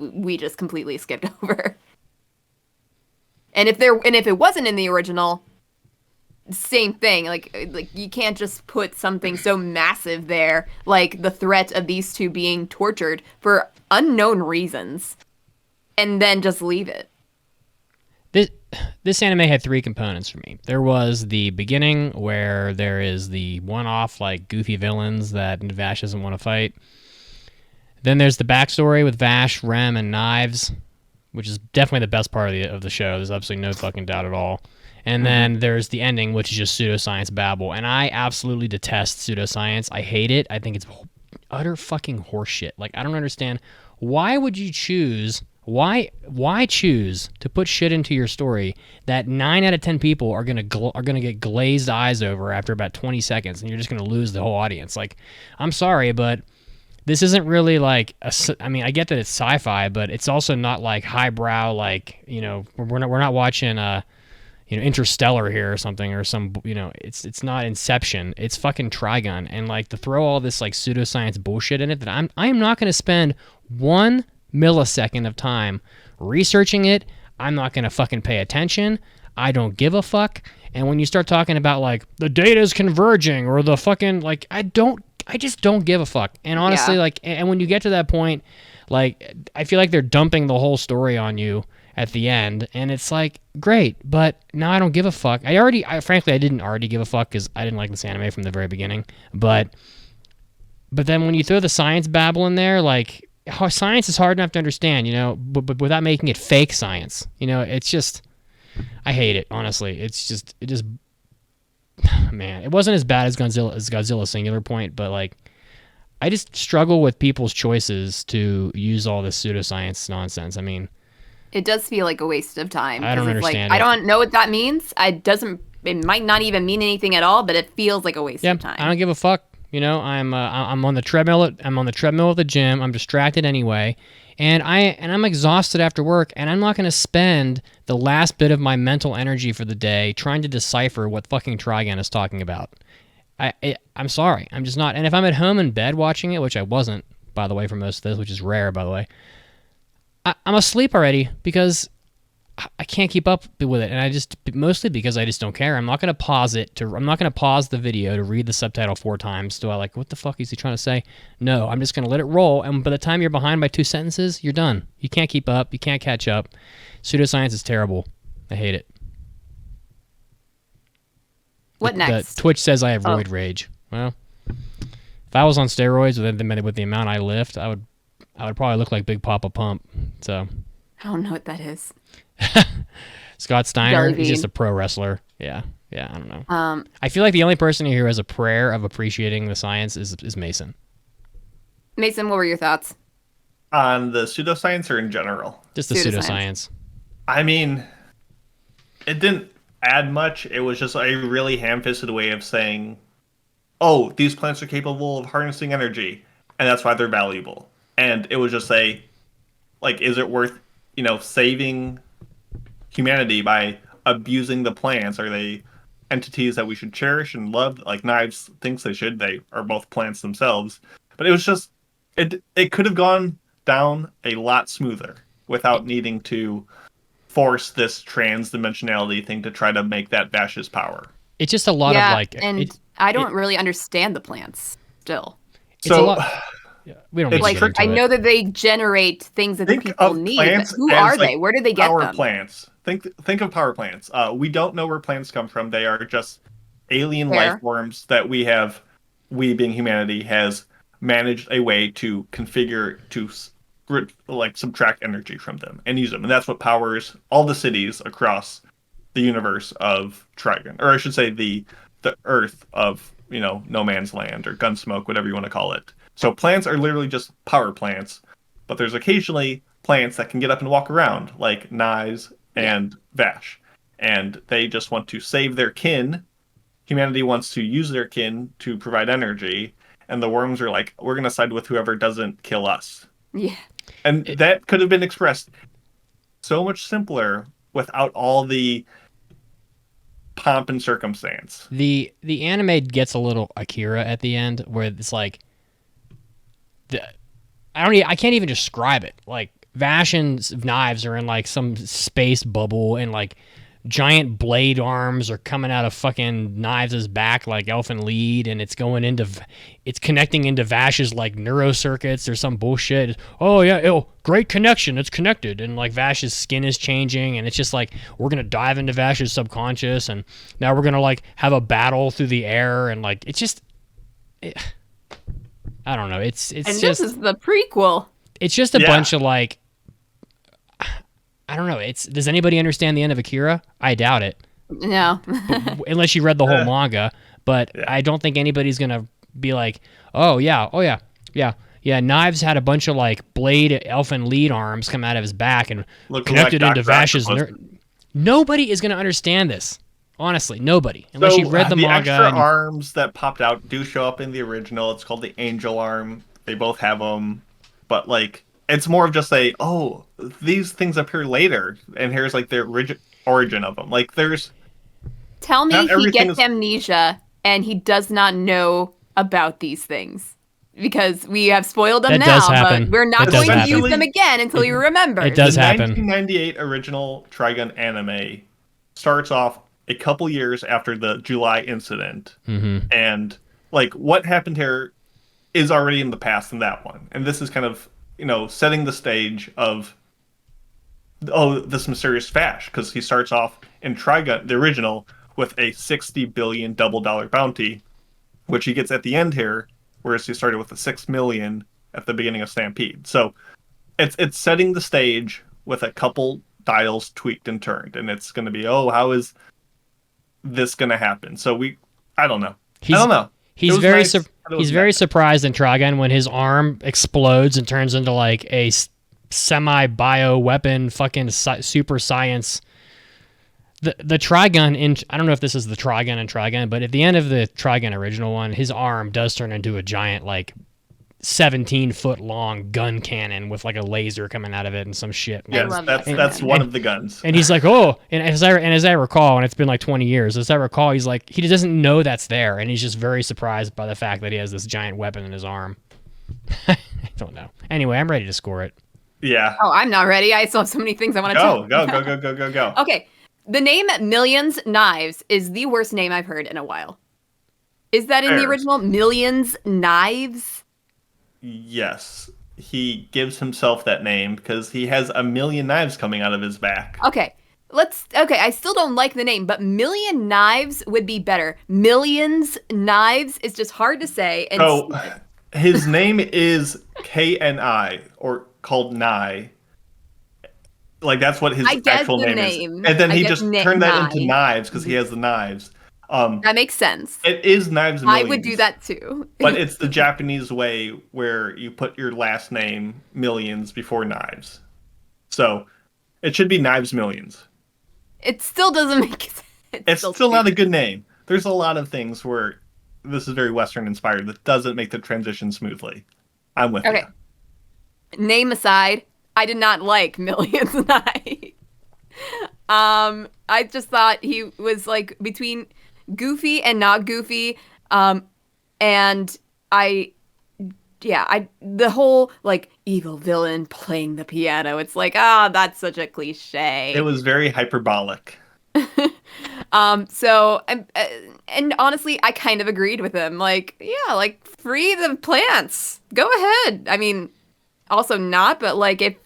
we just completely skipped over. And if it wasn't in the original, same thing. Like you can't just put something so massive there, like the threat of these two being tortured for unknown reasons, and then just leave it. This anime had 3 components for me. There was the beginning, where there is the one-off, like, goofy villains that Vash doesn't want to fight. Then there's the backstory with Vash, Rem, and Knives, which is definitely the best part of the show. There's absolutely no fucking doubt at all. And then there's the ending, which is just pseudoscience babble. And I absolutely detest pseudoscience. I hate it. I think it's utter fucking horseshit. Like, I don't understand. Why would you choose... Why choose to put shit into your story that 9 out of 10 people are gonna get glazed eyes over after about 20 seconds, and you're just gonna lose the whole audience? Like, I'm sorry, but this isn't really like I mean, I get that it's sci-fi, but it's also not like highbrow. Like, you know, we're not watching Interstellar here or something, or some, you know, it's not Inception. It's fucking Trigun, and like to throw all this like pseudoscience bullshit in it that I'm not gonna spend 1 millisecond of time researching it. I'm not gonna fucking pay attention. I don't give a fuck. And when you start talking about like the data is converging or the fucking like, I just don't give a fuck. And honestly, like, and when you get to that point, like, I feel like they're dumping the whole story on you at the end, and it's like, great, but now I don't give a fuck. Frankly, I didn't already give a fuck because I didn't like this anime from the very beginning. But then when you throw the science babble in there, like, science is hard enough to understand, you know, but without making it fake science, you know, it's just, I hate it, honestly. It just, man, it wasn't as bad as Godzilla Singular Point, but like, I just struggle with people's choices to use all this pseudoscience nonsense. I mean, it does feel like a waste of time. I don't understand. I don't know what that means. It might not even mean anything at all, but it feels like a waste of time. I don't give a fuck. You know, I'm on the treadmill. I'm on the treadmill at the gym. I'm distracted anyway, and I'm exhausted after work. And I'm not going to spend the last bit of my mental energy for the day trying to decipher what fucking Trigun is talking about. I'm sorry. I'm just not. And if I'm at home in bed watching it, which I wasn't, by the way, for most of this, which is rare, by the way, I'm asleep already because I can't keep up with it, and mostly because I just don't care. I'm not going to pause it. I'm not going to pause the video to read the subtitle 4 times. Do I like, what the fuck is he trying to say? No, I'm just going to let it roll, and by the time you're behind by 2 sentences, you're done. You can't keep up. You can't catch up. Pseudoscience is terrible. I hate it. What next? Twitch says I have roid rage. Well, if I was on steroids with the amount I lift, I would probably look like Big Papa Pump. So I don't know what that is. Scott Steiner, he's just a pro wrestler. Yeah, I don't know. I feel like the only person here who has a prayer of appreciating the science is Mason. Mason, what were your thoughts? On the pseudoscience or in general? Just the pseudoscience. I mean, it didn't add much. It was just a really ham-fisted way of saying, oh, these plants are capable of harnessing energy, and that's why they're valuable. And it was just is it worth, saving humanity by abusing the plants? Are they entities that we should cherish and love? Like Knives thinks they should. They are both plants themselves. But it was just, it could have gone down a lot smoother without needing to force this trans-dimensionality thing to try to make that Vash's power. It's just a lot of I don't really understand the plants still. Yeah, we don't. I know that they generate things that the people need. But who are they? Where do they get power them? Plants. Think of power plants. We don't know where plants come from. They are just alien life forms that we being humanity has managed a way to configure to subtract energy from them and use them. And that's what powers all the cities across the universe of Trigun, or I should say the Earth of No Man's Land or Gunsmoke, whatever you want to call it. So plants are literally just power plants, but there's occasionally plants that can get up and walk around, like Knives and Vash, and they just want to save their kin. Humanity wants to use their kin to provide energy, and the worms are like, we're going to side with whoever doesn't kill us. Yeah. And that could have been expressed so much simpler without all the pomp and circumstance. The anime gets a little Akira at the end, where it's like I can't even describe it. Like Vashen's knives are in like some space bubble, and like giant blade arms are coming out of fucking Knives' back like Elfin Lied, and it's connecting into Vash's like neurocircuits or some bullshit. Oh yeah, great connection, it's connected, and like Vash's skin is changing, and it's just like we're gonna dive into Vash's subconscious, and now we're gonna like have a battle through the air, and like it's just, I don't know. It's and just, this is the prequel. It's just a bunch of like, I don't know. Does anybody understand the end of Akira? I doubt it. No. Unless you read the whole manga, but I don't think anybody's gonna be like, oh yeah. Knives had a bunch of like blade Elfin Lied arms come out of his back and connected into Vash's. Nobody is gonna understand this. Honestly, nobody. Unless you read the manga. The extra arms that popped out do show up in the original. It's called the Angel Arm. They both have them, but like it's more of just these things appear later, and here's like the origin of them. Like there's. Tell me he gets amnesia and he does not know about these things. Because we have spoiled them now, but we're not going to use them again until you remember. It does happen. The 1998 original Trigun anime starts off a couple years after the July incident. Mm-hmm. And like what happened here is already in the past in that one. And this is kind of, setting the stage of this mysterious Vash, because he starts off in Trigun, the original, with a $60 billion double dollar bounty, which he gets at the end here, whereas he started with a $6 million at the beginning of Stampede. So it's setting the stage with a couple dials tweaked and turned, and it's going to be, how is this going to happen? So I don't know. I don't know. He's very very surprised in Trigun when his arm explodes and turns into like a semi-bio weapon, fucking super science. The Trigun I don't know if this is the Trigun in Trigun, but at the end of the Trigun original one, his arm does turn into a giant like 17-foot long gun cannon with like a laser coming out of it and some shit. Yes, that's one of the guns. And he's like, and as I recall, and it's been like 20 years, as I recall, he's like, he doesn't know that's there, and he's just very surprised by the fact that he has this giant weapon in his arm. I don't know. Anyway, I'm ready to score it. Yeah. Oh, I'm not ready. I still have so many things I want to Go. Okay. The name Millions Knives is the worst name I've heard in a while. Is that in the original? Millions Knives? Yes. He gives himself that name because he has a million knives coming out of his back. Okay. I still don't like the name, but Million Knives would be better. Millions Knives is just hard to say. And so his name is KNI, or called Nye. Like that's what his actual name is. And then he just turned that into Knives because he has the knives. That makes sense. It is Knives Millions. I would do that too. But it's the Japanese way where you put your last name, Millions, before Knives. So it should be Knives Millions. It still doesn't make sense. It's still not a good name. There's a lot of things where this is very Western inspired that doesn't make the transition smoothly. I'm with you. Name aside, I did not like Millions Knives. I just thought he was like between goofy and not goofy, and the whole like evil villain playing the piano, it's like that's such a cliche. It was very hyperbolic. And honestly, I kind of agreed with him, like free the plants, go ahead. I mean, also not, but like if it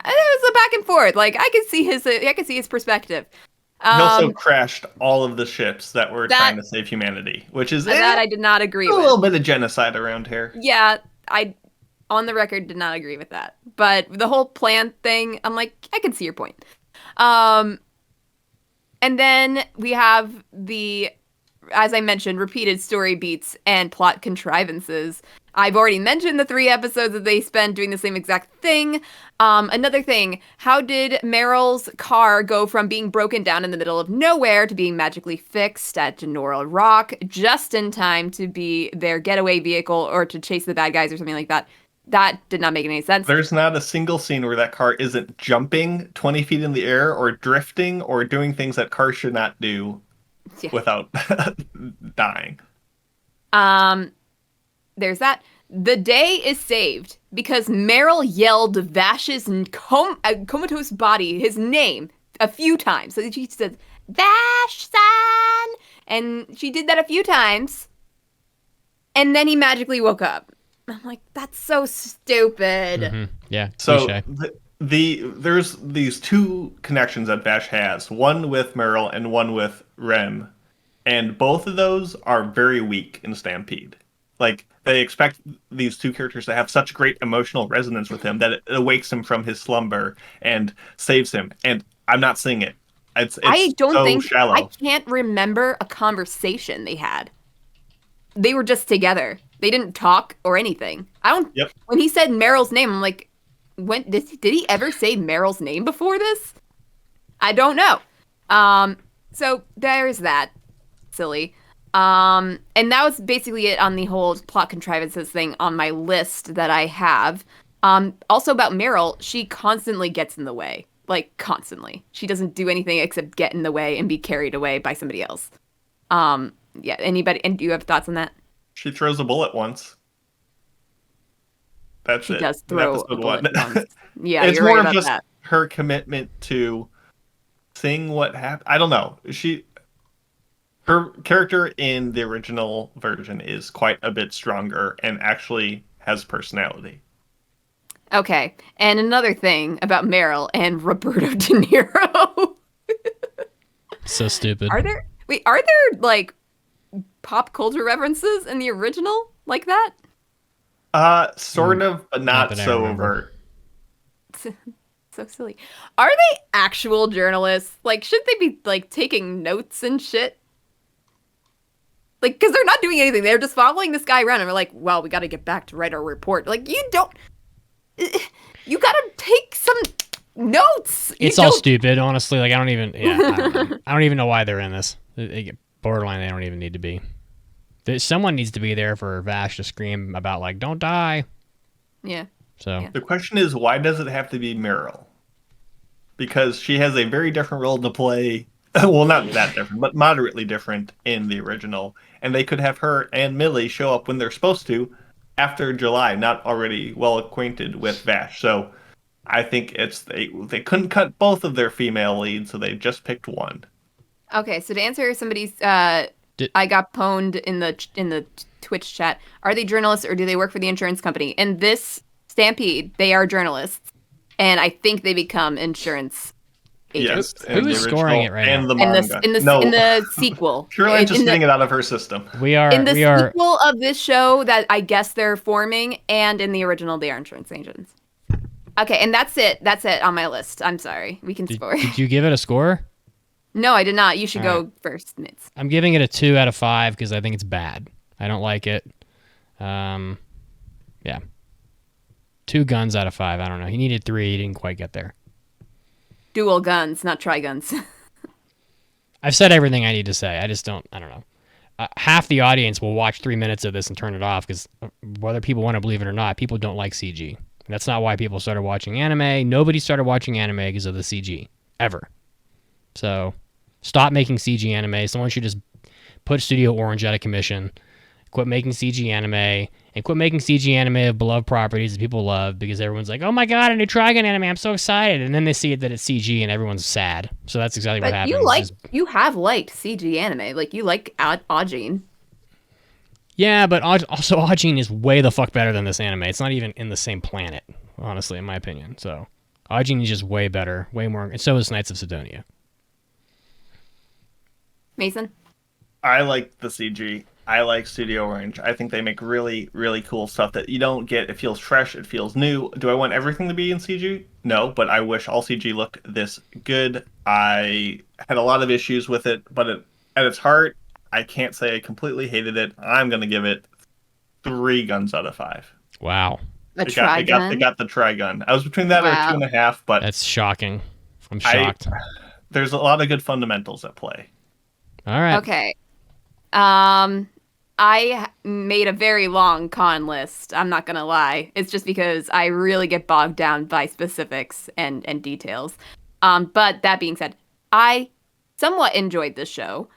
was a back and forth, like I could see his perspective. He also crashed all of the ships that were trying to save humanity, which is that I did not agree with. A little bit of genocide around here. Yeah, I, on the record, did not agree with that. But the whole plan thing, I'm like, I can see your point. And then we have as I mentioned, repeated story beats and plot contrivances. I've already mentioned the 3 episodes that they spent doing the same exact thing. Another thing, how did Meryl's car go from being broken down in the middle of nowhere to being magically fixed at Genora Rock just in time to be their getaway vehicle or to chase the bad guys or something like that? That did not make any sense. There's not a single scene where that car isn't jumping 20 feet in the air or drifting or doing things that cars should not do without dying. There's that. The day is saved because Meryl yelled Vash's comatose body, his name, a few times. So she says, Vash-san! And she did that a few times. And then he magically woke up. I'm like, that's so stupid. Mm-hmm. Yeah. So cliche. there's these two connections that Vash has. One with Meryl and one with Rem. And both of those are very weak in Stampede. Like, they expect these two characters to have such great emotional resonance with him that it awakes him from his slumber and saves him. And I'm not seeing it. It's so shallow. I can't remember a conversation they had. They were just together. They didn't talk or anything. Yep. When he said Meryl's name, I'm like, when did he ever say Meryl's name before this? I don't know. So there's that. Silly. And that was basically it on the whole plot contrivances thing on my list that I have. Also about Meryl, she constantly gets in the way. Like, constantly. She doesn't do anything except get in the way and be carried away by somebody else. Yeah, anybody, and do you have thoughts on that? She throws a bullet once. That's it. She does throw a bullet once. Yeah, it's you're more right of about just that. her commitment to seeing what happened. I don't know. Her character in the original version is quite a bit stronger and actually has personality. Okay, and another thing about Meryl and Roberto De Niro. So stupid. Are there like pop culture references in the original like that? Sort of, but not that I so remember. overt. So silly. Are they actual journalists? Like, shouldn't they be like taking notes and shit? Like, because they're not doing anything. They're just following this guy around and we're like, well, we got to get back to write our report. Like, you gotta take some notes. It's all stupid, honestly. Like, I don't even know why they're in this. Borderline, they don't even need to be. Someone needs to be there for Vash to scream about, like, don't die. Yeah. So The question is, why does it have to be Meryl? Because she has a very different role to play. Well, not that different, but moderately different in the original. And they could have her and Millie show up when they're supposed to after July, not already well acquainted with Vash. So I think they couldn't cut both of their female leads, so they just picked one. Okay, so to answer somebody's, I got pwned in the Twitch chat. Are they journalists or do they work for the insurance company? In this Stampede, they are journalists, and I think they become insurance agents. Yes, who is scoring it right and now? The manga. In the sequel. Caroline's just getting it out of her system. We are. In the sequel of this show that I guess they're forming, and in the original, they are insurance agents. Okay, and that's it. That's it on my list. I'm sorry. We can score. Did you give it a score? No, I did not. You should All go first, Mitz. I'm giving it a 2 out of 5 because I think it's bad. I don't like it. Yeah. 2 guns out of 5. I don't know. He needed 3. He didn't quite get there. Dual guns, not tri-guns. I've said everything I need to say. I don't know. Half the audience will watch 3 minutes of this and turn it off because whether people want to believe it or not, people don't like CG. That's not why people started watching anime. Nobody started watching anime because of the CG. Ever. So stop making CG anime. Someone should just put Studio Orange out of commission. Quit making CG anime. And quit making CG anime of beloved properties that people love because everyone's like, oh my god, a new Trigun anime, I'm so excited. And then they see that it's CG and everyone's sad. So that's exactly what happens. You have liked CG anime. Like, you like Ajin. Yeah, but also Ajin is way the fuck better than this anime. It's not even in the same planet, honestly, in my opinion. So Ajin is just way better, way more. And so is Knights of Sidonia. Mason? I like the CG. I like Studio Orange. I think they make really, really cool stuff that you don't get. It feels fresh. It feels new. Do I want everything to be in CG? No, but I wish all CG looked this good. I had a lot of issues with it, but at its heart, I can't say I completely hated it. I'm going to give it 3 guns out of 5. Wow. It got the Trigun. I was between that or 2.5, but... That's shocking. I'm shocked. There's a lot of good fundamentals at play. All right. Okay. I made a very long con list. I'm not going to lie. It's just because I really get bogged down by specifics and details. But that being said, I somewhat enjoyed this show,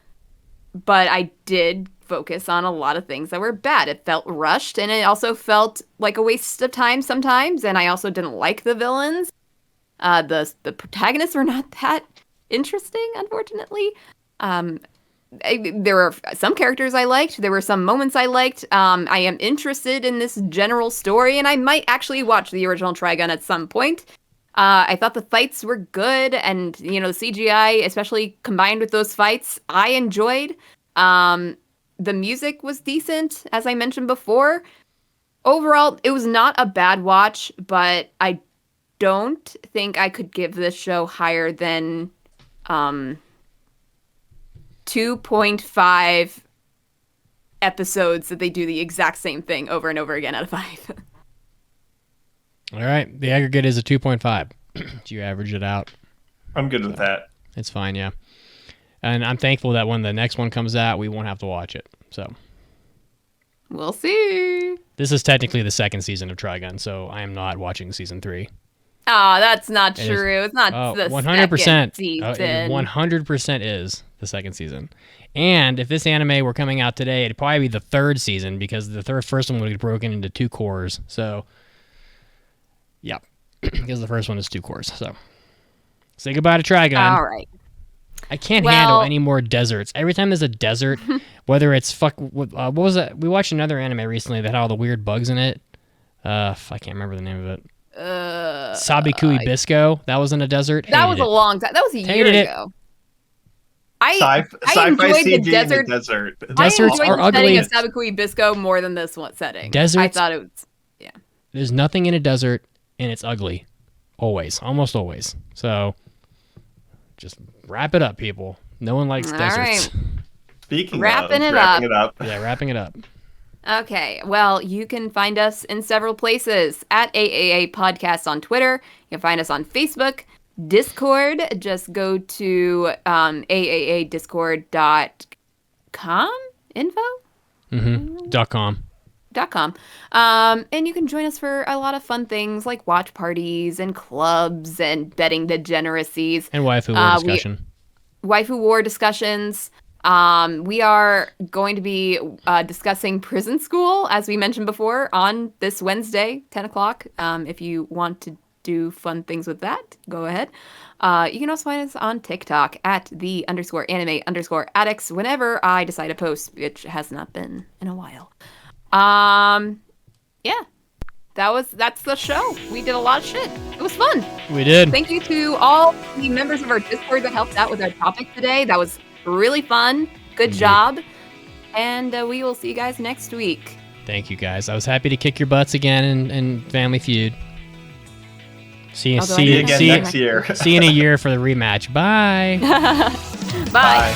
but I did focus on a lot of things that were bad. It felt rushed, and it also felt like a waste of time sometimes, and I also didn't like the villains. The protagonists were not that interesting, unfortunately. There were some characters I liked. There were some moments I liked. I am interested in this general story, and I might actually watch the original Trigun at some point. I thought the fights were good, and the CGI, especially combined with those fights, I enjoyed. The music was decent, as I mentioned before. Overall, it was not a bad watch, but I don't think I could give this show higher than 2.5 episodes that they do the exact same thing over and over again out of 5. All right. The aggregate is a 2.5. Do you average it out? I'm good with that. It's fine, yeah. And I'm thankful that when the next one comes out, we won't have to watch it. So we'll see. This is technically the second season of Trigun, so I am not watching season 3. Oh, that's not true. It's not the 100%. second season. It 100% is the second season. And if this anime were coming out today, it'd probably be the third season because the first one would have broken into 2 cores. So, yeah, because the first one is 2 cores. So, say goodbye to Trigun. All right. I can't handle any more deserts. Every time there's a desert, whether it's what was that? We watched another anime recently that had all the weird bugs in it. I can't remember the name of it. Sabikui Bisco. That was in a desert. That was a long time. That was a year ago. I enjoyed the desert. Deserts are ugly. I enjoyed the setting of Sabikui Bisco more than this one setting. Deserts, I thought it was, yeah. There's nothing in a desert, and it's ugly. Always. Almost always. So, just wrap it up, people. No one likes deserts. Right. Speaking wrapping of it wrapping it up. Yeah, wrapping it up. Okay, well, you can find us in several places. At AAA Podcast on Twitter. You can find us on Facebook. Discord. Just go to aaadiscord.com info? .com. .com. And you can join us for a lot of fun things like watch parties and clubs and betting degeneracies. And waifu war discussion. Waifu war discussions. We are going to be discussing Prison School, as we mentioned before, on this Wednesday, 10 o'clock. If you want to do fun things with that, go ahead. You can also find us on TikTok at @the_anime_addicts whenever I decide to post, which has not been in a while. Yeah. That's the show. We did a lot of shit. It was fun. We did. Thank you to all the members of our Discord that helped out with our topic today. That was really fun. Good job. And we will see you guys next week. Thank you, guys. I was happy to kick your butts again in Family Feud. See you again next year. See you in a year for the rematch. Bye. Bye.